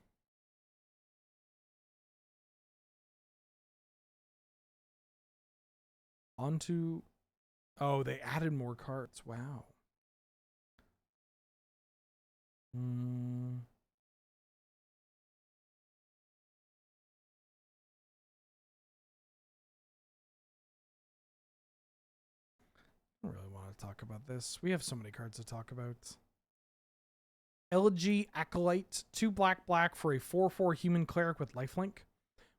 Onto... Oh, they added more cards. Wow. I don't really want to talk about this. We have so many cards to talk about. LG Acolyte, 2 black for a 4/4 human cleric with lifelink.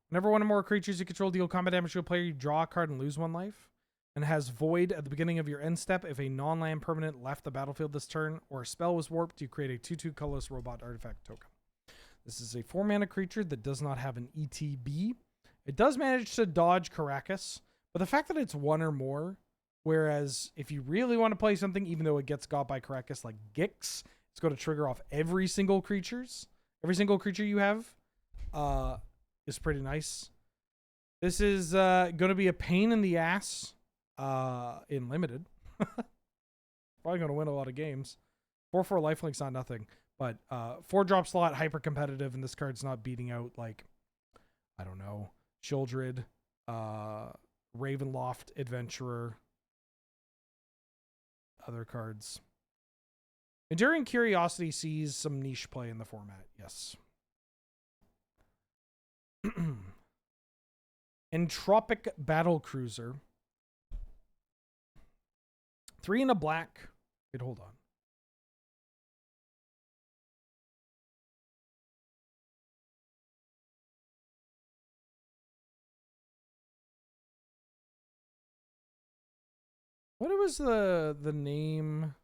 Whenever one or more creatures you control deal combat damage to a player, you draw a card and lose 1 life. And has Void at the beginning of your end step. If a non-land permanent left the battlefield this turn or a spell was warped, you create a 2/2 colorless robot artifact token. This is a 4-mana creature that does not have an ETB. It does manage to dodge Caracas, but the fact that it's 1 or more, whereas if you really want to play something, even though it gets got by Caracas like Gix, it's going to trigger off every single creature you have, is pretty nice. This is going to be a pain in the ass in Limited. Probably going to win a lot of games. 4/4 lifelink's not nothing, but 4-drop slot, hyper competitive, and this card's not beating out like, I don't know, Childred, Ravenloft Adventurer, other cards. Enduring Curiosity sees some niche play in the format, yes. Entropic Battle Cruiser. 3 and a black. Wait, hold on. What was the name?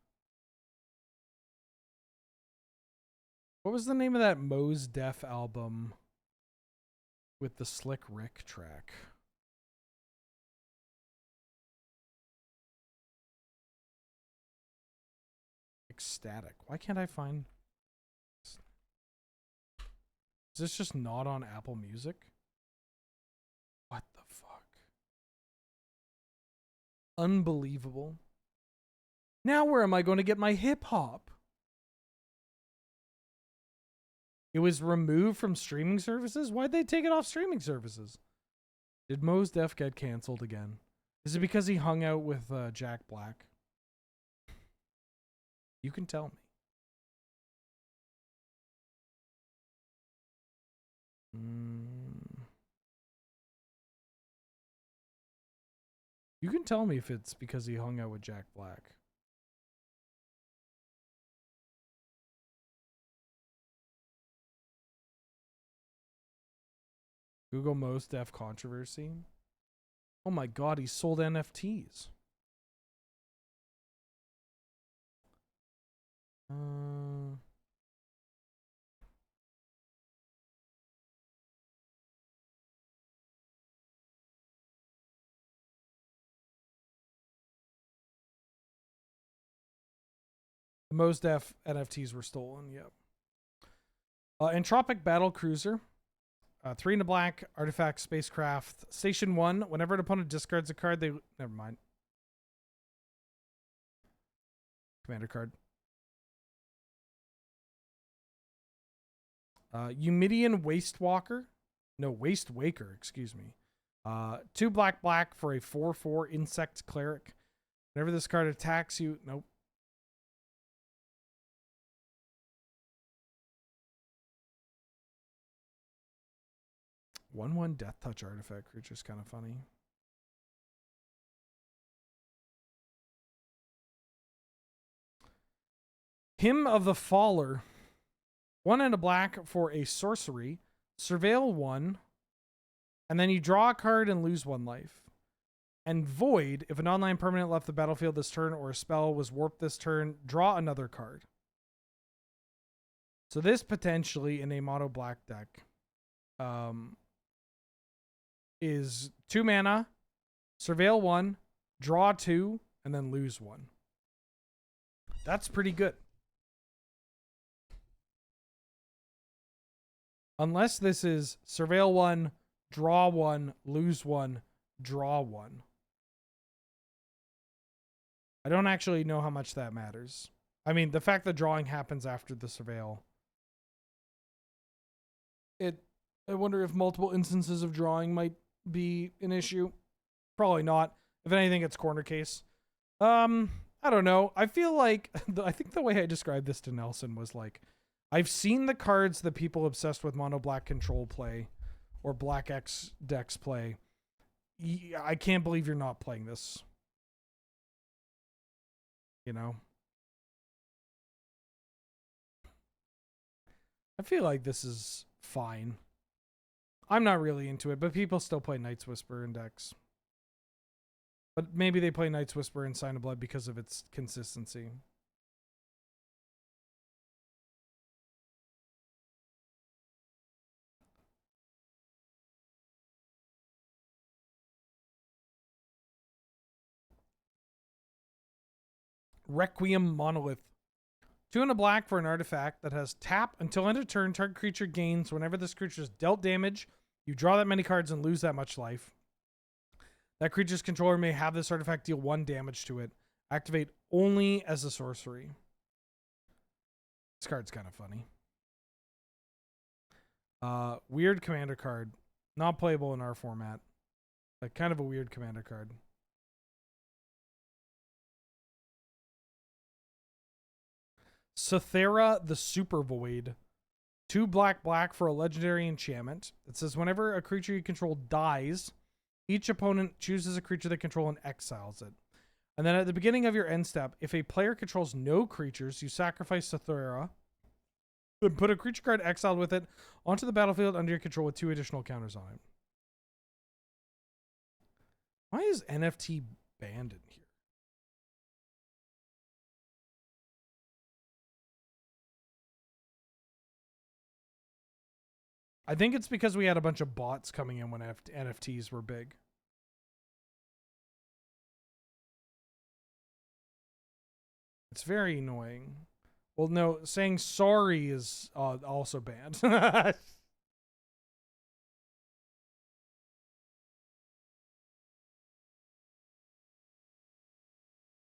What was the name of that Mos Def album with the Slick Rick track? Ecstatic. Why can't I find... Is this just not on Apple Music? What the fuck? Unbelievable. Now where am I going to get my hip hop? It was removed from streaming services? Why'd they take it off streaming services? Did Mos Def get canceled again? Is it because he hung out with Jack Black? You can tell me. You can tell me if it's because he hung out with Jack Black. Google Most Def controversy. Oh my god, he sold NFTs. Most Def NFTs were stolen, yep. Entropic Battle Cruiser. 3 in a black, artifact, spacecraft. Station 1, whenever an opponent discards a card, they... Never mind. Commander card. Humidian Wastewalker. No, Waste Waker, excuse me. 2 black for a 4/4 insect cleric. Whenever this card attacks you... Nope. One Death Touch artifact creature is kind of funny. Hymn of the Faller. 1 and a black for a sorcery. Surveil 1. And then you draw a card and lose 1 life. And Void, if an online permanent left the battlefield this turn or a spell was warped this turn, draw another card. So this potentially in a mono black deck is 2 mana, Surveil 1, draw 2, and then lose 1. That's pretty good. Unless this is Surveil 1, draw 1, lose 1, draw 1. I don't actually know how much that matters. I mean, the fact that drawing happens after the Surveil. I wonder if multiple instances of drawing might be an issue. Probably not. If anything, it's corner case. I don't know. I feel like I think the way I described this to Nelson was like, I've seen the cards that people obsessed with mono black control play or black X decks play. I can't believe you're not playing this. You know? I feel like this is fine. I'm not really into it, but people still play Night's Whisper in decks. But maybe they play Night's Whisper in Sign of Blood because of its consistency. Requiem Monolith. 2 and a black for an artifact that has tap until end of turn. Target creature gains whenever this creature is dealt damage. You draw that many cards and lose that much life. That creature's controller may have this artifact deal 1 damage to it. Activate only as a sorcery. This card's kind of funny. Weird commander card. Not playable in our format. Like kind of a weird commander card. Sathera the Super Void. 2 black for a legendary enchantment. It says whenever a creature you control dies, each opponent chooses a creature they control and exiles it. And then at the beginning of your end step, if a player controls no creatures, you sacrifice Sathera, then put a creature card exiled with it onto the battlefield under your control with 2 additional counters on it. Why is NFT banned in here? I think it's because we had a bunch of bots coming in when NFTs were big. It's very annoying. Well, no, saying sorry is also banned.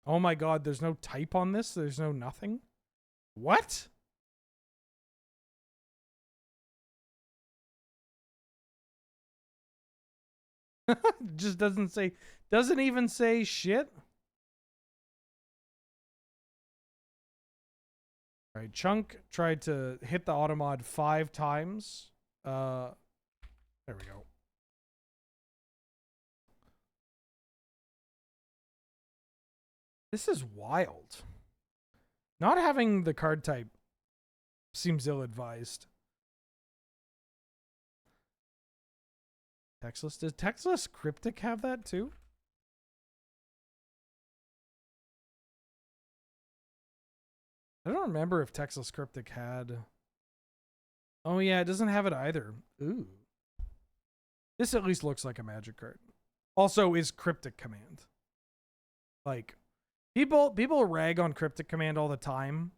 Oh my god, there's no type on this? There's no nothing? What? Just doesn't even say shit. All right, Chunk tried to hit the automod 5 times. There we go. This is wild. Not having the card type seems ill-advised. Textless. Does Textless Cryptic have that too? I don't remember if Textless Cryptic had... Oh yeah, it doesn't have it either. Ooh. This at least looks like a magic card. Also is Cryptic Command. Like, people rag on Cryptic Command all the time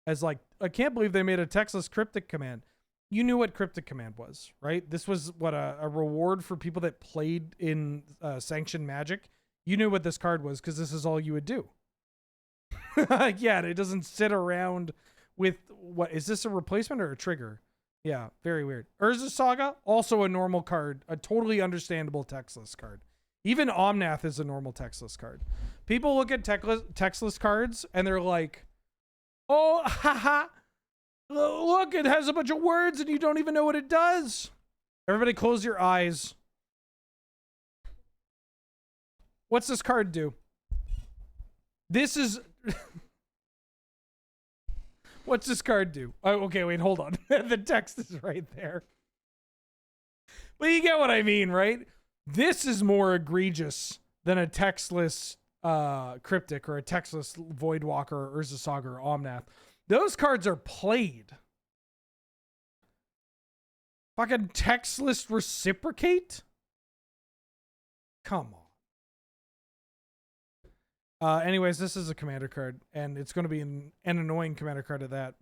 as like, I can't believe they made a Textless Cryptic Command. You knew what Cryptic Command was, right? This was what a reward for people that played in Sanctioned Magic. You knew what this card was because this is all you would do. Yeah, it doesn't sit around with what is this, a replacement or a trigger? Yeah, very weird. Urza Saga, also a normal card, a totally understandable textless card. Even Omnath is a normal textless card. People look at textless cards and they're like, oh, haha, look, it has a bunch of words and you don't even know what it does. Everybody close your eyes. What's this card do? This is... What's this card do? Oh, okay, wait, hold on. The text is right there. But you get what I mean, right? This is more egregious than a textless Cryptic or a textless Voidwalker or Urza Saga or Omnath. Those cards are played. Fucking textless Reciprocate? Come on. Anyways, this is a commander card, and it's going to be an annoying commander card at that.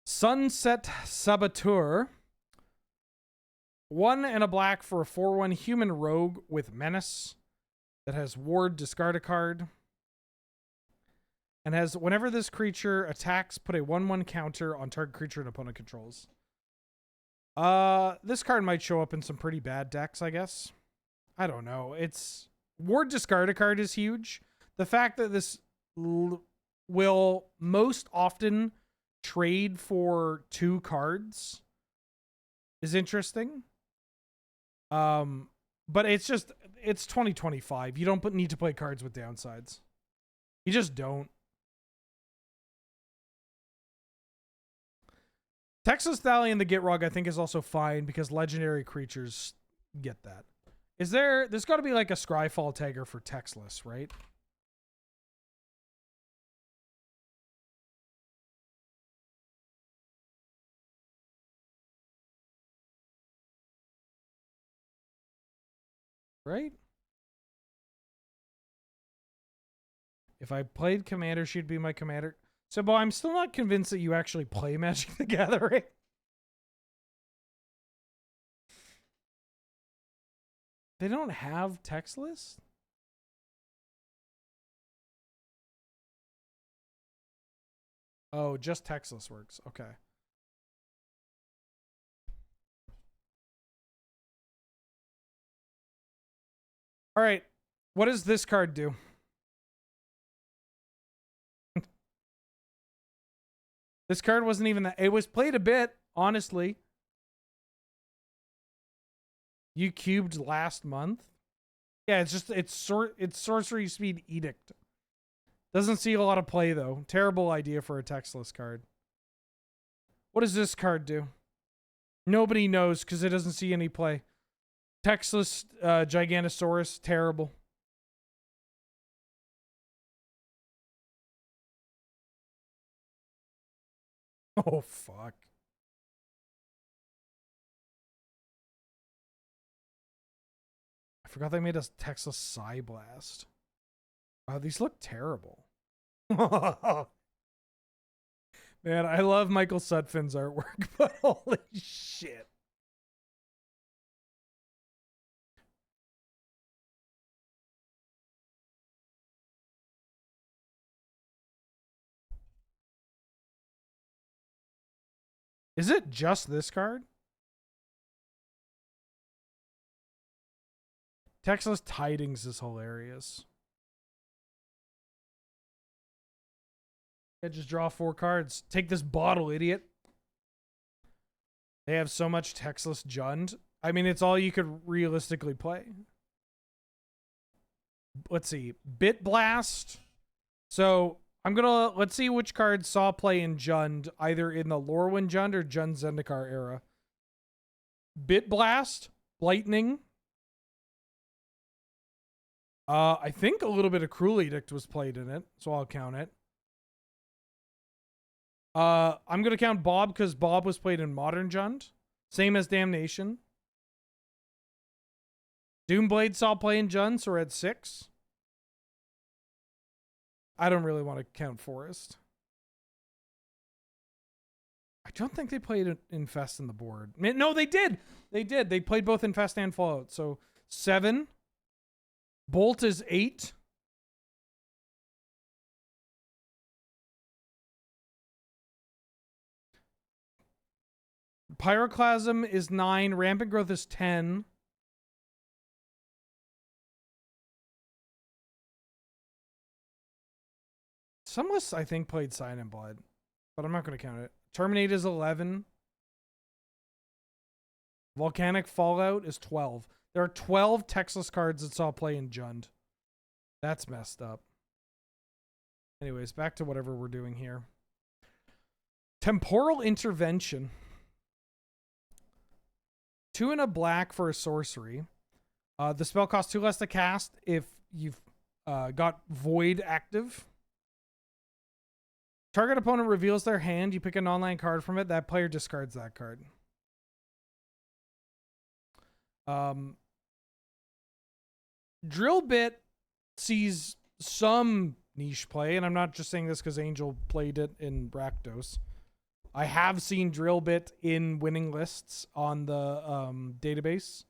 Sunset Saboteur. 1 and a black for a 4/1 human rogue with menace that has ward, discard a card. And has, whenever this creature attacks, put a 1/1 counter on target creature an opponent controls. This card might show up in some pretty bad decks, I guess. I don't know. It's... Ward discard a card is huge. The fact that this will most often trade for 2 cards is interesting. But it's just, it's 2025. You don't need to play cards with downsides. You just don't. Texas Stallion, the Gitrog, I think is also fine because legendary creatures get that. Is there's got to be like a Scryfall tagger for textless, right? Right? If I played Commander, she'd be my commander. So, but I'm still not convinced that you actually play Magic the Gathering. They don't have textless? Oh, just textless works. Okay. All right. What does this card do? This card wasn't even that. It was played a bit, honestly. You cubed last month? Yeah, it's just, it's Sorcery Speed Edict. Doesn't see a lot of play, though. Terrible idea for a textless card. What does this card do? Nobody knows because it doesn't see any play. Textless Giganosaurus, terrible. Oh, fuck. I forgot they made a textless Psyblast. Wow, these look terrible. Man, I love Michael Sutphin's artwork, but holy shit. Is it just this card? Textless Tidings is hilarious. Yeah, just draw 4 cards. Take this bottle, idiot. They have so much textless Jund. I mean, it's all you could realistically play. Let's see. Bit Blast. So let's see which cards saw play in Jund, either in the Lorwyn Jund or Jund Zendikar era. Bit Blast, Lightning. I think a little bit of Cruel Edict was played in it, so I'll count it. I'm going to count Bob because Bob was played in Modern Jund. Same as Damnation. Doomblade saw play in Jund, so we're at 6. I don't really want to count Forest. I don't think they played Infest in the board. No, they did. They did. They played both Infest and Fallout. So 7. Bolt is 8. Pyroclasm is 9. Rampant Growth is 10. Some lists, I think, played Sign and Blood, but I'm not going to count it. Terminate is 11. Volcanic Fallout is 12. There are 12 textless cards that saw play in Jund. That's messed up. Anyways, back to whatever we're doing here. Temporal Intervention. 2 and a black for a sorcery. The spell costs 2 less to cast if you've got Void active. Target opponent reveals their hand. You pick a non-land card from it. That player discards that card. Drill Bit sees some niche play, and I'm not just saying this because Angel played it in Rakdos. I have seen Drill Bit in winning lists on the database.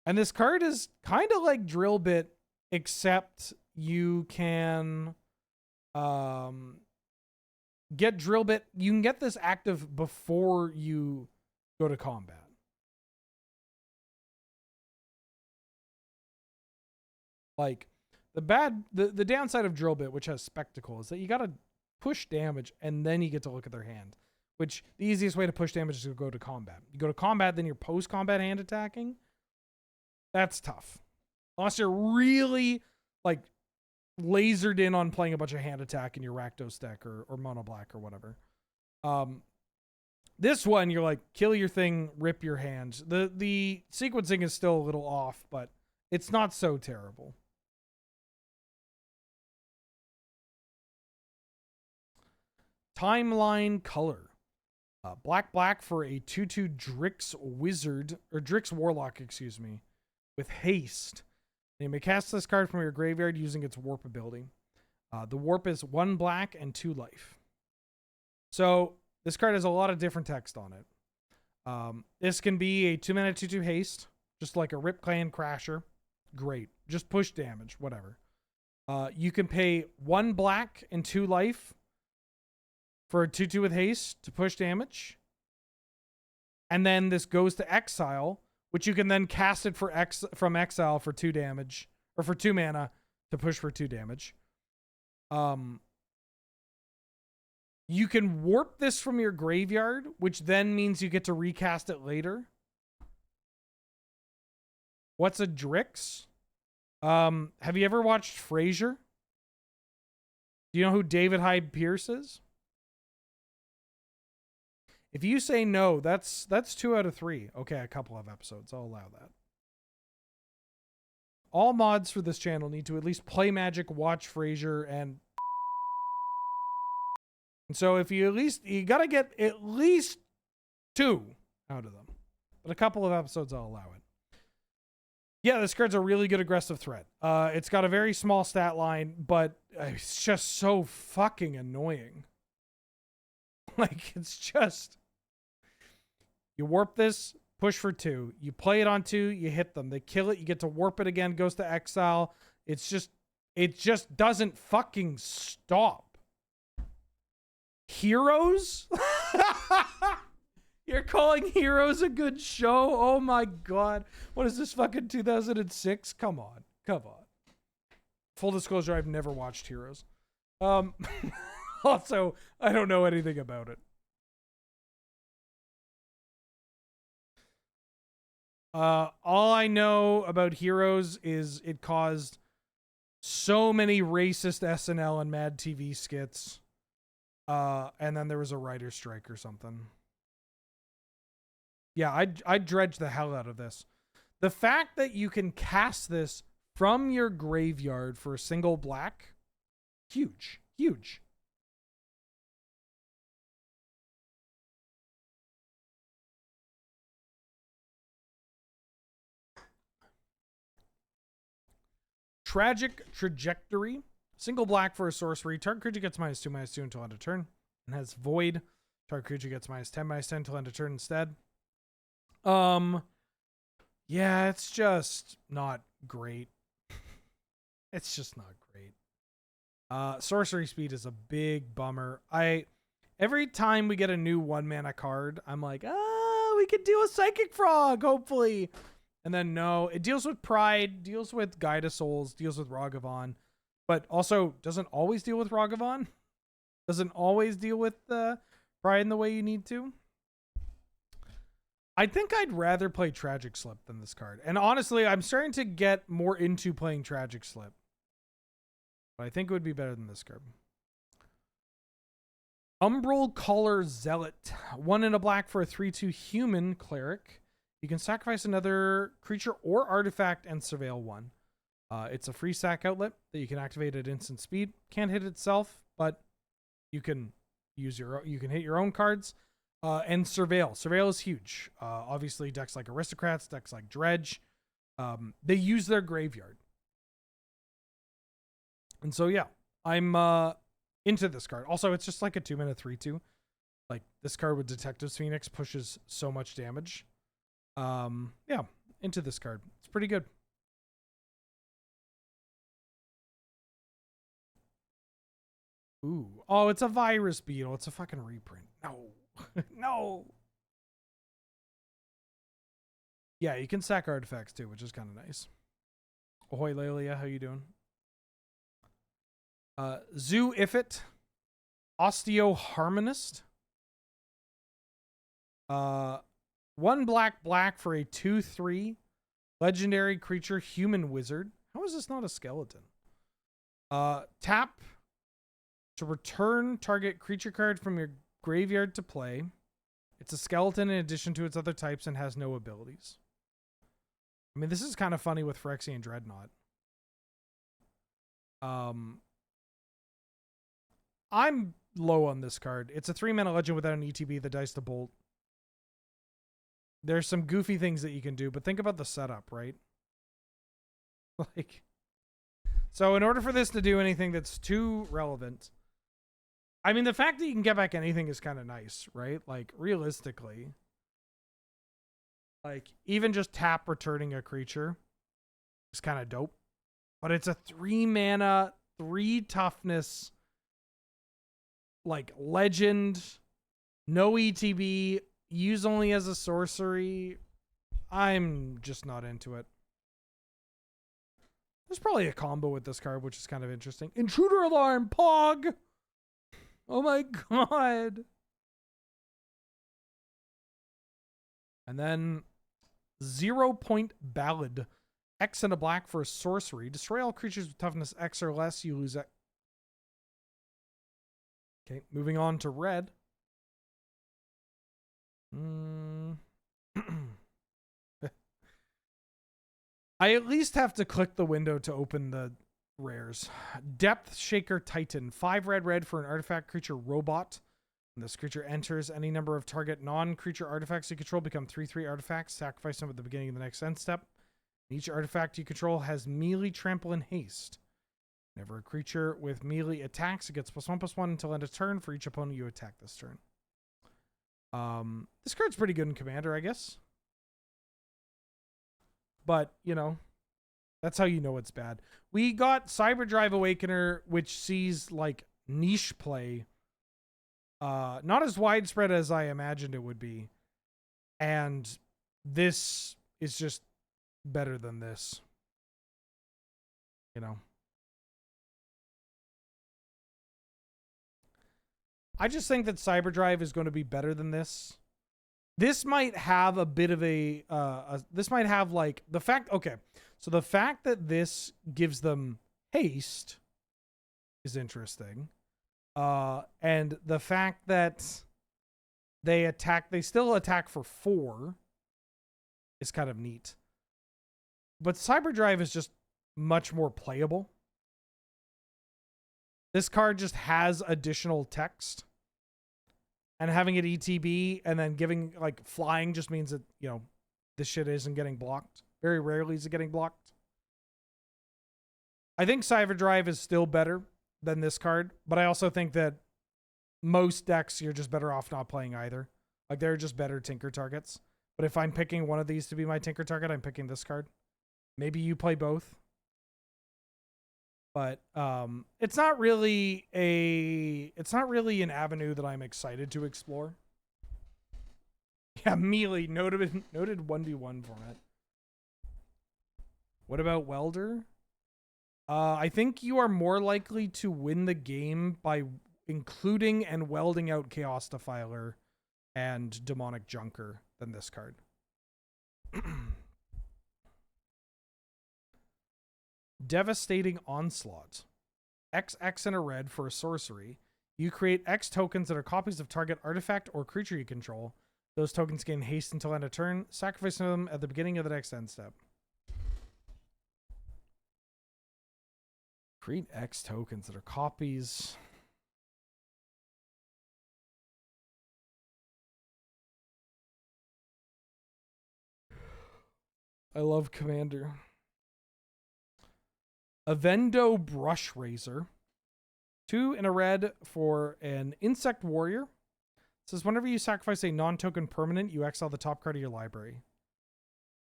And this card is kind of like Drill Bit, except you can get Drill Bit. You can get this active before you go to combat. Like, the downside of Drill Bit, which has Spectacle, is that you gotta push damage and then you get to look at their hand. Which, the easiest way to push damage is to go to combat. You go to combat, then you're post-combat hand attacking. That's tough. Unless you're really, like, lasered in on playing a bunch of hand attack in your Rakdos deck or mono black or whatever. This one, you're like, kill your thing, rip your hand. The sequencing is still a little off, but it's not so terrible. Timeline Color. Black for a 2/2 Drix Wizard, or Drix Warlock, excuse me, with haste. You may cast this card from your graveyard using its warp ability. The warp is 1 black and 2 life. So this card has a lot of different text on it. This can be a 2-mana 2/2 haste, just like a Rip Clan Crasher. Great. Just push damage, whatever. You can pay 1 black and 2 life for a 2/2 with haste to push damage. And then this goes to exile, which you can then cast it from exile for 2 damage, or for 2 mana to push for 2 damage. You can warp this from your graveyard, which then means you get to recast it later. What's a Drix? Have you ever watched Frasier? Do you know who David Hyde Pierce is? If you say no, that's 2 out of 3. Okay, a couple of episodes. I'll allow that. All mods for this channel need to at least play Magic, watch Frasier, and so if you gotta get at least 2 out of them. But a couple of episodes, I'll allow it. Yeah, this card's a really good aggressive threat. It's got a very small stat line, but it's just so fucking annoying. Like, it's just... You warp this, push for 2. You play it on 2, you hit them. They kill it, you get to warp it again, goes to exile. It just doesn't fucking stop. Heroes? You're calling Heroes a good show? Oh my god. What is this, fucking 2006? Come on. Come on. Full disclosure, I've never watched Heroes. Also, I don't know anything about it. All I know about Heroes is it caused so many racist SNL and Mad TV skits. And then there was a writer's strike or something. Yeah, I'd dredge the hell out of this. The fact that you can cast this from your graveyard for a single black, huge, huge. Tragic Trajectory. Single black for a sorcery. Target creature gets -2/-2 until end of turn. And has Void. Target creature gets -10/-10 until end of turn instead. Yeah, it's just not great. It's just not great. Sorcery speed is a big bummer. Every time we get a new 1-mana card, I'm like, we could do a Psychic Frog, hopefully. And then no, it deals with Pride, deals with Guide of Souls, deals with Ragavan, but also doesn't always deal with Ragavan. Doesn't always deal with Pride in the way you need to. I think I'd rather play Tragic Slip than this card. And honestly, I'm starting to get more into playing Tragic Slip. But I think it would be better than this card. Umbral Caller Zealot. 1 in a black for a 3/2 human cleric. You can sacrifice another creature or artifact and surveil one. It's a free sack outlet that you can activate at instant speed. Can't hit itself, but you can use you can hit your own cards. And surveil. Surveil is huge. Obviously, decks like Aristocrats, decks like Dredge, they use their graveyard. And so yeah, I'm into this card. Also, it's just like a 2-mana 3/2. Like this card with Detective's Phoenix pushes so much damage. Yeah, into this card. It's pretty good. Ooh. Oh, it's a Virus Beetle. It's a fucking reprint. No. No. Yeah, you can sack artifacts too, which is kind of nice. Ahoy, Lelia. How you doing? Zoo Ifit. Osteo Harmonist. 1 black for a 2/3 legendary creature human wizard. How is this not a skeleton? Tap to return target creature card from your graveyard to play. It's a skeleton in addition to its other types and has no abilities. I mean, this is kind of funny with Phyrexian Dreadnought. I'm low on this card. It's a 3-mana legend without an ETB that dies to bolt. There's some goofy things that you can do, but think about the setup, right? Like, so in order for this to do anything that's too relevant, I mean, the fact that you can get back anything is kind of nice, right? Like, realistically, like, even just tap returning a creature is kind of dope. But it's a 3-mana, 3 toughness, like, legend, no ETB, use only as a sorcery. I'm just not into it. There's probably a combo with this card, which is kind of interesting. Intruder Alarm, Pog! Oh my god. And then 0-point Ballad. X and a black for a sorcery. Destroy all creatures with toughness X or less. You lose X. Okay, moving on to red. I at least have to click the window to open the rares. Depth Shaker Titan. 5 red for an artifact creature robot. When this creature enters, any number of target non-creature artifacts you control become 3/3 artifacts. Sacrifice them at the beginning of the next end step. Each artifact you control has melee, trample, and haste. Whenever a creature with melee attacks, it gets +1/+1 until end of turn for each opponent you attack this turn. This card's pretty good in Commander, I guess. But, you know, that's how you know it's bad. We got Cyberdrive Awakener, which sees, like, niche play. Not as widespread as I imagined it would be. And this is just better than this. You know. I just think that Cyberdrive is going to be better than this. This might have a bit of this might have like the fact, okay. So the fact that this gives them haste is interesting. And the fact that they still attack for 4 is kind of neat. But Cyberdrive is just much more playable. This card just has additional text. And having it ETB and then giving, like, flying just means that, you know, this shit isn't getting blocked. Very rarely is it getting blocked. I think Cyberdrive is still better than this card, but I also think that most decks, you're just better off not playing either. Like, they're just better Tinker targets. But if I'm picking one of these to be my Tinker target, I'm picking this card. Maybe you play both. But it's not really an avenue that I'm excited to explore. Yeah, Melee, noted 1v1 format. What about Welder? I think you are more likely to win the game by including and welding out Chaos Defiler and Demonic Junker than this card. Devastating Onslaught. XX and a red for a sorcery. You create X tokens that are copies of target artifact or creature you control. Those tokens gain haste until end of turn. Sacrifice them at the beginning of the next end step. Create X tokens that are copies. I love Commander. Avendo Brush Razor. 2 and a red for an Insect Warrior. It says whenever you sacrifice a non-token permanent, you exile the top card of your library.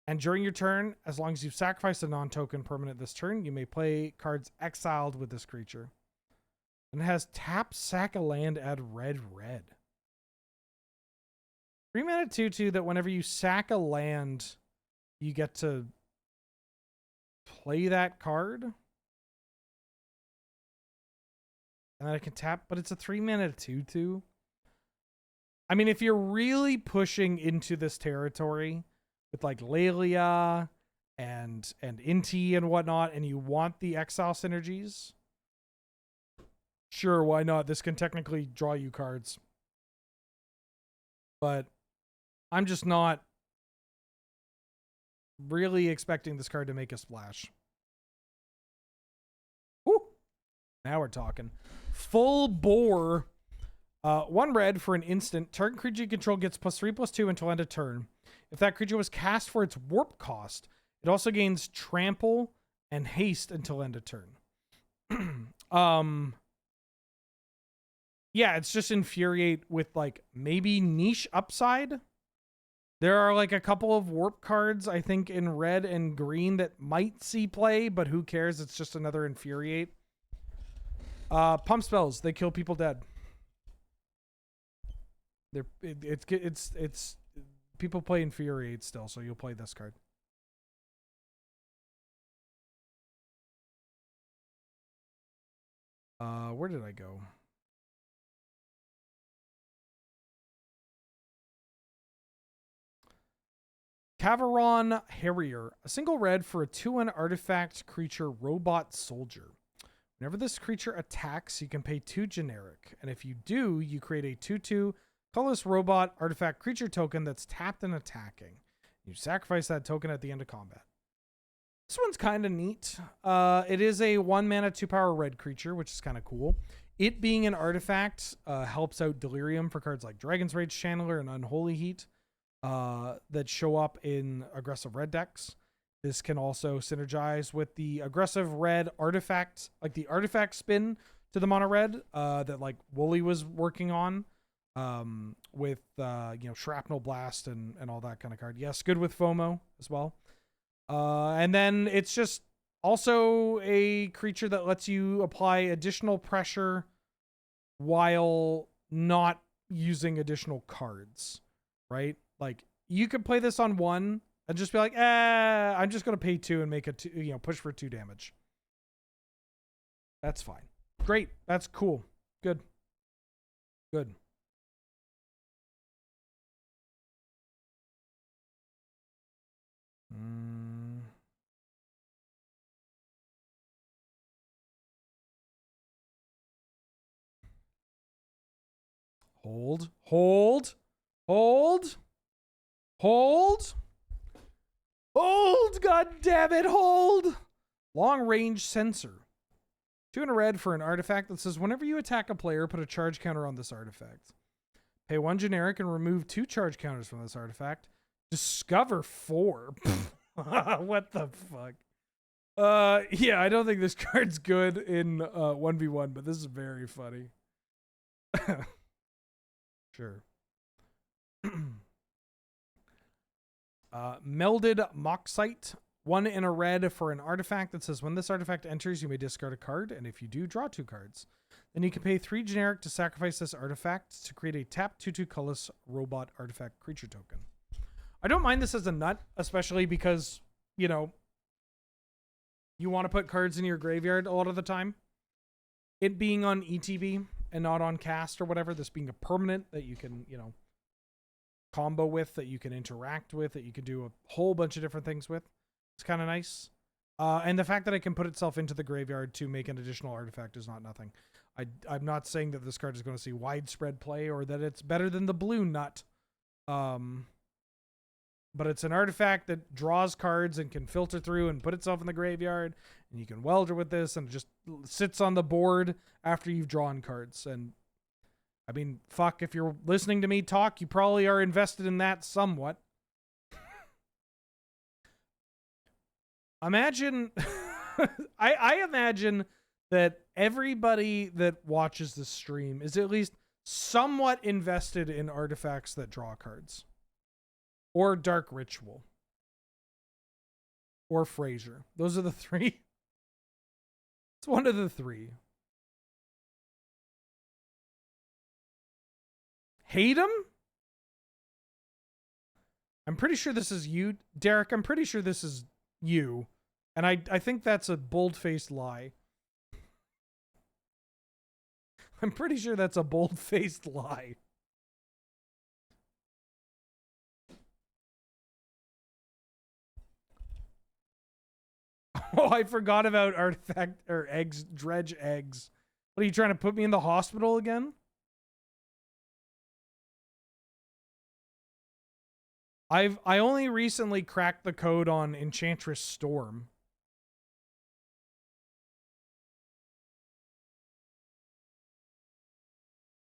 And during your turn, as long as you've sacrificed a non-token permanent this turn, you may play cards exiled with this creature. And it has tap, sack a land, add red. 3 mana 2/2 that whenever you sack a land, you get to play that card. And then I can tap, but it's a 3 mana 2/2. I mean, if you're really pushing into this territory with like Lelia and Inti and whatnot, and you want the exile synergies, sure, why not? This can technically draw you cards. But I'm just not really expecting this card to make a splash. Woo! Now we're talking. Full Bore. 1 red for an instant. Target creature you control gets +3/+2 until end of turn. If that creature was cast for its warp cost, it also gains trample and haste until end of turn. Yeah, it's just Infuriate with like maybe niche upside. There are like a couple of warp cards, I think, in red and green that might see play, but who cares? It's just another Infuriate. Pump spells, they kill people dead. It's people play Infuriate still, so you'll play this card. Where did I go? Cavaron Harrier, a single red for a 2/1 artifact creature robot soldier. Whenever this creature attacks, you can pay 2 generic, and if you do, you create a 2/2 colorless robot artifact creature token that's tapped and attacking. You sacrifice that token at the end of combat. This one's kind of neat. It is a 1 mana 2 power red creature, which is kind of cool. It being an artifact helps out Delirium for cards like Dragon's Rage Channeler and Unholy Heat that show up in aggressive red decks. This can also synergize with the aggressive red artifact, like the artifact spin to the mono red that like Wooly was working on. With Shrapnel Blast and all that kind of card. Yes, good with FOMO as well. And then it's just also a creature that lets you apply additional pressure while not using additional cards, right? Like you could play this on 1 and just be like, I'm just gonna pay 2 and make a 2, push for 2 damage. That's fine. Great. That's cool. Good. Hold. Hold. Hold. Hold. Hold. God damn it. Hold. Long range sensor. 2 and a red for an artifact that says whenever you attack a player, put a charge counter on this artifact. Pay 1 generic and remove 2 charge counters from this artifact. Discover 4. What the fuck? Yeah, I don't think this card's good in 1v1, but this is very funny. Sure. Melded Moxite. 1 in a red for an artifact that says when this artifact enters, you may discard a card, and if you do, draw 2 cards. Then you can pay 3 generic to sacrifice this artifact to create a tap 2/2 colorless robot artifact creature token. I don't mind this as a nut, especially because, you know, you want to put cards in your graveyard a lot of the time. It being on ETB and not on cast or whatever, this being a permanent that you can, you know, combo with, that you can interact with, that you can do a whole bunch of different things with. It's kind of nice. And the fact that it can put itself into the graveyard to make an additional artifact is not nothing. I'm not saying that this card is going to see widespread play or that it's better than the blue nut. But it's an artifact that draws cards and can filter through and put itself in the graveyard. And you can Welder with this and it just sits on the board after you've drawn cards. And I mean, fuck, if you're listening to me talk, you probably are invested in that somewhat. Imagine, I imagine that everybody that watches this stream is at least somewhat invested in artifacts that draw cards. Or Dark Ritual. Or Fraser. Those are the 3. It's one of the 3. Hate him? I'm pretty sure this is you. Derek, I'm pretty sure this is you. And I think that's a bold-faced lie. I'm pretty sure that's a bold-faced lie. Oh, I forgot about artifact or eggs, dredge eggs. What are you trying to put me in the hospital again? I only recently cracked the code on Enchantress Storm.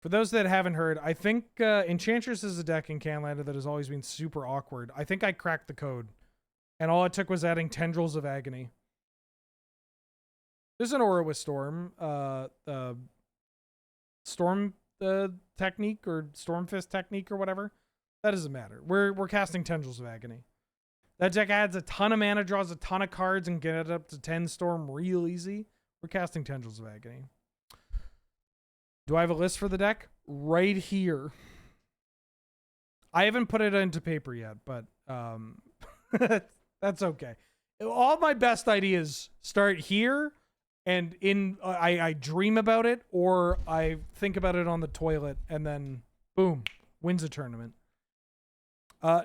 For those that haven't heard, I think Enchantress is a deck in Canada that has always been super awkward. I think I cracked the code. And all it took was adding Tendrils of Agony. There's an aura with Storm. Storm technique or Stormfist technique or whatever. That doesn't matter. We're casting Tendrils of Agony. That deck adds a ton of mana, draws a ton of cards, and get it up to 10 Storm real easy. We're casting Tendrils of Agony. Do I have a list for the deck? Right here. I haven't put it into paper yet, but that's okay. All my best ideas start here, and I dream about it, or I think about it on the toilet, and then boom, wins a tournament.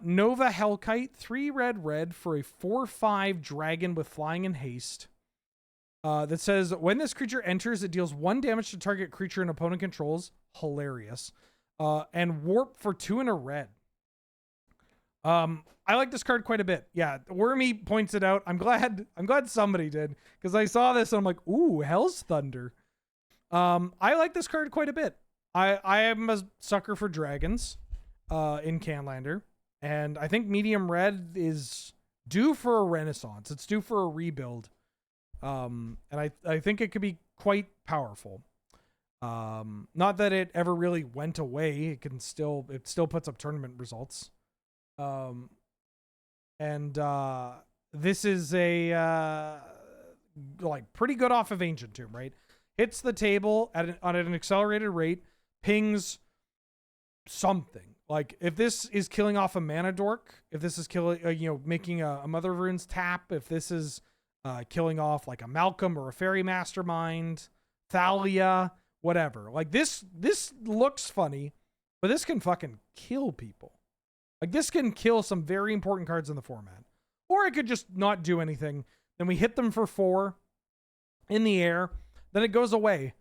Nova Hellkite, 3 red for a 4/5 dragon with flying and haste. That says when this creature enters, it deals 1 damage to target creature an opponent controls. Hilarious. And warp for 2 and a red. I like this card quite a bit. Yeah, Wormy points it out. I'm glad somebody did, because I saw this and I'm like, ooh, Hell's Thunder. I like this card quite a bit. I am a sucker for dragons in Canlander, and I think medium red is due for a renaissance. It's due for a rebuild. And I think it could be quite powerful. Not that it ever really went away. It still puts up tournament results. This is a like pretty good off of Ancient Tomb, right? Hits the table on an accelerated rate, pings something. Like if this is killing off a mana dork, if this is killing, making a Mother of Runes tap, if this is killing off like a Malcolm or a Fairy Mastermind, Thalia, whatever. Like this looks funny, but this can fucking kill people. Like this can kill some very important cards in the format. Or it could just not do anything. Then we hit them for 4 in the air. Then it goes away.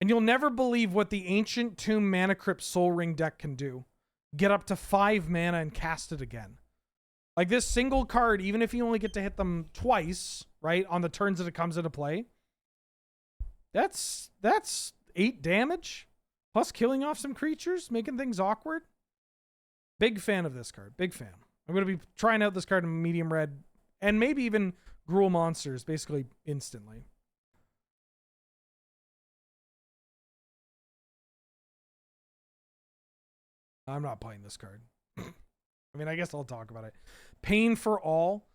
And you'll never believe what the Ancient Tomb Mana Crypt Soul Ring deck can do. Get up to 5 mana and cast it again. Like this single card, even if you only get to hit them twice, right, on the turns that it comes into play, that's 8 damage, plus killing off some creatures, making things awkward. Big fan of this card. Big fan. I'm going to be trying out this card in medium red, and maybe even Gruul Monsters, basically instantly. I'm not playing this card. I mean, I guess I'll talk about it. Pain for All.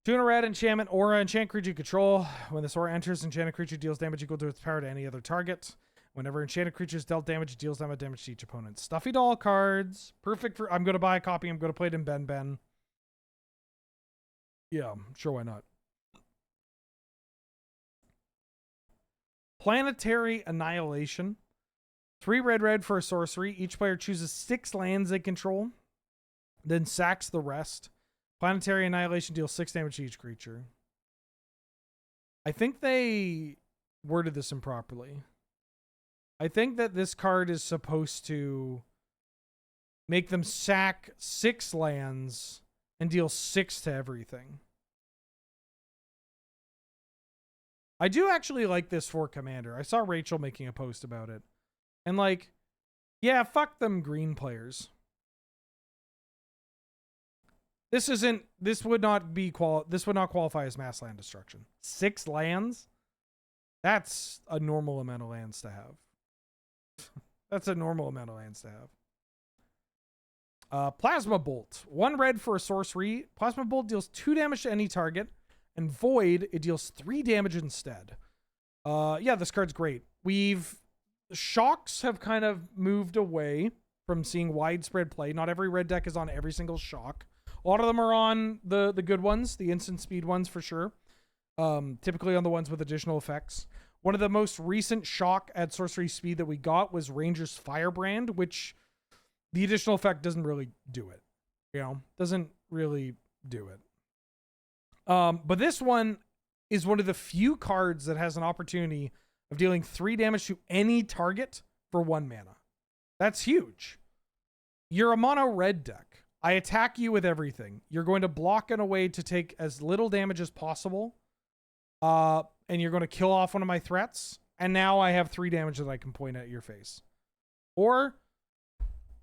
2 in a red enchantment, aura, enchant creature you control. When this aura enters, enchanted creature deals damage equal to its power to any other target. Whenever enchanted creature is dealt damage, it deals damage to each opponent. Stuffy doll cards. Perfect for... I'm going to buy a copy. I'm going to play it in Ben Ben. Yeah, sure, why not? Planetary Annihilation. 3 red for a sorcery. Each player chooses 6 lands they control, then sacks the rest. Planetary Annihilation deals 6 damage to each creature. I think they worded this improperly. I think that this card is supposed to make them sack 6 lands and deal 6 to everything. I do actually like this for Commander. I saw Rachel making a post about it. And like, yeah, fuck them green players. This would not qualify as mass land destruction. 6 lands? That's a normal amount of lands to have. That's a normal amount of lands to have. Plasma Bolt. 1 red for a sorcery. Plasma Bolt deals 2 damage to any target. And Void, it deals 3 damage instead. Yeah, this card's great. Shocks have kind of moved away from seeing widespread play. Not every red deck is on every single shock. A lot of them are on the good ones, the instant speed ones for sure. Typically on the ones with additional effects. One of the most recent shock at sorcery speed that we got was Ranger's Firebrand, which the additional effect doesn't really do it. You know, doesn't really do it. But this one is one of the few cards that has an opportunity of dealing 3 damage to any target for 1 mana. That's huge. You're a mono red deck. I attack you with everything. You're going to block in a way to take as little damage as possible. And you're going to kill off one of my threats. And now I have 3 damage that I can point at your face. Or,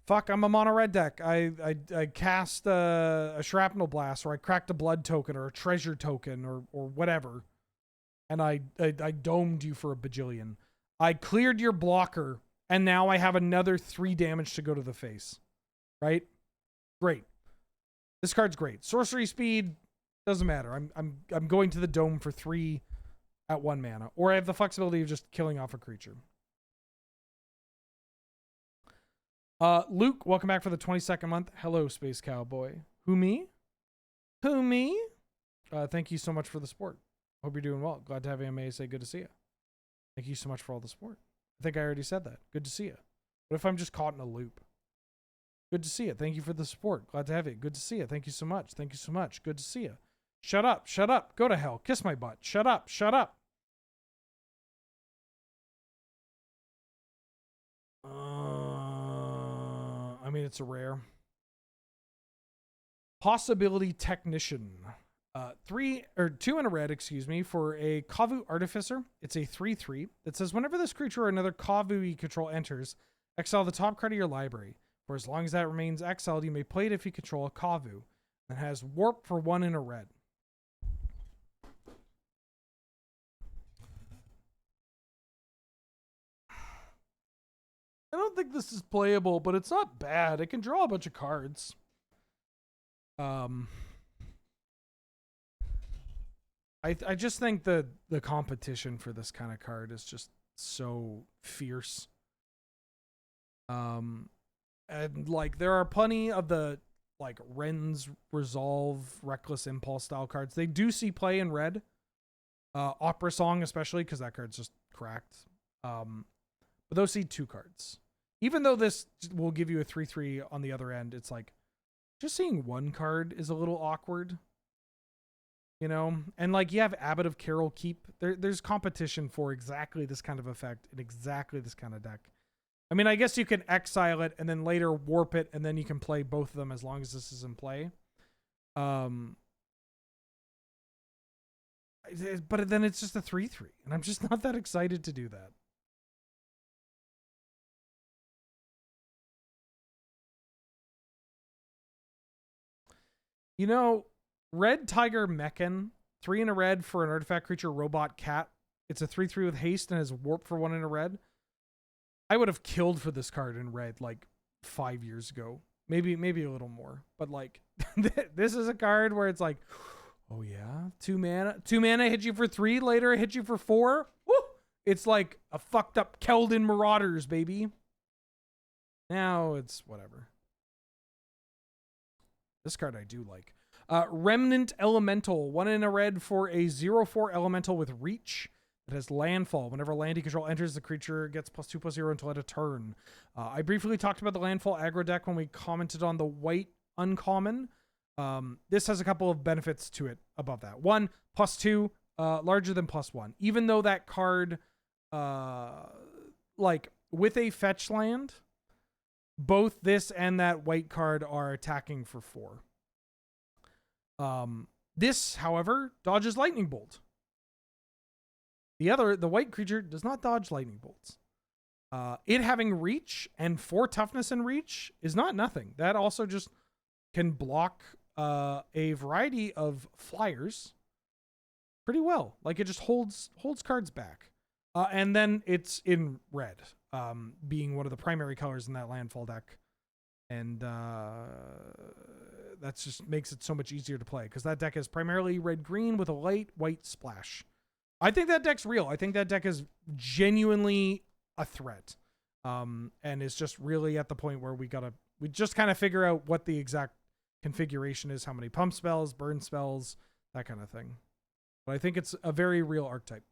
fuck, I'm a mono red deck. I cast a Shrapnel Blast, or I cracked a blood token, or a treasure token, or whatever. And I domed you for a bajillion. I cleared your blocker, and now I have another 3 damage to go to the face. Right? Great. This card's great. Sorcery speed doesn't matter. I'm going to the dome for 3 at 1 mana, or I have the flexibility of just killing off a creature. Luke, welcome back for the 22nd month. Hello, Space Cowboy. Who me? Who me? Thank you so much for the support. Hope you're doing well. Glad to have AMA say good to see you. Thank you so much for all the support. I think I already said that. Good to see you. What if I'm just caught in a loop? Good to see you. Thank you for the support. Glad to have you. Good to see you. Thank you so much. Thank you so much. Good to see you. Shut up. Shut up. Go to hell. Kiss my butt. Shut up. Shut up. I mean, it's a rare. Possibility Technician. 2 in a red, excuse me, for a Kavu Artificer. It's a 3/3 that says whenever this creature or another Kavu you control enters, exile the top card of your library. For as long as that remains exiled, you may play it if you control a Kavu. And has Warp for 1 in a red. I don't think this is playable, but it's not bad. It can draw a bunch of cards. I just think the competition for this kind of card is just so fierce. And like there are plenty of the like Ren's Resolve, Reckless Impulse style cards. They do see play in red. Opera Song especially, because that card's just cracked. But those see 2 cards. Even though this will give you a 3/3 on the other end, it's like just seeing 1 card is a little awkward. you know? And like you have Abbot of Carroll Keep. There's competition for exactly this kind of effect in exactly this kind of deck. I mean, I guess you can exile it and then later warp it, and then you can play both of them as long as this is in play. But then it's just a 3/3, and I'm just not that excited to do that. You know, Red Tiger Mechan, 3 in a red for an artifact creature, robot cat. It's a 3/3 with haste and has warp for 1 in a red. I would have killed for this card in red like 5 years ago. Maybe a little more. But like this is a card where it's like, oh yeah, 2 mana. 2 mana hit you for 3, later hit you for 4. Woo! It's like a fucked up Keldon Marauders, baby. Now it's whatever. This card I do like. Remnant Elemental, 1 in a red for a 0/4 elemental with reach. It has landfall. Whenever land you control enters, the creature gets +2/+0 until end of turn. I briefly talked about the landfall aggro deck when we commented on the white uncommon. This has a couple of benefits to it above that. 1, +2, larger than +1. Even though that card, like with a fetch land, both this and that white card are attacking for 4. This, however, dodges lightning bolt. The white creature does not dodge lightning bolts. It having reach and 4 toughness and reach is not nothing. That also just can block a variety of flyers pretty well. Like it just holds cards back. And then it's in red, being one of the primary colors in that landfall deck. And that just makes it so much easier to play because that deck is primarily red-green with a light white splash. I think that deck's real. I think that deck is genuinely a threat. And it's just really at the point where we just kind of figure out what the exact configuration is, how many pump spells, burn spells, that kind of thing. But I think it's a very real archetype.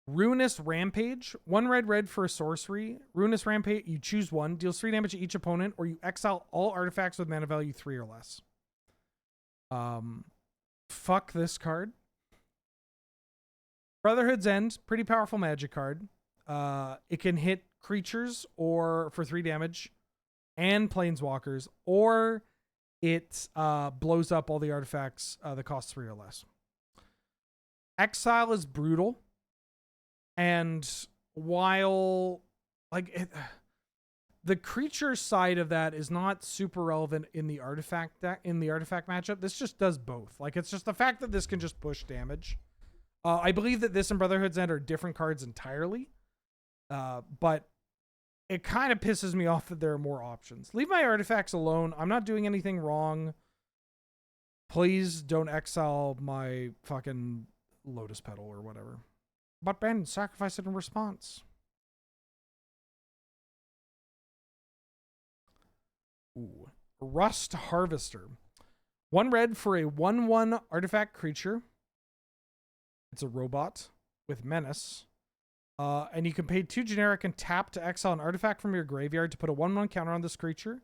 Ruinous Rampage, 1 red for a sorcery. Ruinous Rampage, you choose 1, deals 3 damage to each opponent, or you exile all artifacts with mana value 3 or less. Fuck this card. Brotherhood's End, pretty powerful magic card. It can hit creatures or for 3 damage and planeswalkers, or it blows up all the artifacts that cost 3 or less. Exile is brutal. And while the creature side of that is not super relevant in the artifact matchup, this just does both. Like it's just the fact that this can just push damage. I believe that this and Brotherhood's End are different cards entirely. But it kind of pisses me off that there are more options. Leave my artifacts alone. I'm not doing anything wrong. Please don't exile my fucking Lotus Petal or whatever. But Ben, sacrifice it in response. Ooh. Rust Harvester. 1 red for a 1/1 artifact creature. It's a robot with menace. And you can pay 2 generic and tap to exile an artifact from your graveyard to put a 1/1 counter on this creature.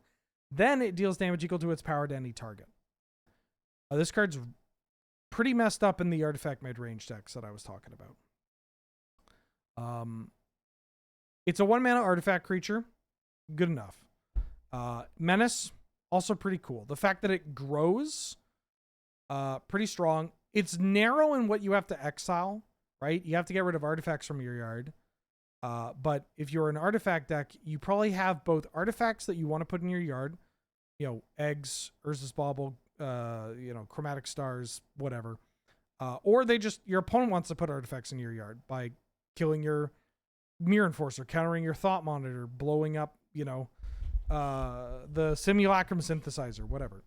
Then it deals damage equal to its power to any target. This card's pretty messed up in the artifact mid-range decks that I was talking about. It's a 1 mana artifact creature. Good enough. Menace, also pretty cool. The fact that it grows, pretty strong. It's narrow in what you have to exile, right? You have to get rid of artifacts from your yard. But if you're an artifact deck, you probably have both artifacts that you want to put in your yard, you know, eggs, Urza's Bauble, you know, chromatic stars, whatever. Or your opponent wants to put artifacts in your yard by killing your Mirror Enforcer, countering your Thought Monitor, blowing up, you know, the Simulacrum Synthesizer, whatever.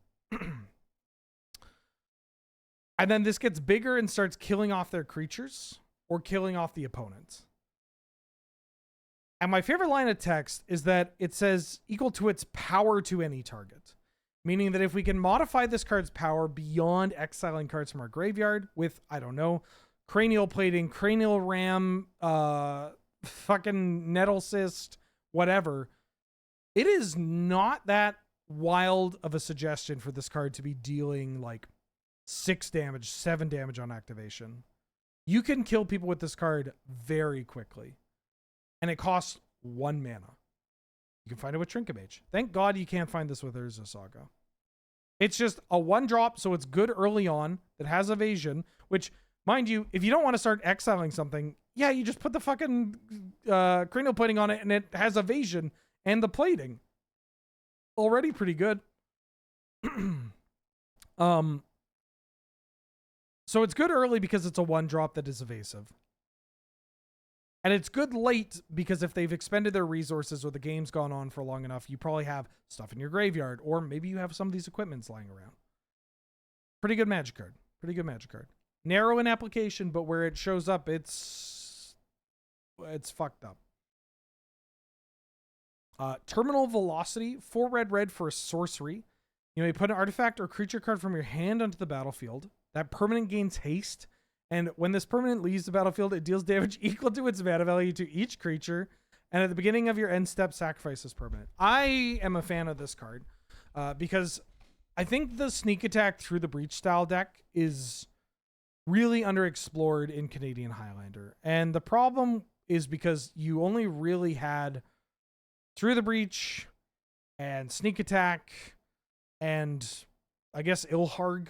And then this gets bigger and starts killing off their creatures or killing off the opponents. And my favorite line of text is that it says equal to its power to any target. Meaning that if we can modify this card's power beyond exiling cards from our graveyard with, I don't know, Cranial Plating, Cranial Ram, fucking Nettle Cyst, whatever. It is not that wild of a suggestion for this card to be dealing like 6 damage, 7 damage on activation. You can kill people with this card very quickly. And it costs 1 mana. You can find it with Trinket Mage. Thank God you can't find this with Urza Saga. It's just a 1-drop, so it's good early on. That has evasion, which, mind you, if you don't want to start exiling something, yeah, you just put the fucking cranial plating on it and it has evasion and the plating. Already pretty good. So it's good early because it's a 1-drop that is evasive. And it's good late because if they've expended their resources or the game's gone on for long enough, you probably have stuff in your graveyard, or maybe you have some of these equipments lying around. Pretty good magic card. Pretty good magic card. Narrow in application, but where it shows up, it's fucked up. Terminal Velocity, 4 red for a sorcery. You may put an artifact or creature card from your hand onto the battlefield. That permanent gains haste. And when this permanent leaves the battlefield, it deals damage equal to its mana value to each creature. And at the beginning of your end step, sacrifice this permanent. I am a fan of this card because I think the sneak attack through the breach style deck is really underexplored in Canadian Highlander. And the problem is because you only really had through the breach and sneak attack and I guess Ilharg.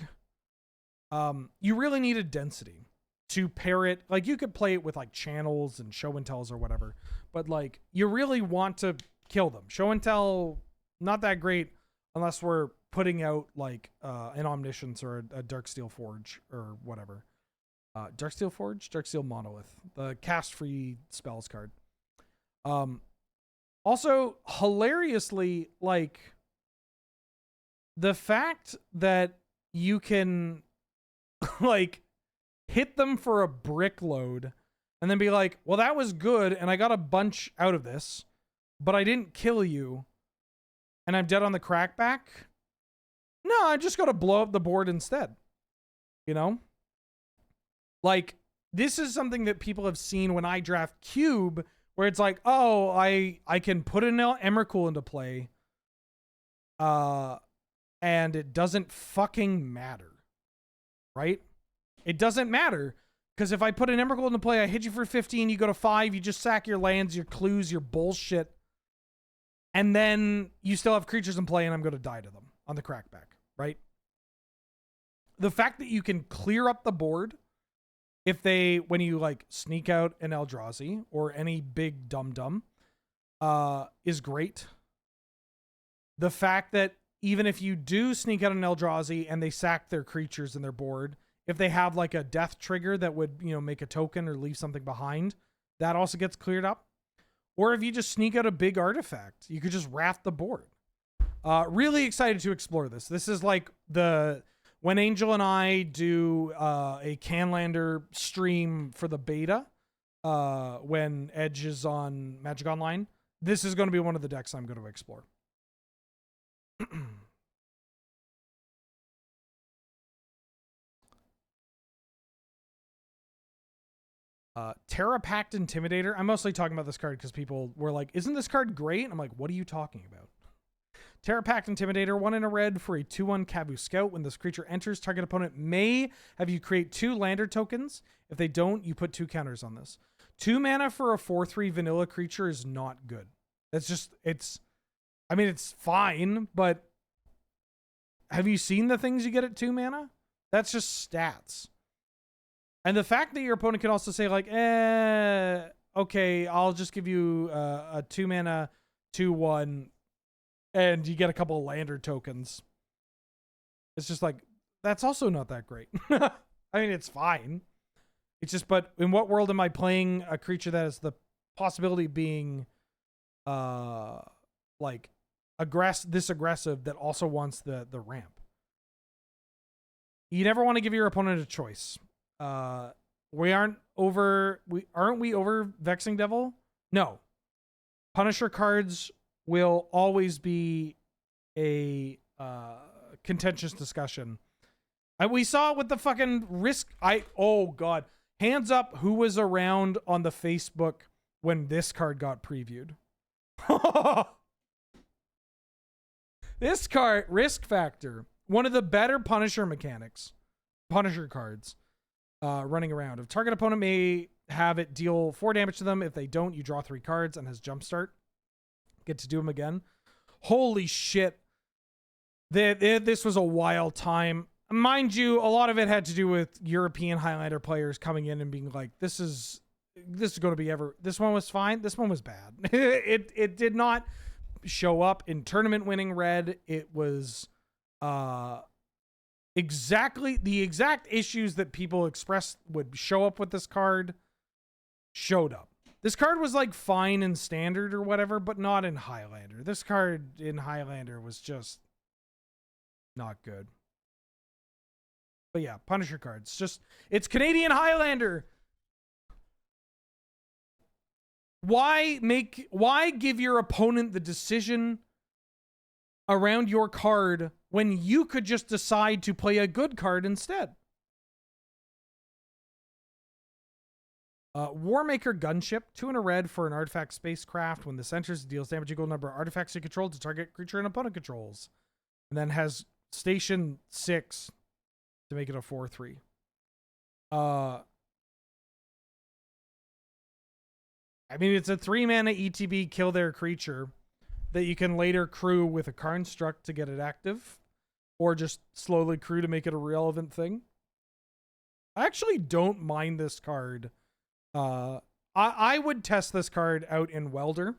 You really needed density to pair it. Like you could play it with like channels and show and tells or whatever, but like you really want to kill them. Show and tell, not that great unless we're putting out like an Omniscience or a Darksteel Forge or whatever. Darksteel Forge, Darksteel Monolith, the cast free spells card. Also hilariously, like the fact that you can like hit them for a brick load and then be like, well, that was good and I got a bunch out of this, but I didn't kill you and I'm dead on the crackback. No, I just got to blow up the board instead. You know? Like, this is something that people have seen when I draft Cube, where it's like, oh, I can put an Emrakul into play, and it doesn't fucking matter. Right? It doesn't matter, because if I put an Emrakul into play, I hit you for 15, you go to 5, you just sack your lands, your clues, your bullshit, and then you still have creatures in play, and I'm going to die to them on the crackback, right? The fact that you can clear up the board when you like sneak out an Eldrazi or any big dum-dum, is great. The fact that even if you do sneak out an Eldrazi and they sack their creatures in their board, if they have like a death trigger that would, make a token or leave something behind, that also gets cleared up. Or if you just sneak out a big artifact, you could just wrath the board. Really excited to explore this. This is like when Angel and I do a Canlander stream for the beta, when Edge is on Magic Online, this is going to be one of the decks I'm going to explore. Terra Pact Intimidator. I'm mostly talking about this card because people were like, isn't this card great? I'm like, what are you talking about? Terra Pact Intimidator, 1 in a red for a 2/1 Kavu Scout. When this creature enters, target opponent may have you create 2 Lander tokens. If they don't, you put 2 counters on this. 2 mana for a 4/3 vanilla creature is not good. It's fine, but have you seen the things you get at 2 mana? That's just stats. And the fact that your opponent can also say like, okay, I'll just give you a 2 mana 2/1 and you get a couple of Lander tokens. It's just like, that's also not that great. I mean, it's fine. It's just, but in what world am I playing a creature that has the possibility of being like this aggressive that also wants the ramp? You never want to give your opponent a choice. Aren't we over Vexing Devil? No. Punisher cards will always be a contentious discussion. And we saw it with the fucking risk. Oh god. Hands up who was around on the Facebook when this card got previewed. This card, Risk Factor, one of the better Punisher mechanics, Punisher cards running around. A target opponent may have it deal 4 damage to them. If they don't, you draw 3 cards and has Jumpstart. Get to do them again. Holy shit. This was a wild time. Mind you, a lot of it had to do with European Highlander players coming in and being like, this is going to be this one was fine. This one was bad. It did not show up in tournament winning red. It was exactly the exact issues that people expressed would show up with this card showed up. This card was like fine in standard or whatever, but not in Highlander. This card in Highlander was just not good. But yeah, Punisher cards. It's Canadian Highlander. Why give your opponent the decision around your card when you could just decide to play a good card instead? Warmaker Gunship, 2 and a red for an artifact spacecraft. When this enters, it deals damage equal to number of artifacts you control to target creature an opponent controls. And then has station 6 to make it a 4/3. I mean, it's a 3-mana ETB kill their creature that you can later crew with a construct to get it active, or just slowly crew to make it a relevant thing. I actually don't mind this card. I would test this card out in Welder,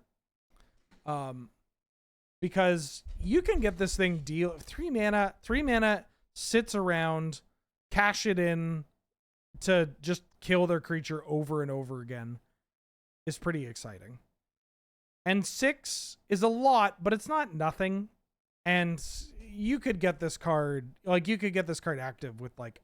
because you can get this thing 3 mana sits around, cash it in to just kill their creature over and over again. Is pretty exciting. And 6 is a lot, but it's not nothing. And you could get this card, active with, like,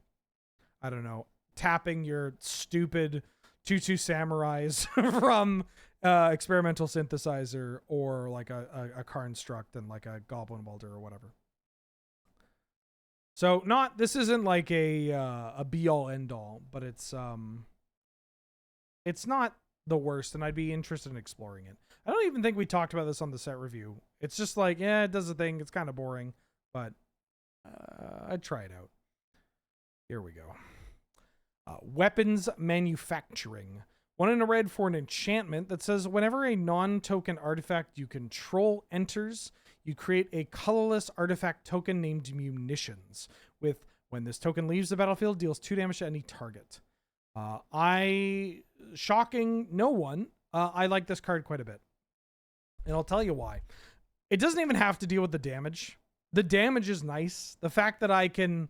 I don't know, tapping your stupid 2/2 samurais from experimental synthesizer, or like a construct and like a goblin welder or whatever. So this isn't like a be all end all, but it's not the worst, and I'd be interested in exploring it. I don't even think we talked about this on the set review. It's just like, yeah, it does a thing. It's kind of boring, but I'd try it out. Here we go. Weapons Manufacturing. 1 in a red for an enchantment that says whenever a non-token artifact you control enters, you create a colorless artifact token named Munitions. When this token leaves the battlefield, deals 2 damage to any target. Shocking no one, I like this card quite a bit. And I'll tell you why. It doesn't even have to deal with the damage. The damage is nice. The fact that I can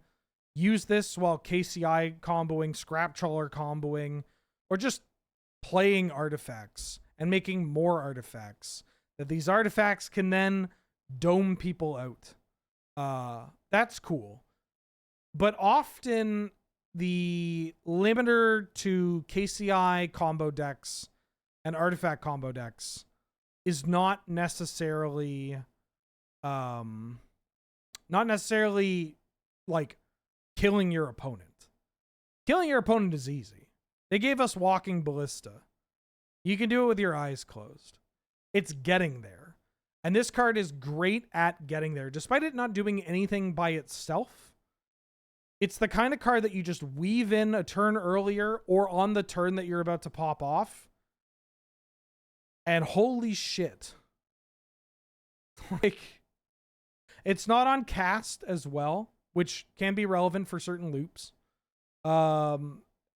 use this while KCI comboing, Scrap Trawler comboing, or just playing artifacts and making more artifacts, that these artifacts can then dome people out. That's cool. But often the limiter to KCI combo decks and artifact combo decks is not necessarily like killing your opponent. Killing your opponent is easy. They gave us Walking Ballista. You can do it with your eyes closed. It's getting there. And this card is great at getting there. Despite it not doing anything by itself, it's the kind of card that you just weave in a turn earlier or on the turn that you're about to pop off. And holy shit. Like, it's not on cast as well, which can be relevant for certain loops.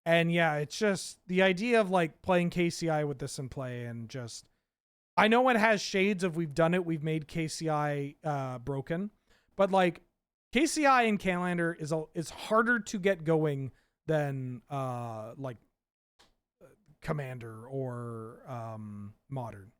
And yeah, it's just the idea of like playing KCI with this in play, and just, I know it has shades of we've done it, we've made KCI broken, but like KCI in Canlander is harder to get going than like Commander or Modern.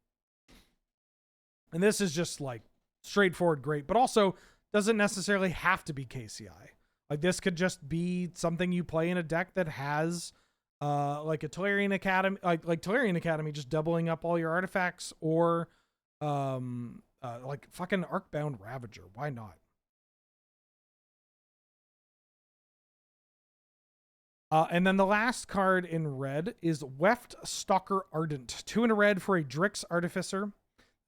And this is just like straightforward great, but also doesn't necessarily have to be KCI. Like this could just be something you play in a deck that has like a Tolarian Academy, like Tolarian Academy, just doubling up all your artifacts, or like fucking Arcbound Ravager. Why not? And then the last card in red is Weft Stalker Ardent. 2 in a red for a Drix Artificer.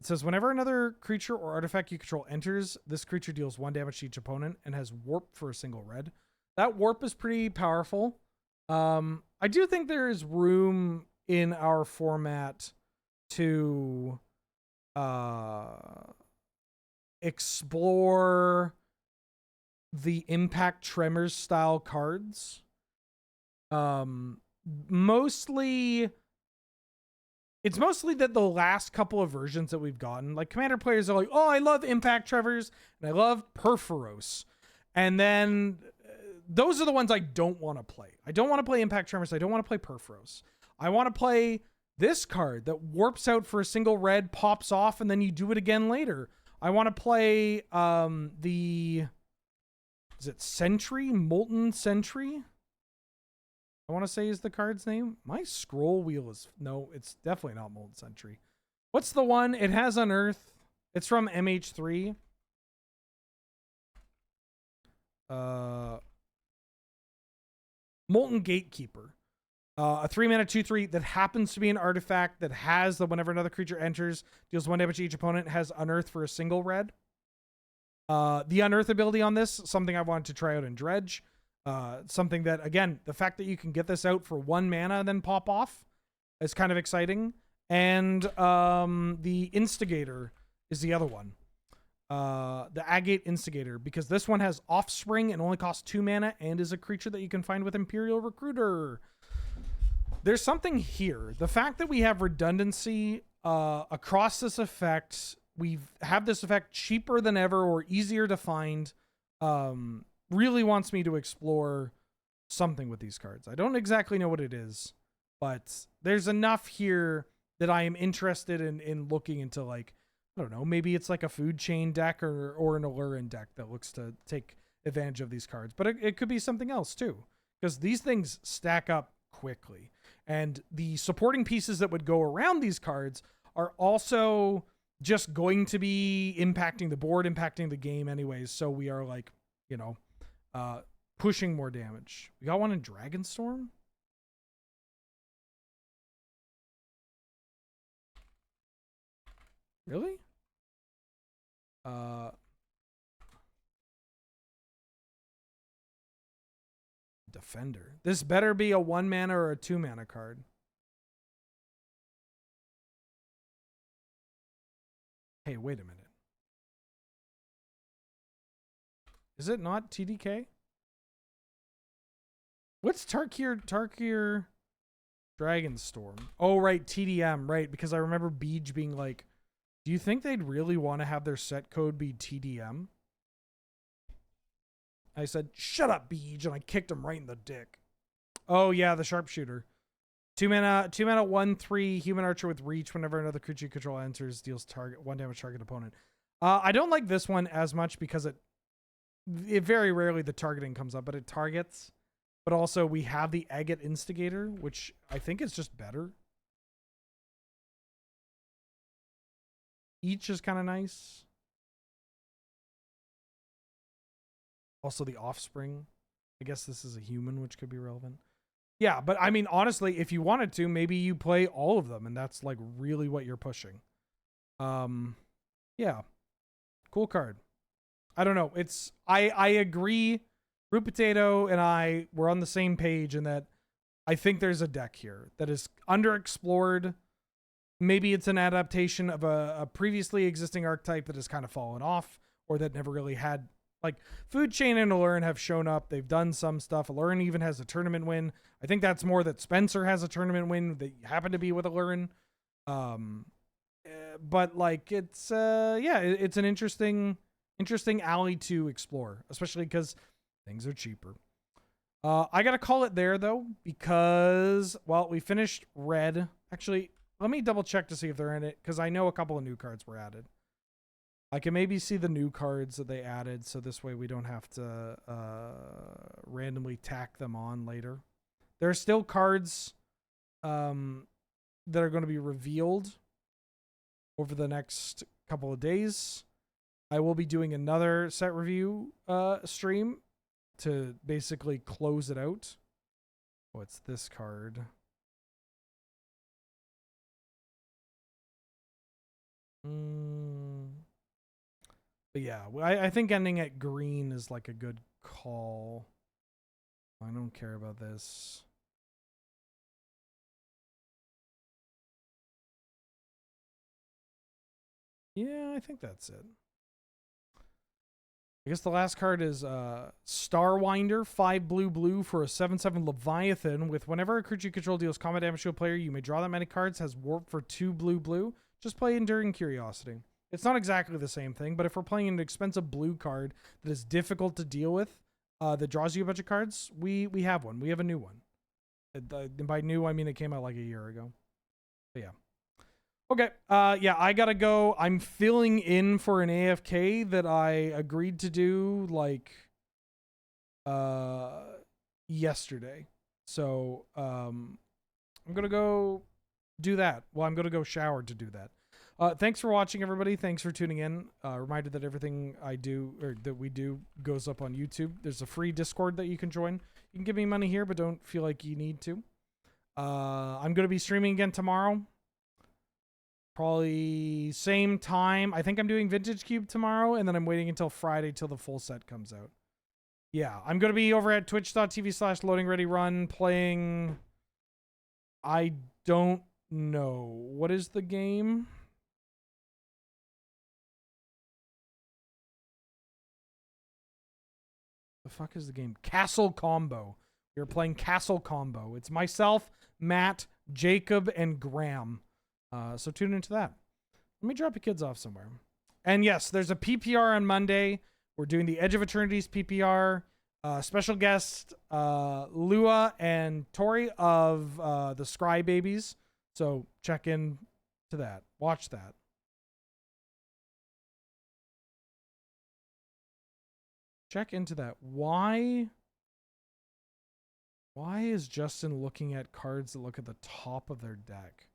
It says, whenever another creature or artifact you control enters, this creature deals 1 damage to each opponent and has warp for a single red. That warp is pretty powerful. I do think there is room in our format to explore the Impact Tremors style cards. It's mostly that the last couple of versions that we've gotten, like Commander players are like, oh, I love Impact Tremors and I love Perforos. And then those are the ones I don't want to play. I don't want to play Impact Tremors. I don't want to play Perforos. I want to play this card that warps out for a single red, pops off, and then you do it again later. I want to play is it Sentry? Molten Sentry? I want to say is the card's name. My scroll wheel is... No, it's definitely not Molten Sentry. What's the one? It has Unearth. It's from MH3. Molten Gatekeeper. A 3-mana 2/3 that happens to be an artifact that has the whenever another creature enters, deals 1 damage to each opponent, has Unearth for a single red. The Unearth ability on this, something I wanted to try out in Dredge. Something that, again, the fact that you can get this out for 1 mana and then pop off is kind of exciting. And the Instigator is the other one. The Agate Instigator, because this one has Offspring and only costs 2 mana and is a creature that you can find with Imperial Recruiter. There's something here. The fact that we have redundancy across this effect, we have this effect cheaper than ever or easier to find, really wants me to explore something with these cards. I don't exactly know what it is, but there's enough here that I am interested in looking into, like, I don't know, maybe it's like a food chain deck or an Allurin deck that looks to take advantage of these cards. But it could be something else too, because these things stack up quickly. And the supporting pieces that would go around these cards are also just going to be impacting the board, impacting the game anyways. So we are, like, you know, pushing more damage. We got one in Dragonstorm. Really? Defender. This better be a 1 mana or a 2 mana card. Hey, wait a minute. Is it not TDK? What's Tarkir Dragonstorm? Oh, right, TDM, right, because I remember Beej being like, do you think they'd really want to have their set code be TDM? I said, shut up, Beej, and I kicked him right in the dick. Oh, yeah, the Sharpshooter. 2 mana, 1/3, human archer with reach. Whenever another creature you control enters, deals 1 damage target opponent. I don't like this one as much because it very rarely the targeting comes up, but it targets. But also we have the Agate Instigator, which I think is just better. Each is kind of nice. Also the Offspring. I guess this is a human, which could be relevant. Yeah, but I mean, honestly, if you wanted to, maybe you play all of them, and that's like really what you're pushing. Yeah. Cool card. I don't know. I agree. Root Potato and I were on the same page in that I think there's a deck here that is underexplored. Maybe it's an adaptation of a previously existing archetype that has kind of fallen off, or that never really had, like, Food Chain and Allurin have shown up. They've done some stuff. Allurin even has a tournament win. I think that's more that Spencer has a tournament win that happened to be with Allurin. But like, it's yeah, it's an interesting alley to explore, especially because things are cheaper. I gotta call it there though, because, well, we finished red. Actually, let me double check to see if they're in it, because I know a couple of new cards were added. I can maybe see the new cards that they added, so this way we don't have to randomly tack them on later. There are still cards that are going to be revealed over the next couple of days. I will be doing another set review stream to basically close it out. What's this card? But yeah, I think ending at green is like a good call. I don't care about this. Yeah, I think that's it. I guess the last card is Starwinder, 5 blue for a 7/7 Leviathan. With whenever a creature you control deals combat damage to a player, you may draw that many cards. Has warp for 2 blue. Just play Enduring Curiosity. It's not exactly the same thing, but if we're playing an expensive blue card that is difficult to deal with, that draws you a bunch of cards, we have one. We have a new one. And by new, I mean it came out like a year ago. But yeah. Okay. Yeah, I gotta go. I'm filling in for an AFK that I agreed to do like yesterday. So I'm gonna go do that. Well, I'm gonna go shower to do that. Thanks for watching, everybody. Thanks for tuning in. Reminder that everything I do or that we do goes up on YouTube. There's a free Discord that you can join. You can give me money here, but don't feel like you need to. I'm gonna be streaming again tomorrow. Probably same time. I think I'm doing Vintage Cube tomorrow, and then I'm waiting until Friday till the full set comes out. Yeah, I'm going to be over at twitch.tv/loadingreadyrun playing... I don't know. What is the game? The fuck is the game? Castle Combo. We're playing Castle Combo. It's myself, Matt, Jacob, and Graham. So tune into that. Let me drop your kids off somewhere. And yes, there's a PPR on Monday. We're doing the Edge of Eternities PPR. Special guest Lua and Tori of the Scry Babies. So check in to that. Watch that. Check into that. Why is Justin looking at cards that look at the top of their deck?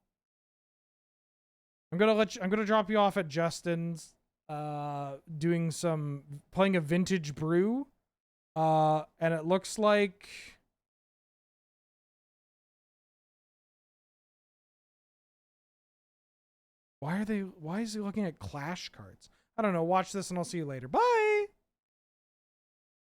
I'm gonna drop you off at Justin's playing a vintage brew. And it looks like why is he looking at Clash cards? I don't know. Watch this and I'll see you later. Bye.